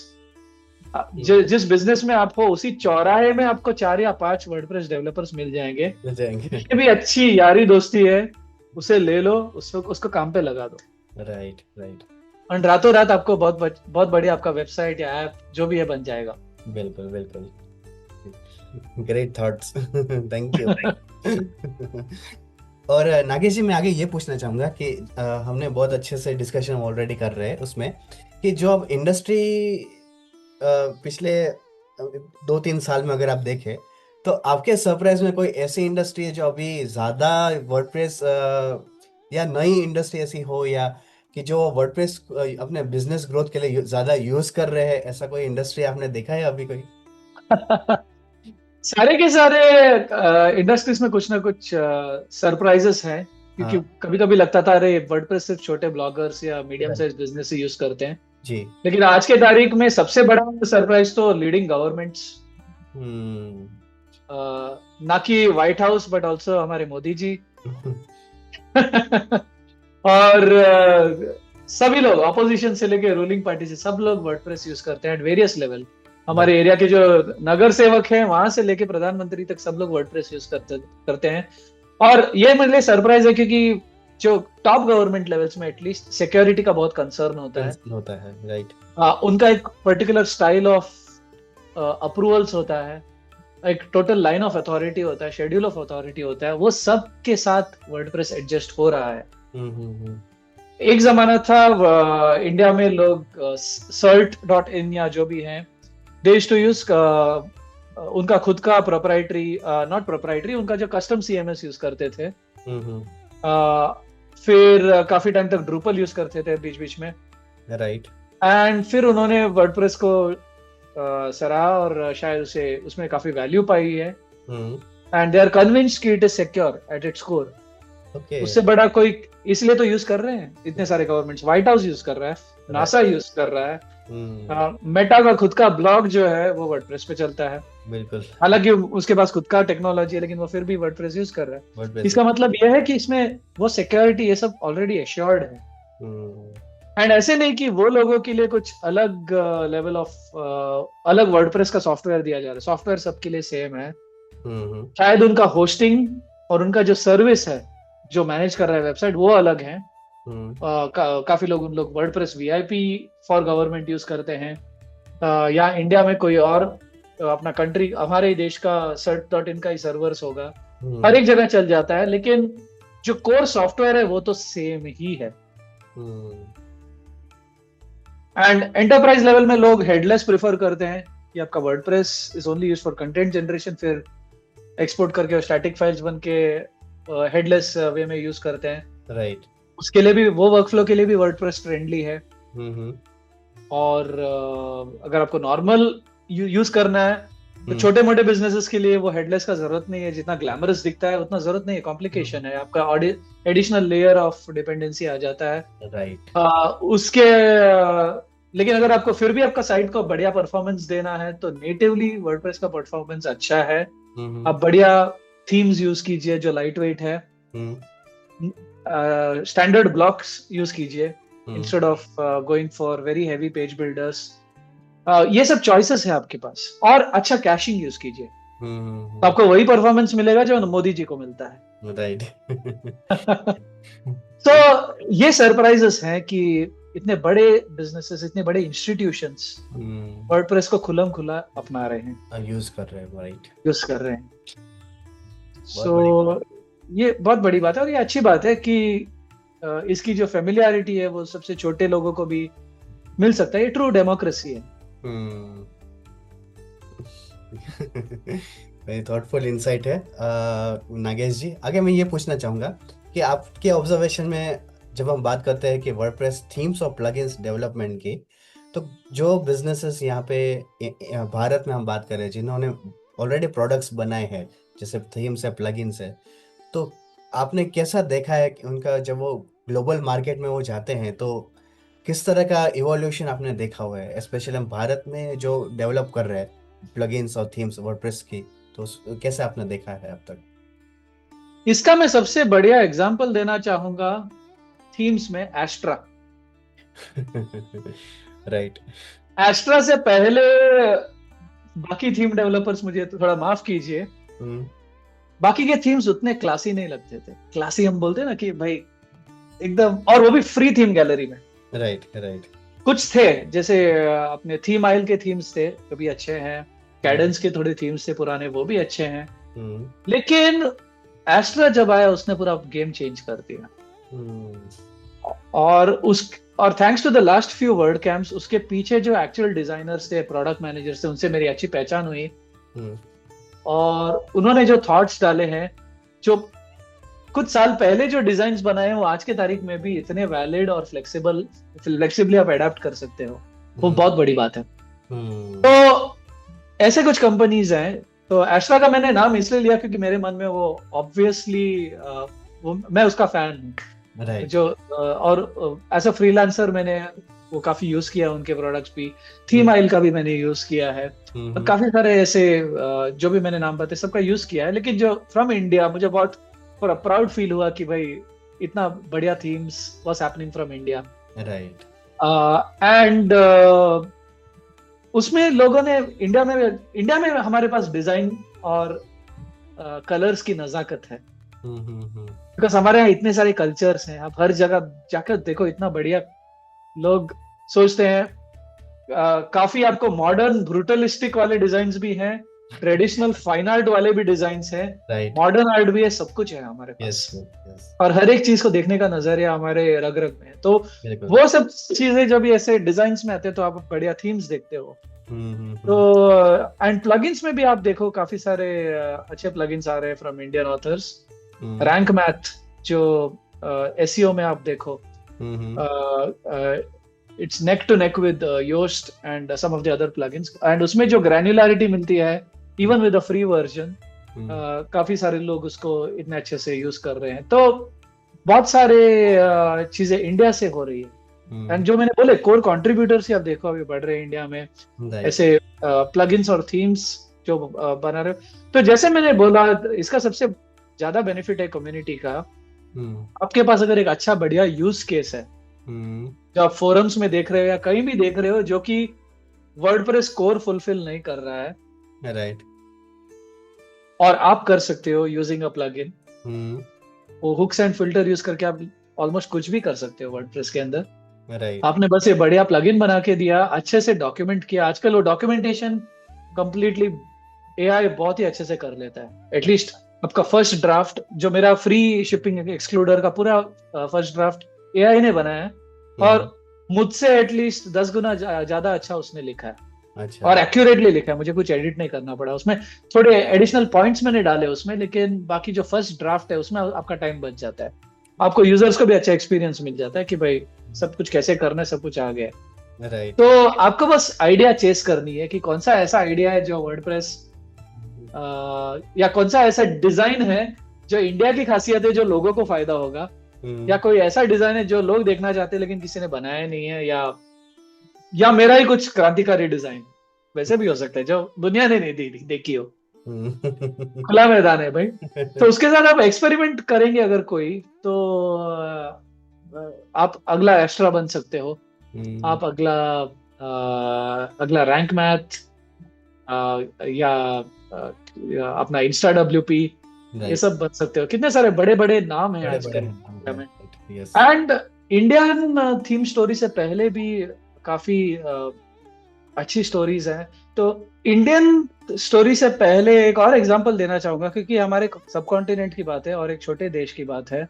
जिस बिजनेस में आप हो, उसी चौराहे में आपको 4 या 5 वर्डप्रेस डेवलपर्स मिल जाएंगे। ये भी अच्छी यारी दोस्ती है, उसे ले लो, उसको काम पे लगा दो। राइट। राइट। और रातों रात आपको बहुत बढ़िया आपका वेबसाइट या ऐप जो भी है बन जाएगा। बिल्कुल बिल्कुल। Great thoughts, thank you. और नागेश जी, मैं आगे ये पूछना चाहूंगा कि हमने बहुत अच्छे से डिस्कशन ऑलरेडी कर रहे हैं उसमें, कि जो अब इंडस्ट्री पिछले 2-3 साल में अगर आप देखें, तो आपके सरप्राइज में कोई ऐसी इंडस्ट्री है जो अभी ज्यादा वर्डप्रेस या नई इंडस्ट्री ऐसी हो, या कि जो वर्डप्रेस अपने बिजनेस ग्रोथ के लिए ज्यादा यूज कर रहे हैं, ऐसा कोई इंडस्ट्री आपने देखा है अभी कोई? सारे के सारे इंडस्ट्रीज में कुछ ना कुछ सरप्राइजेस हैं, क्योंकि कभी कभी लगता था अरे वर्डप्रेस सिर्फ छोटे ब्लॉगर्स या मीडियम साइज बिजनेस ही यूज करते हैं जी। लेकिन आज के तारीख में सबसे बड़ा सरप्राइज तो लीडिंग गवर्नमेंट्स, ना कि व्हाइट हाउस बट ऑल्सो हमारे मोदी जी और सभी लोग, ऑपोजिशन से लेके रूलिंग पार्टी से, सब लोग वर्डप्रेस यूज करते हैं एट वेरियस लेवल। हमारे एरिया के जो नगर सेवक हैं वहां से लेके प्रधानमंत्री तक सब लोग वर्डप्रेस यूज करते हैं। और ये मेरे लिए सरप्राइज है, क्योंकि जो टॉप गवर्नमेंट लेवल्स में एटलीस्ट सिक्योरिटी का बहुत कंसर्न होता है, राइट। उनका एक पर्टिकुलर स्टाइल ऑफ अप्रूवल्स होता है, एक टोटल लाइन ऑफ अथॉरिटी होता है, शेड्यूल ऑफ अथॉरिटी होता है, वो सब के साथ वर्डप्रेस एडजस्ट हो रहा है। एक जमाना था इंडिया में लोग cert.in या जो भी हैं, दे यूज्ड टू यूज उनका खुद का प्रोप्राइटरी, नॉट प्रोप्राइटरी, उनका जो कस्टम CMS यूज करते थे। फिर काफी टाइम तक ड्रूपल यूज करते थे बीच बीच में, राइट। एंड फिर उन्होंने वर्डप्रेस को सराहा और शायद उसे उसमें काफी वैल्यू पाई है, एंड दे आर कन्विंस्ड कि it is secure at its core. उससे बड़ा कोई, इसलिए तो यूज कर रहे हैं इतने सारे गवर्नमेंट्स, व्हाइट हाउस यूज कर रहा है, नासा यूज कर रहा है, मेटा का खुद का ब्लॉग जो है वो वर्डप्रेस पे चलता है। बिल्कुल। हालांकि उसके पास खुद का टेक्नोलॉजी है, लेकिन वो फिर भी वर्डप्रेस यूज कर रहा है। इसका मतलब यह है कि इसमें वो सिक्योरिटी ये सब ऑलरेडी एश्योर्ड है, एंड ऐसे नहीं कि वो लोगों के लिए कुछ अलग लेवल ऑफ अलग वर्डप्रेस का सॉफ्टवेयर दिया जा रहा है। सॉफ्टवेयर सबके लिए सेम है, शायद उनका होस्टिंग और उनका जो सर्विस है जो मैनेज कर रहा है वेबसाइट वो अलग है। काफी लोग उन लोग WordPress VIP for government use करते हैं, या इंडिया में कोई और अपना कंट्री, हमारे देश का cert.in का ही सर्वर्स होगा, हर एक जगह चल जाता है, लेकिन जो कोर सॉफ्टवेयर है वो तो सेम ही है। एंड एंटरप्राइज लेवल में लोग हेडलेस प्रेफर करते हैं कि आपका WordPress is only used for content generation, फिर एक्सपोर्ट करके स्टैटिक फाइल्स बन के हेडलेस वे में यूज करते हैं, राइट। उसके लिए भी, वो वर्कफ्लो के लिए भी वर्डप्रेस फ्रेंडली है। और अगर आपको नॉर्मल यूज करना है तो छोटे मोटे बिजनेसेस के लिए वो हेडलेस का जरूरत नहीं है, जितना ग्लैमरस दिखता है उतना जरूरत नहीं है, कॉम्प्लिकेशन है, आपका एडिशनल लेयर ऑफ डिपेंडेंसी आ जाता है, राइट। उसके लेकिन अगर आपको फिर भी आपका साइट को बढ़िया परफॉर्मेंस देना है तो नेटिवली वर्डप्रेस का परफॉर्मेंस अच्छा है। आप बढ़िया थीम्स यूज कीजिए जो लाइट वेट है, स्टैंडर्ड ब्लॉक्स यूज कीजिए instead of going for very heavy page builders. ये सब चॉइसेस है आपके पास, और अच्छा कैशिंग यूज कीजिए तो आपको वही परफॉर्मेंस मिलेगा जो मोदी जी को मिलता है, राइट। तो ये सरप्राइजेस हैं कि इतने बड़े बिजनेसेस, इतने बड़े इंस्टीट्यूशंस वर्डप्रेस को खुलम खुला अपना रहे हैं, यूज कर रहे हैं, राइट, यूज कर रहे हैं। सो ये बहुत बड़ी बात है, और ये अच्छी बात है कि इसकी जो फेमिलियरिटी है वो सबसे छोटे लोगों को भी मिल सकता है। ये ट्रू डेमोक्रेसी है। वेरी थॉटफुल इंसाइट है नागेश जी। आगे मैं ये पूछना चाहूंगा कि आपके ऑब्जर्वेशन में जब हम बात करते हैं कि वर्डप्रेस थीम्स और प्लगइन्स डेवलपमेंट की, तो जो बिजनेसेस यहाँ पे भारत में हम बात कर रहे हैं जिन्होंने ऑलरेडी प्रोडक्ट्स बनाए हैं जैसे थीम्स है, प्लगइन्स है, तो आपने कैसा देखा है कि उनका जब वो ग्लोबल मार्केट में वो जाते हैं तो किस तरह का इवोल्यूशन आपने देखा हुआ है, स्पेशली हम भारत में जो डेवलप कर रहे हैं प्लगइन्स और थीम्स वर्डप्रेस की, तो कैसे आपने देखा है अब तक? इसका मैं सबसे बढ़िया एग्जांपल देना चाहूंगा थीम्स में एस्ट्रा। राइट। एस्ट्रा से पहले बाकी थीम डेवलपर्स, मुझे तो थोड़ा माफ कीजिए, बाकी के थीम्स उतने क्लासी नहीं लगते थे। क्लासी हम बोलते हैं ना कि भाई एकदम, और वो भी फ्री थीम गैलरी में। Right, right. कुछ थे जैसे अपने थीम आइल के थीम्स थे, वो भी अच्छे हैं, कैडेंस के थोड़े थीम्स थे पुराने, वो भी अच्छे हैं, लेकिन एस्ट्रा जब आया उसने पूरा गेम चेंज कर दिया। और thanks to the last few WordCamps, उसके पीछे जो एक्चुअल डिजाइनर्स थे, प्रोडक्ट मैनेजर्स थे, उनसे मेरी अच्छी पहचान हुई, और उन्होंने जो थॉट्स डाले हैं, जो कुछ साल पहले जो डिजाइन्स बनाए हैं, वो आज के तारीख में भी इतने वैलिड और फ्लेक्सिबली आप अडेप्ट कर सकते हो, वो बहुत बड़ी बात है। तो ऐसे कुछ कंपनीज हैं, तो एस्ट्रा का मैंने नाम इसलिए लिया क्योंकि मेरे मन में वो ऑब्वियसली मैं उसका फैन हूँ। Right. जो और एज अ फ्रीलांसर मैंने वो काफी यूज किया उनके प्रोडक्ट्स भी, थीम आइल का भी मैंने यूज किया है, और काफी सारे ऐसे जो भी मैंने नाम बताए सबका यूज किया है। लेकिन जो फ्रॉम इंडिया, मुझे बहुत प्राउड फील हुआ कि भाई इतना बढ़िया themes was happening from India. Right. And उसमें लोगों ने इंडिया में हमारे पास डिजाइन और कलर्स की नजाकत है, बिकॉज हमारे यहाँ इतने सारे कल्चर्स हैं, आप हर जगह जाकर देखो, इतना बढ़िया लोग सोचते हैं। काफी आपको मॉडर्न ब्रूटलिस्टिक वाले डिजाइन भी हैं, ट्रेडिशनल फाइन आर्ट वाले भी डिजाइन हैं, राइट। मॉडर्न आर्ट भी है, सब कुछ है हमारे पास। यस। और हर एक चीज को देखने का नजरिया हमारे रग रग में है। तो बिल्कुल। वो सब चीजें जब ये ऐसे डिजाइन में आते हैं तो आप बढ़िया थीम्स देखते हो। तो एंड प्लगइन्स में भी आप देखो काफी सारे अच्छे प्लगइन्स आ रहे हैं from Indian authors. Rank Math जो एसईओ में आप देखो, it's neck to neck with Yoast and some of the other plugins, and उसमें जो ग्रैन्युलरिटी मिलती है even with a free version, काफी सारे लोग उसको इतने अच्छे से यूज कर रहे हैं। तो बहुत सारे चीजें इंडिया से हो रही है। एंड जो मैंने बोले कोर कंट्रीब्यूटर्स ही आप देखो अभी बढ़ रहे हैं इंडिया में, ऐसे प्लगइन्स और थीम्स जो बना रहे। तो जैसे मैंने बोला, इसका सबसे ज्यादा बेनिफिट है कम्युनिटी का। आपके पास अगर एक अच्छा बढ़िया यूज केस है जो आप फोरम्स में देख रहे हो या कहीं भी देख रहे हो, जो कि वर्डप्रेस कोर फुलफिल नहीं कर रहा है, राइट, और आप कर सकते हो यूजिंग अ प्लगइन, वो हुक्स एंड फिल्टर यूज करके आप ऑलमोस्ट कुछ भी कर सकते हो वर्डप्रेस के अंदर। राइट। आपने बस ये बढ़िया प्लगइन बना के दिया, अच्छे से डॉक्यूमेंट किया। आजकल वो डॉक्यूमेंटेशन कंप्लीटली एआई बहुत ही अच्छे से कर लेता है। एटलीस्ट आपका फर्स्ट ड्राफ्ट, जो मेरा फ्री शिपिंग एक्सक्लूडर का पूरा फर्स्ट ड्राफ्ट एआई ने बनाया है, और मुझसे एटलीस्ट 10 गुना ज्यादा अच्छा उसने लिखा है। अच्छा। और एक्यूरेटली लिखा है, मुझे कुछ एडिट नहीं करना पड़ा उसमें। थोड़े एडिशनल पॉइंट्स मैंने डाले उसमें, लेकिन बाकी जो फर्स्ट ड्राफ्ट है उसमें आपका टाइम बच जाता है। आपको यूजर्स को भी अच्छा एक्सपीरियंस मिल जाता है कि भाई सब कुछ कैसे करना है, सब कुछ आ गया। राइट। तो आपको बस आइडिया चेस करनी है कि कौन सा ऐसा आइडिया है जो वर्डप्रेस या कौन सा ऐसा डिजाइन है जो इंडिया की खासियत है, जो लोगों को फायदा होगा, या कोई ऐसा डिजाइन है जो लोग देखना चाहते हैं लेकिन किसी ने बनाया नहीं है, या मेरा ही कुछ क्रांतिकारी डिजाइन, वैसे भी हो सकता है जो दुनिया ने नहीं देखी हो। खुला मैदान है भाई। तो उसके साथ आप एक्सपेरिमेंट करेंगे अगर कोई, तो आप अगला एस्ट्रा बन सकते हो, आप अगला रैंक मैथ या अपना इंस्टा WP, ये सब बन सकते हो। कितने सारे बड़े बड़े नाम हैं आजकल इंडिया में। एंड इंडियन थीम स्टोरी से पहले भी काफी अच्छी स्टोरीज हैं। तो इंडियन स्टोरी से पहले एक और एग्जांपल देना चाहूंगा, क्योंकि हमारे सब कॉन्टिनेंट की बात है और एक छोटे देश की बात है,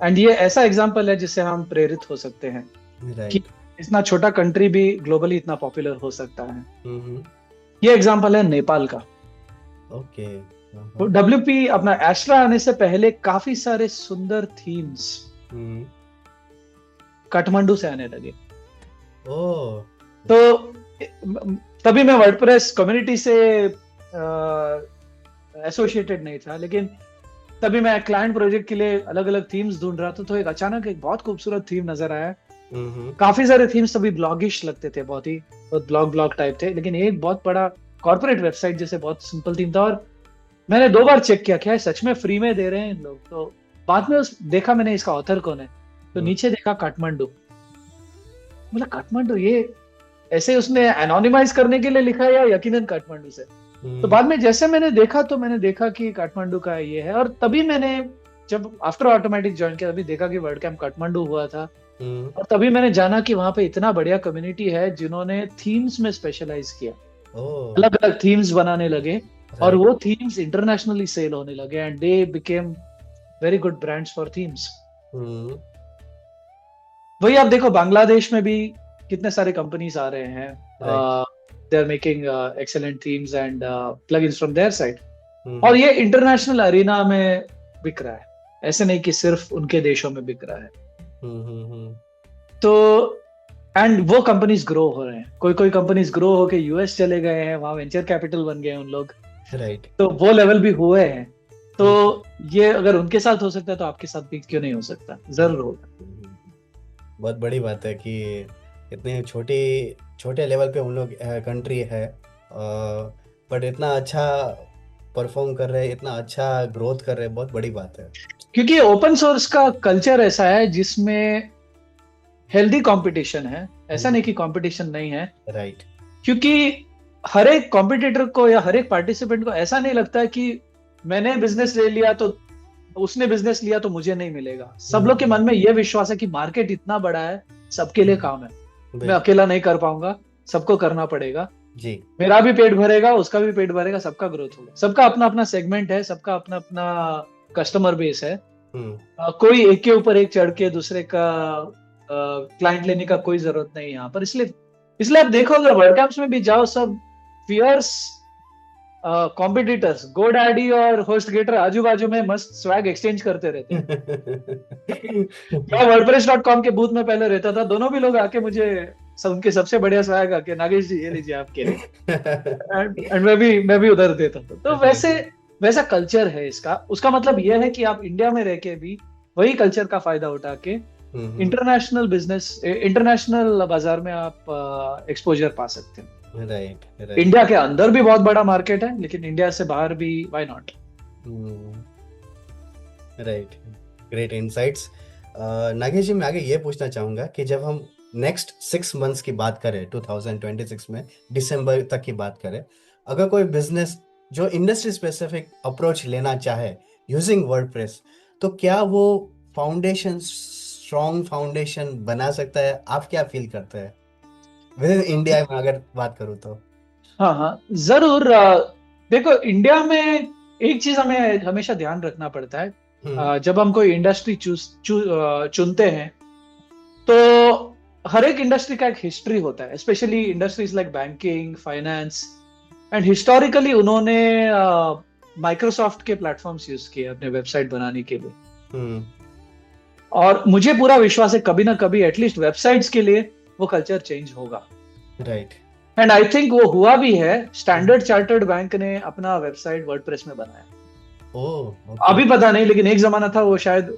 एंड ये ऐसा एग्जांपल है जिससे हम प्रेरित हो सकते हैं कि इतना छोटा कंट्री भी ग्लोबली इतना पॉपुलर हो सकता है। ये एग्जांपल है नेपाल का। ओके। तो WP अपना एस्ट्रा आने से पहले काफी सारे सुंदर थीम्स काठमांडू से आने लगे। तो तभी मैं वर्डप्रेस कम्युनिटी से एसोसिएटेड नहीं था, लेकिन तभी मैं क्लाइंट प्रोजेक्ट के लिए अलग अलग थीम्स ढूंढ रहा था। तो एक अचानक एक बहुत खूबसूरत थीम नजर आया। काफी सारे थीम्स तभी ब्लॉगिश लगते थे, बहुत ब्लॉग टाइप थे, लेकिन एक बहुत बड़ा कॉर्पोरेट वेबसाइट जैसे बहुत सिंपल थीम था। और मैंने 2 बार चेक किया, क्या है सच में फ्री में दे रहे हैं इन लोग। तो बाद में देखा मैंने इसका ऑथर कौन है, तो नीचे देखा काठमांडू। मतलब काठमांडू, ये ऐसे उसने एनोनिमाइज करने के लिए लिखा है या यकीनन काठमांडू से। तो बाद में जैसे मैंने देखा कि काठमांडू का ये है। और तभी मैंने जब आफ्टर ऑटोमेटिक ज्वाइन किया, तभी देखा कि वर्ड कैंप काठमांडू हुआ था। और तभी मैंने जाना कि वहां पे इतना बढ़िया कम्युनिटी है जिन्होंने थीम्स में स्पेशलाइज किया, अलग अलग थीम्स बनाने लगे, और वो थीम्स इंटरनेशनली सेल होने लगे, and they became very good brands for themes. वही आप देखो बांग्लादेश में भी कितने सारे कंपनीज आ रहे हैं, they are making excellent themes and plugins from their side, और ये इंटरनेशनल अरीना में बिक रहा है, ऐसे नहीं कि सिर्फ उनके देशों में बिक रहा है। तो एंड वो कंपनीज ग्रो हो रहे हैं, कोई कंपनीज ग्रो होके यूएस चले गए हैं, वहां वेंचर कैपिटल बन गए हैं उन लोग, राइट। तो वो लेवल भी हुए हैं। तो ये अगर उनके साथ हो सकता है तो आपके साथ भी क्यों नहीं हो सकता, जरूर होगा। बहुत बड़ी बात है कि इतने छोटे लेवल पे हम लोग कंट्री है, बट इतना अच्छा परफॉर्म कर रहे हैं, इतना अच्छा ग्रोथ कर रहे हैं, बहुत बड़ी बात है। क्योंकि ओपन सोर्स का कल्चर ऐसा है जिसमें हेल्दी कंपटीशन है, ऐसा नहीं कि कंपटीशन नहीं है, राइट। क्योंकि हर एक कॉम्पिटिटर को या हर एक पार्टिसिपेंट को ऐसा नहीं लगता है कि मैंने बिजनेस ले लिया तो उसने बिजनेस लिया तो मुझे नहीं मिलेगा। सब लोग के मन में यह विश्वास है कि मार्केट इतना बड़ा है, सबके लिए काम है, मैं अकेला नहीं कर पाऊंगा, सबको करना पड़ेगा जी। मेरा भी पेट भरेगा, उसका भी पेट भरेगा, सबका ग्रोथ होगा। सबका अपना अपना सेगमेंट है, सबका अपना अपना कस्टमर बेस है। कोई एक के ऊपर एक चढ़ के दूसरे का क्लाइंट लेने का कोई जरूरत नहीं यहाँ पर। इसलिए आप देखोगे वर्ल्ड कैंप्स में भी जाओ, सब फियर्स कॉम्पिटिटर्स, गोडैडी और होस्ट गेटर आजू बाजू में मस्त स्वैग एक्सचेंज करते रहते हैं। मैं wordpress.com के बूथ में पहले रहता था, दोनों भी लोग आके मुझे उनके सबसे बढ़िया स्वैग आके, नागेश जी ये लीजिए आपके लिए, एंड मैं भी उधर देता था। तो वैसा कल्चर है इसका। उसका मतलब यह है कि आप इंडिया में रह के भी वही कल्चर का फायदा उठा के इंटरनेशनल बिजनेस, इंटरनेशनल बाजार में आप एक्सपोजर पा सकते हैं। राइट। इंडिया के अंदर भी बहुत बड़ा मार्केट है, लेकिन इंडिया से बाहर भी why not. Right, great insights. Nagesh ji, मैं आगे ये पूछना चाहूंगा कि जब हम नेक्स्ट 6 मंथ्स की बात करें, 2026 में दिसंबर तक की बात करें, अगर कोई बिजनेस जो इंडस्ट्री स्पेसिफिक अप्रोच लेना चाहे यूजिंग वर्डप्रेस, तो क्या वो फाउंडेशन, स्ट्रॉन्ग फाउंडेशन बना सकता है? आप क्या फील करते हैं विद इन इंडिया में अगर बात करूँ तो? हाँ, जरूर। देखो, इंडिया में एक चीज हमें हमेशा ध्यान रखना पड़ता है, जब हम कोई इंडस्ट्री चुनते हैं तो हर एक इंडस्ट्री का एक हिस्ट्री होता है, specially industries like banking, finance, and historically उन्होंने माइक्रोसॉफ्ट के प्लेटफॉर्म्स यूज किए अपने वेबसाइट बनाने के लिए। और मुझे पूरा विश्वास है कभी ना कभी एटलीस्ट वेबसाइट्स के लिए वो कल्चर चेंज होगा। राइट। एंड आई थिंक वो हुआ भी है। स्टैंडर्ड चार्टर्ड बैंक ने अपना वेबसाइट वर्डप्रेस में बनाया। अभी पता नहीं, लेकिन एक जमाना था वो शायद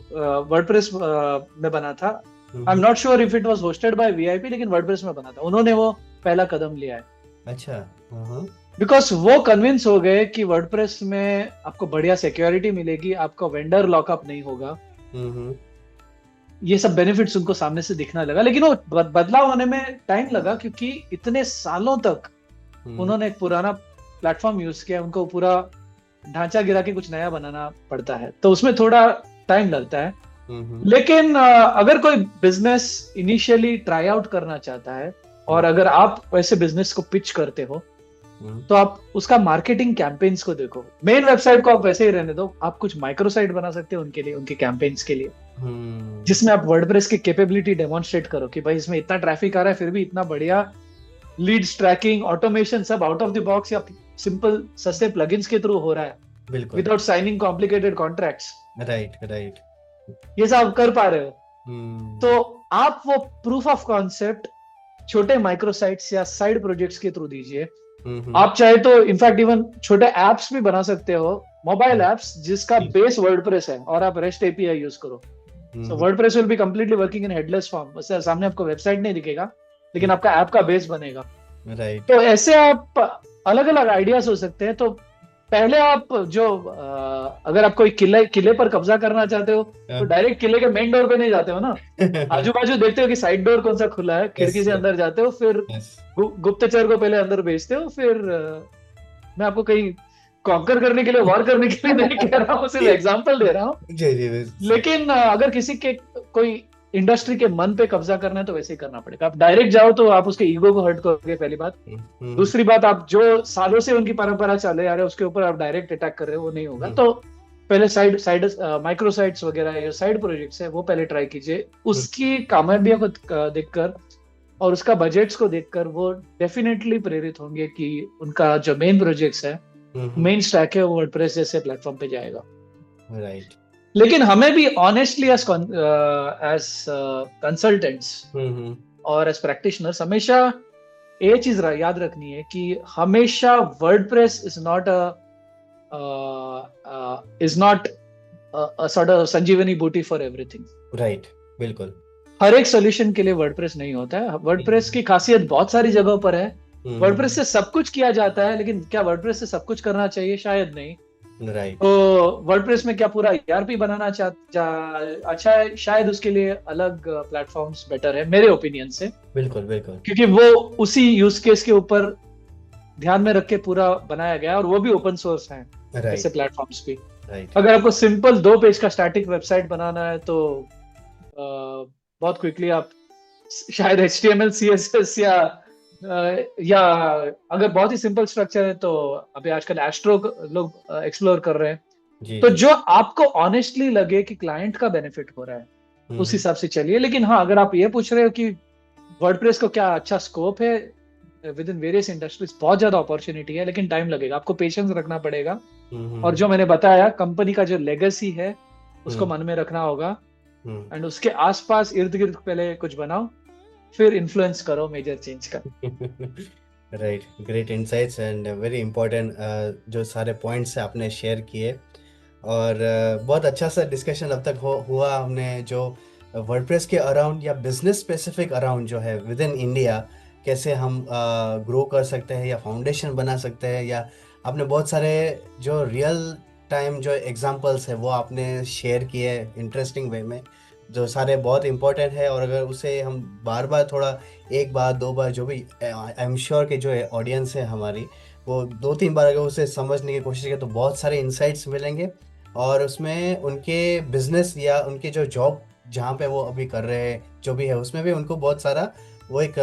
वर्डप्रेस में बना था। आई am not sure if it was hosted by VIP, लेकिन वर्डप्रेस में बना था। उन्होंने वो पहला कदम लिया है। अच्छा। बिकॉज वो कन्विंस हो गए कि वर्डप्रेस में आपको बढ़िया सिक्योरिटी मिलेगी, आपका वेंडर लॉकअप नहीं होगा, ये सब बेनिफिट्स उनको सामने से दिखने लगा। लेकिन वो बदलाव होने में टाइम लगा, क्योंकि इतने सालों तक उन्होंने एक पुराना प्लेटफॉर्म यूज किया, उनको पूरा ढांचा गिरा के कुछ नया बनाना पड़ता है, तो उसमें थोड़ा टाइम लगता है। लेकिन अगर कोई बिजनेस इनिशियली ट्राई आउट करना चाहता है, और अगर आप वैसे बिजनेस को पिच करते हो, तो आप उसका मार्केटिंग कैंपेन्स को देखो। मेन वेबसाइट को आप वैसे ही रहने दो, आप कुछ माइक्रो साइट बना सकते हो उनके लिए, उनके कैंपेन्स के लिए, जिसमें आप वर्डप्रेस की कैपेबिलिटी डेमोन्स्ट्रेट करो कि भाई इसमें इतना ट्रैफिक आ रहा है, फिर भी इतना बढ़िया लीड्स ट्रैकिंग, ऑटोमेशन सब आउट ऑफ द बॉक्स या सिंपल सस्ते प्लगइन्स के थ्रू हो रहा है, without signing complicated contracts. Right. ये सब कर पा रहे हो, तो आप वो प्रूफ ऑफ कॉन्सेप्ट छोटे माइक्रो साइट्स या साइड प्रोजेक्ट्स के थ्रू दीजिए। आप चाहे तो इनफैक्ट इवन छोटे एप्स भी बना सकते हो, मोबाइल एप्स जिसका बेस वर्डप्रेस है, और आप रेस्ट एपीआई यूज करो। So WordPress will be completely working in headless form. बस सामने आपको वेबसाइट नहीं दिखेगा, लेकिन आपका ऐप का बेस बनेगा। राइट। तो ऐसे आप अलग अलग आइडियाज हो सकते हैं। तो पहले आप अगर आप कोई किले पर कब्जा करना चाहते हो, तो डायरेक्ट किले के मेन डोर पे नहीं जाते हो ना, आजू बाजू देखते हो कि साइड डोर कौन सा खुला है, खिड़की से अंदर जाते हो, फिर गुप्तचर को पहले अंदर भेजते हो, फिर मैं आपको कहीं कॉन्कर करने के लिए, वॉर करने के लिए नहीं कह रहा हूँ, सिर्फ एग्जांपल दे रहा हूँ। लेकिन अगर किसी के कोई इंडस्ट्री के मन पे कब्जा करना है तो वैसे ही करना पड़ेगा। आप डायरेक्ट जाओ तो आप उसके ईगो को हर्ट करोगे, पहली बात। दूसरी बात, आप जो सालों से उनकी परंपरा चले आ रहे हैं उसके ऊपर आप डायरेक्ट अटैक कर रहे हो, वो नहीं होगा। तो पहले साइड माइक्रो साइट्स वगैरह या साइड प्रोजेक्ट्स है वो पहले ट्राई कीजिए। उसकी कामयाबियों को देखकर और उसका बजट्स को देखकर वो डेफिनेटली प्रेरित होंगे कि उनका जो मेन प्रोजेक्ट्स है, मेन स्टैक है, वो वर्डप्रेस जैसे प्लेटफॉर्म पे जाएगा। राइट। लेकिन हमें भी ऑनेस्टली एज कंसल्टेंट्स और एज प्रैक्टिशनर्स हमेशा ये चीज याद रखनी है कि हमेशा WordPress is not a sort of Sanjeevani booti for everything. Right, बिल्कुल। हर एक सॉल्यूशन के लिए वर्डप्रेस नहीं होता है। वर्डप्रेस की खासियत बहुत सारी जगहों पर है। वर्डप्रेस से सब कुछ किया जाता है, लेकिन क्या वर्डप्रेस से सब कुछ करना चाहिए? शायद नहीं। राइट। तो वर्डप्रेस में क्या पूरा ईआरपी बनाना अच्छा है? शायद उसके लिए अलग प्लेटफॉर्म्स बेटर है मेरे ओपिनियन से। बिल्कुल। क्योंकि वो उसी यूज केस के ऊपर ध्यान में रख के पूरा बनाया गया, और वो भी ओपन सोर्स है ऐसे प्लेटफॉर्म्स भी। राइट। अगर आपको सिंपल 2 पेज का स्टैटिक वेबसाइट बनाना है तो बहुत क्विकली आप शायद HTML CSS या अगर बहुत ही सिंपल स्ट्रक्चर है तो अभी आजकल एस्ट्रो लोग एक्सप्लोर कर रहे हैं। जी तो जी। जो आपको ऑनेस्टली लगे कि क्लाइंट का बेनिफिट हो रहा है उस हम्म हिसाब से चलिए। लेकिन हाँ, अगर आप ये पूछ रहे हो कि वर्डप्रेस को क्या अच्छा स्कोप है विद इन वेरियस इंडस्ट्रीज, बहुत ज्यादा अपॉर्चुनिटी है, लेकिन टाइम लगेगा, आपको पेशेंस रखना पड़ेगा। और हम्म जो मैंने बताया, कंपनी का जो लेगेसी है उसको हम्म मन में रखना होगा, हम्म। एंड उसके आसपास इर्द गिर्द पहले कुछ बनाओ, फिर इन्फ्लुएंस करो मेजर चेंज का। Right, great insights and very important जो सारे पॉइंट्स आपने शेयर किए। और बहुत अच्छा सा डिस्कशन अब तक हुआ हमने, जो वर्डप्रेस के अराउंड या बिजनेस स्पेसिफिक अराउंड जो है विद इन इंडिया कैसे हम ग्रो कर सकते हैं या फाउंडेशन बना सकते हैं, या आपने बहुत सारे जो रियल टाइम जो एग्जांपल्स है वो आपने शेयर किए इंटरेस्टिंग वे में, जो सारे बहुत इंपॉर्टेंट है। और अगर उसे हम बार बार थोड़ा एक बार दो बार जो भी, आई एम श्योर कि जो ऑडियंस है हमारी वो 2-3 बार अगर उसे समझने की कोशिश करें तो बहुत सारे इंसाइट्स मिलेंगे। और उसमें उनके बिजनेस या उनके जो जॉब जहाँ पे वो अभी कर रहे हैं जो भी है उसमें भी उनको बहुत सारा वो एक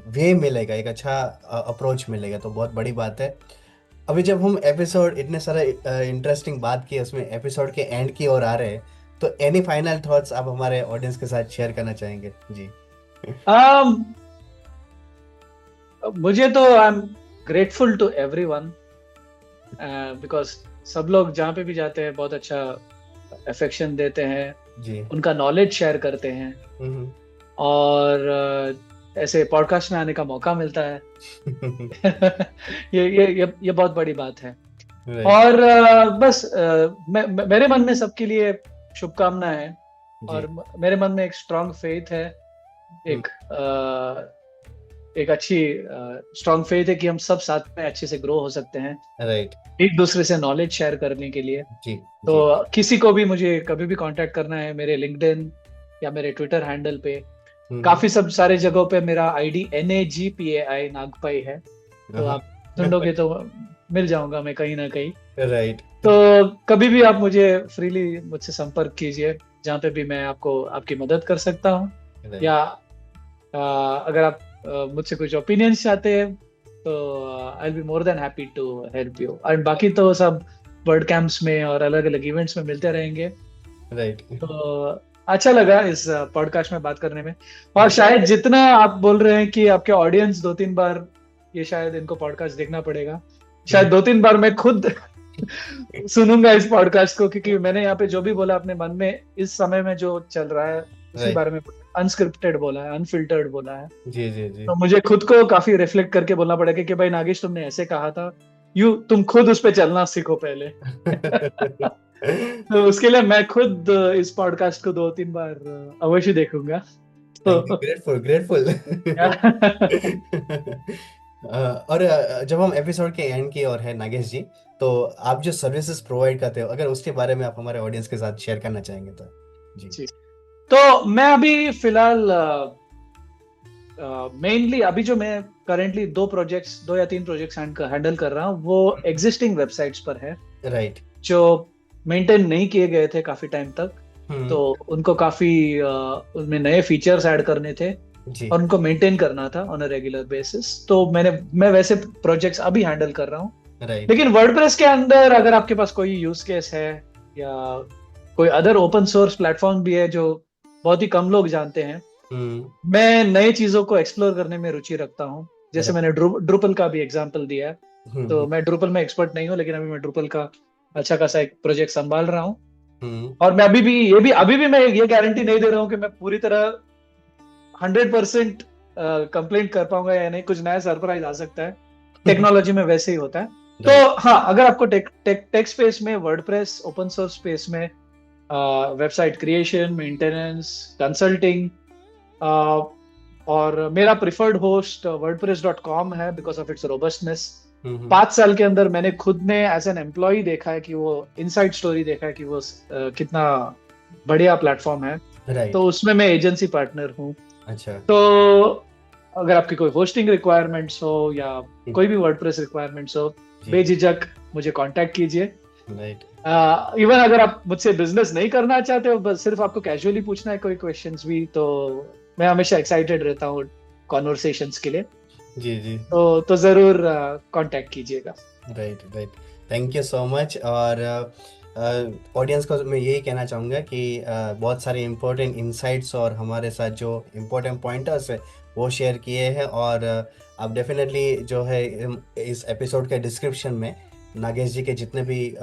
वे मिलेगा, एक अच्छा अप्रोच मिलेगा, तो बहुत बड़ी बात है। अभी जब हम एपिसोड इतने सारे इंटरेस्टिंग बात की, उसमें एपिसोड के एंड की ओर आ रहे हैं, तो एनी फाइनल थॉट्स आप हमारे ऑडियंस के साथ शेयर करना चाहेंगे जी? um, मुझे तो I am grateful to everyone, because सब लोग जहाँ पे भी जाते हैं बहुत अच्छा अफेक्शन देते हैं, जी। उनका नॉलेज शेयर करते हैं, हम्म। और ऐसे पॉडकास्ट में आने का मौका मिलता है। ये बहुत बड़ी बात है। राइट। और बस मेरे मन में सबके लिए शुभकामना है, जी। और मेरे मन में एक स्ट्रांग फेथ है, हम्म। एक एक अच्छी स्ट्रांग फेथ है कि हम सब साथ में अच्छे से ग्रो हो सकते हैं, राइट। एक दूसरे से नॉलेज शेयर करने के लिए। जी तो जी। किसी को भी मुझे कभी भी कांटेक्ट करना है, मेरे लिंक्डइन या मेरे ट्विटर हैंडल पे, हम्म। काफी सब सारे जगहों पे मेरा आईडी NAGPAI नागपाई है, तो आप ढूंढोगे तो मिल जाऊंगा मैं कहीं ना कहीं। राइट। तो कभी भी आप मुझे फ्रीली मुझसे संपर्क कीजिए, जहाँ पे भी मैं आपको आपकी मदद कर सकता हूँ। राइट। या अगर आप मुझसे कुछ ओपिनियंस चाहते हैं तो I will be more than happy to help you. और बाकी तो सब वर्ड कैंप्स में और अलग अलग इवेंट्स में मिलते रहेंगे। राइट। तो अच्छा लगा इस पॉडकास्ट में बात करने में। और शायद जितना आप बोल रहे हैं कि आपके ऑडियंस 2-3 बार, ये शायद इनको पॉडकास्ट देखना पड़ेगा, शायद 2-3 बार मैं खुद सुनूंगा इस पॉडकास्ट को, क्योंकि मैंने यहाँ पे जो भी बोला अपने मन में इस समय में जो चल रहा है उसी राइट। बारे में अनस्क्रिप्टेड बोला है, अनफिल्टर्ड बोला है। जी जी जी। तो मुझे खुद को काफी रिफ्लेक्ट करके बोलना पड़ेगा कि भाई नागेश तुमने ऐसे कहा था, तुम खुद उस पे चलना सीखो पहले। तो उसके लिए मैं खुद इस पॉडकास्ट को 2-3 बार अवश्य देखूंगा। तो थैंक यू, ग्रेटफुल ग्रेटफुल। और जब हम एपिसोड के एंड की ओर है नागेश जी, तो आप जो सर्विसेज प्रोवाइड करते हो अगर उसके बारे में आप हमारे ऑडियंस के साथ शेयर करना चाहेंगे तो जी। जी, तो मैं अभी फिलहाल मेनली अभी जो मैं करेंटली 2 या 3 प्रोजेक्ट्स हैंडल कर रहा हूँ वो एग्जिस्टिंग वेबसाइट्स पर है, राइट। जो मेंटेन नहीं किए गए थे काफी टाइम तक। तो उनको काफी उनमें नए फीचर्स ऐड करने थे जी। और उनको मेंटेन करना था ऑन अ रेगुलर बेसिस। तो मैं वैसे प्रोजेक्ट्स अभी हैंडल कर रहा हूँ। राइट। लेकिन वर्डप्रेस के अंदर अगर आपके पास कोई यूज केस है या कोई अदर ओपन सोर्स प्लेटफॉर्म भी है जो बहुत ही कम लोग जानते हैं, मैं नई चीजों को एक्सप्लोर करने में रुचि रखता हूँ। जैसे मैंने ड्रुपल का भी एग्जांपल दिया है। तो मैं ड्रुपल में एक्सपर्ट नहीं हूँ, लेकिन अभी मैं ड्रुपल का अच्छा खासा एक प्रोजेक्ट संभाल रहा हूँ। और मैं अभी भी मैं ये गारंटी नहीं दे रहा हूँ कि मैं पूरी तरह 100% कंप्लेंट कर पाऊंगा या नहीं, कुछ नया सरप्राइज आ सकता है, टेक्नोलॉजी में वैसे ही होता है। तो हाँ, अगर आपको टेक स्पेस में, वर्डप्रेस ओपन सोर्स स्पेस में वेबसाइट क्रिएशन, मेंटेनेंस, कंसल्टिंग, और मेरा प्रिफर्ड होस्ट wordpress.com है बिकॉज ऑफ इट्स रोबस्टनेस। 5 साल के अंदर मैंने खुद ने एज एन एम्प्लॉय देखा है कि वो इनसाइड स्टोरी देखा है कि वो कितना बढ़िया प्लेटफॉर्म है। तो उसमें मैं एजेंसी पार्टनर हूँ। अच्छा। तो अगर आपकी कोई होस्टिंग रिक्वायरमेंट्स हो या कोई भी वर्डप्रेस रिक्वायरमेंट्स हो, बेझिझक मुझे कांटेक्ट कीजिए। राइट। इवन अगर आप मुझसे बिजनेस नहीं करना चाहते हो, बस सिर्फ आपको कैजुअली पूछना है कोई क्वेश्चंस भी, तो मैं हमेशा एक्साइटेड रहता हूँ कॉन्वर्सेशंस के लिए। जी जी। तो जरूर कांटेक्ट कीजिएगा। Right right. Thank you so much. और ऑडियंस को मैं यही कहना चाहूँगा कि बहुत सारे इम्पोर्टेंट इंसाइट्स और हमारे साथ जो इम्पोर्टेंट पॉइंटर्स है वो शेयर किए हैं। और आप डेफिनेटली जो है इस एपिसोड के डिस्क्रिप्शन में नागेश जी के जितने भी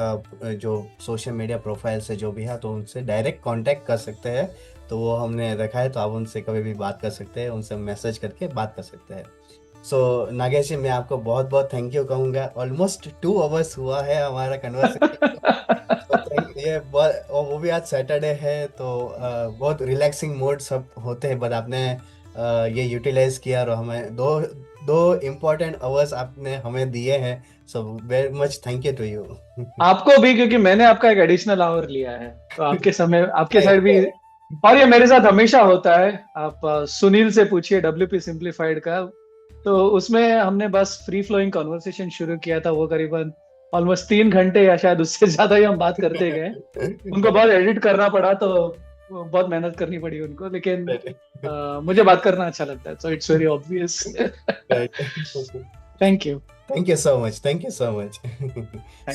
जो सोशल मीडिया प्रोफाइल्स है जो भी है, तो उनसे डायरेक्ट कांटेक्ट कर सकते हैं। तो वो हमने रखा है, तो आप उनसे कभी भी बात कर सकते हैं, उनसे मैसेज करके बात कर सकते हैं। सो नागेश जी, मैं आपको बहुत बहुत थैंक यू कहूँगा। ऑलमोस्ट 2 आवर्स हुआ है हमारा कन्वर्सेशन। तो ये बहुत, और वो भी आज सैटरडे है, तो बहुत रिलैक्सिंग मोड सब होते हैं, बट आपने ये यूटिलाइज किया और हमें दो दो इम्पोर्टेंट आवर्स आपने हमें दिए हैं। So very much thank you to you. आपको भी, क्योंकि मैंने आपका एक एडिशनल आवर लिया है, तो आपके समय आपके साइड भी। और ये मेरे साथ हमेशा होता है। आप सुनील से पूछिए WP सिंप्लीफाइड का, तो उसमें हमने बस फ्री फ्लोइंग कॉन्वर्सेशन शुरू किया था। वो करीबन ऑलमोस्ट 3 घंटे या शायद उससे ज्यादा ही हम बात करते गए। उनको बहुत एडिट करना पड़ा, तो बहुत मेहनत करनी पड़ी उनको, लेकिन मुझे बात करना अच्छा लगता है, so it's very obvious. Thank you. Thank you so much, thank you so much.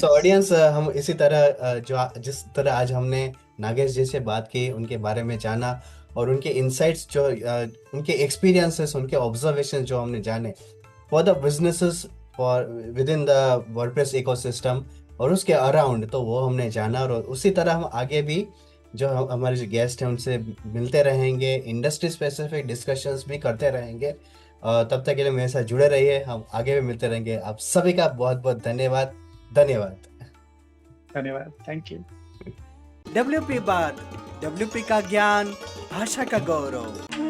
So audience, हम इसी तरह जिस तरह आज हमने नागेश जी से बात की, उनके बारे में जाना, और उनके इनसाइट्स जो उनके एक्सपीरियंसेस, उनके ऑब्जर्वेशन जो हमने जाने for the businesses, for with in the WordPress ecosystem और उसके अराउंड, तो वो हमने जाना। और उसी तरह हम आगे भी जो हमारे जो गेस्ट हैं उनसे मिलते रहेंगे, इंडस्ट्री स्पेसिफिक डिस्कशंस भी करते रहेंगे। तब तक के लिए मेरे साथ जुड़े रहिए, हम आगे भी मिलते रहेंगे। आप सभी का बहुत बहुत धन्यवाद। धन्यवाद। धन्यवाद। Thank you. WP बात, WP का ज्ञान, भाषा का गौरव।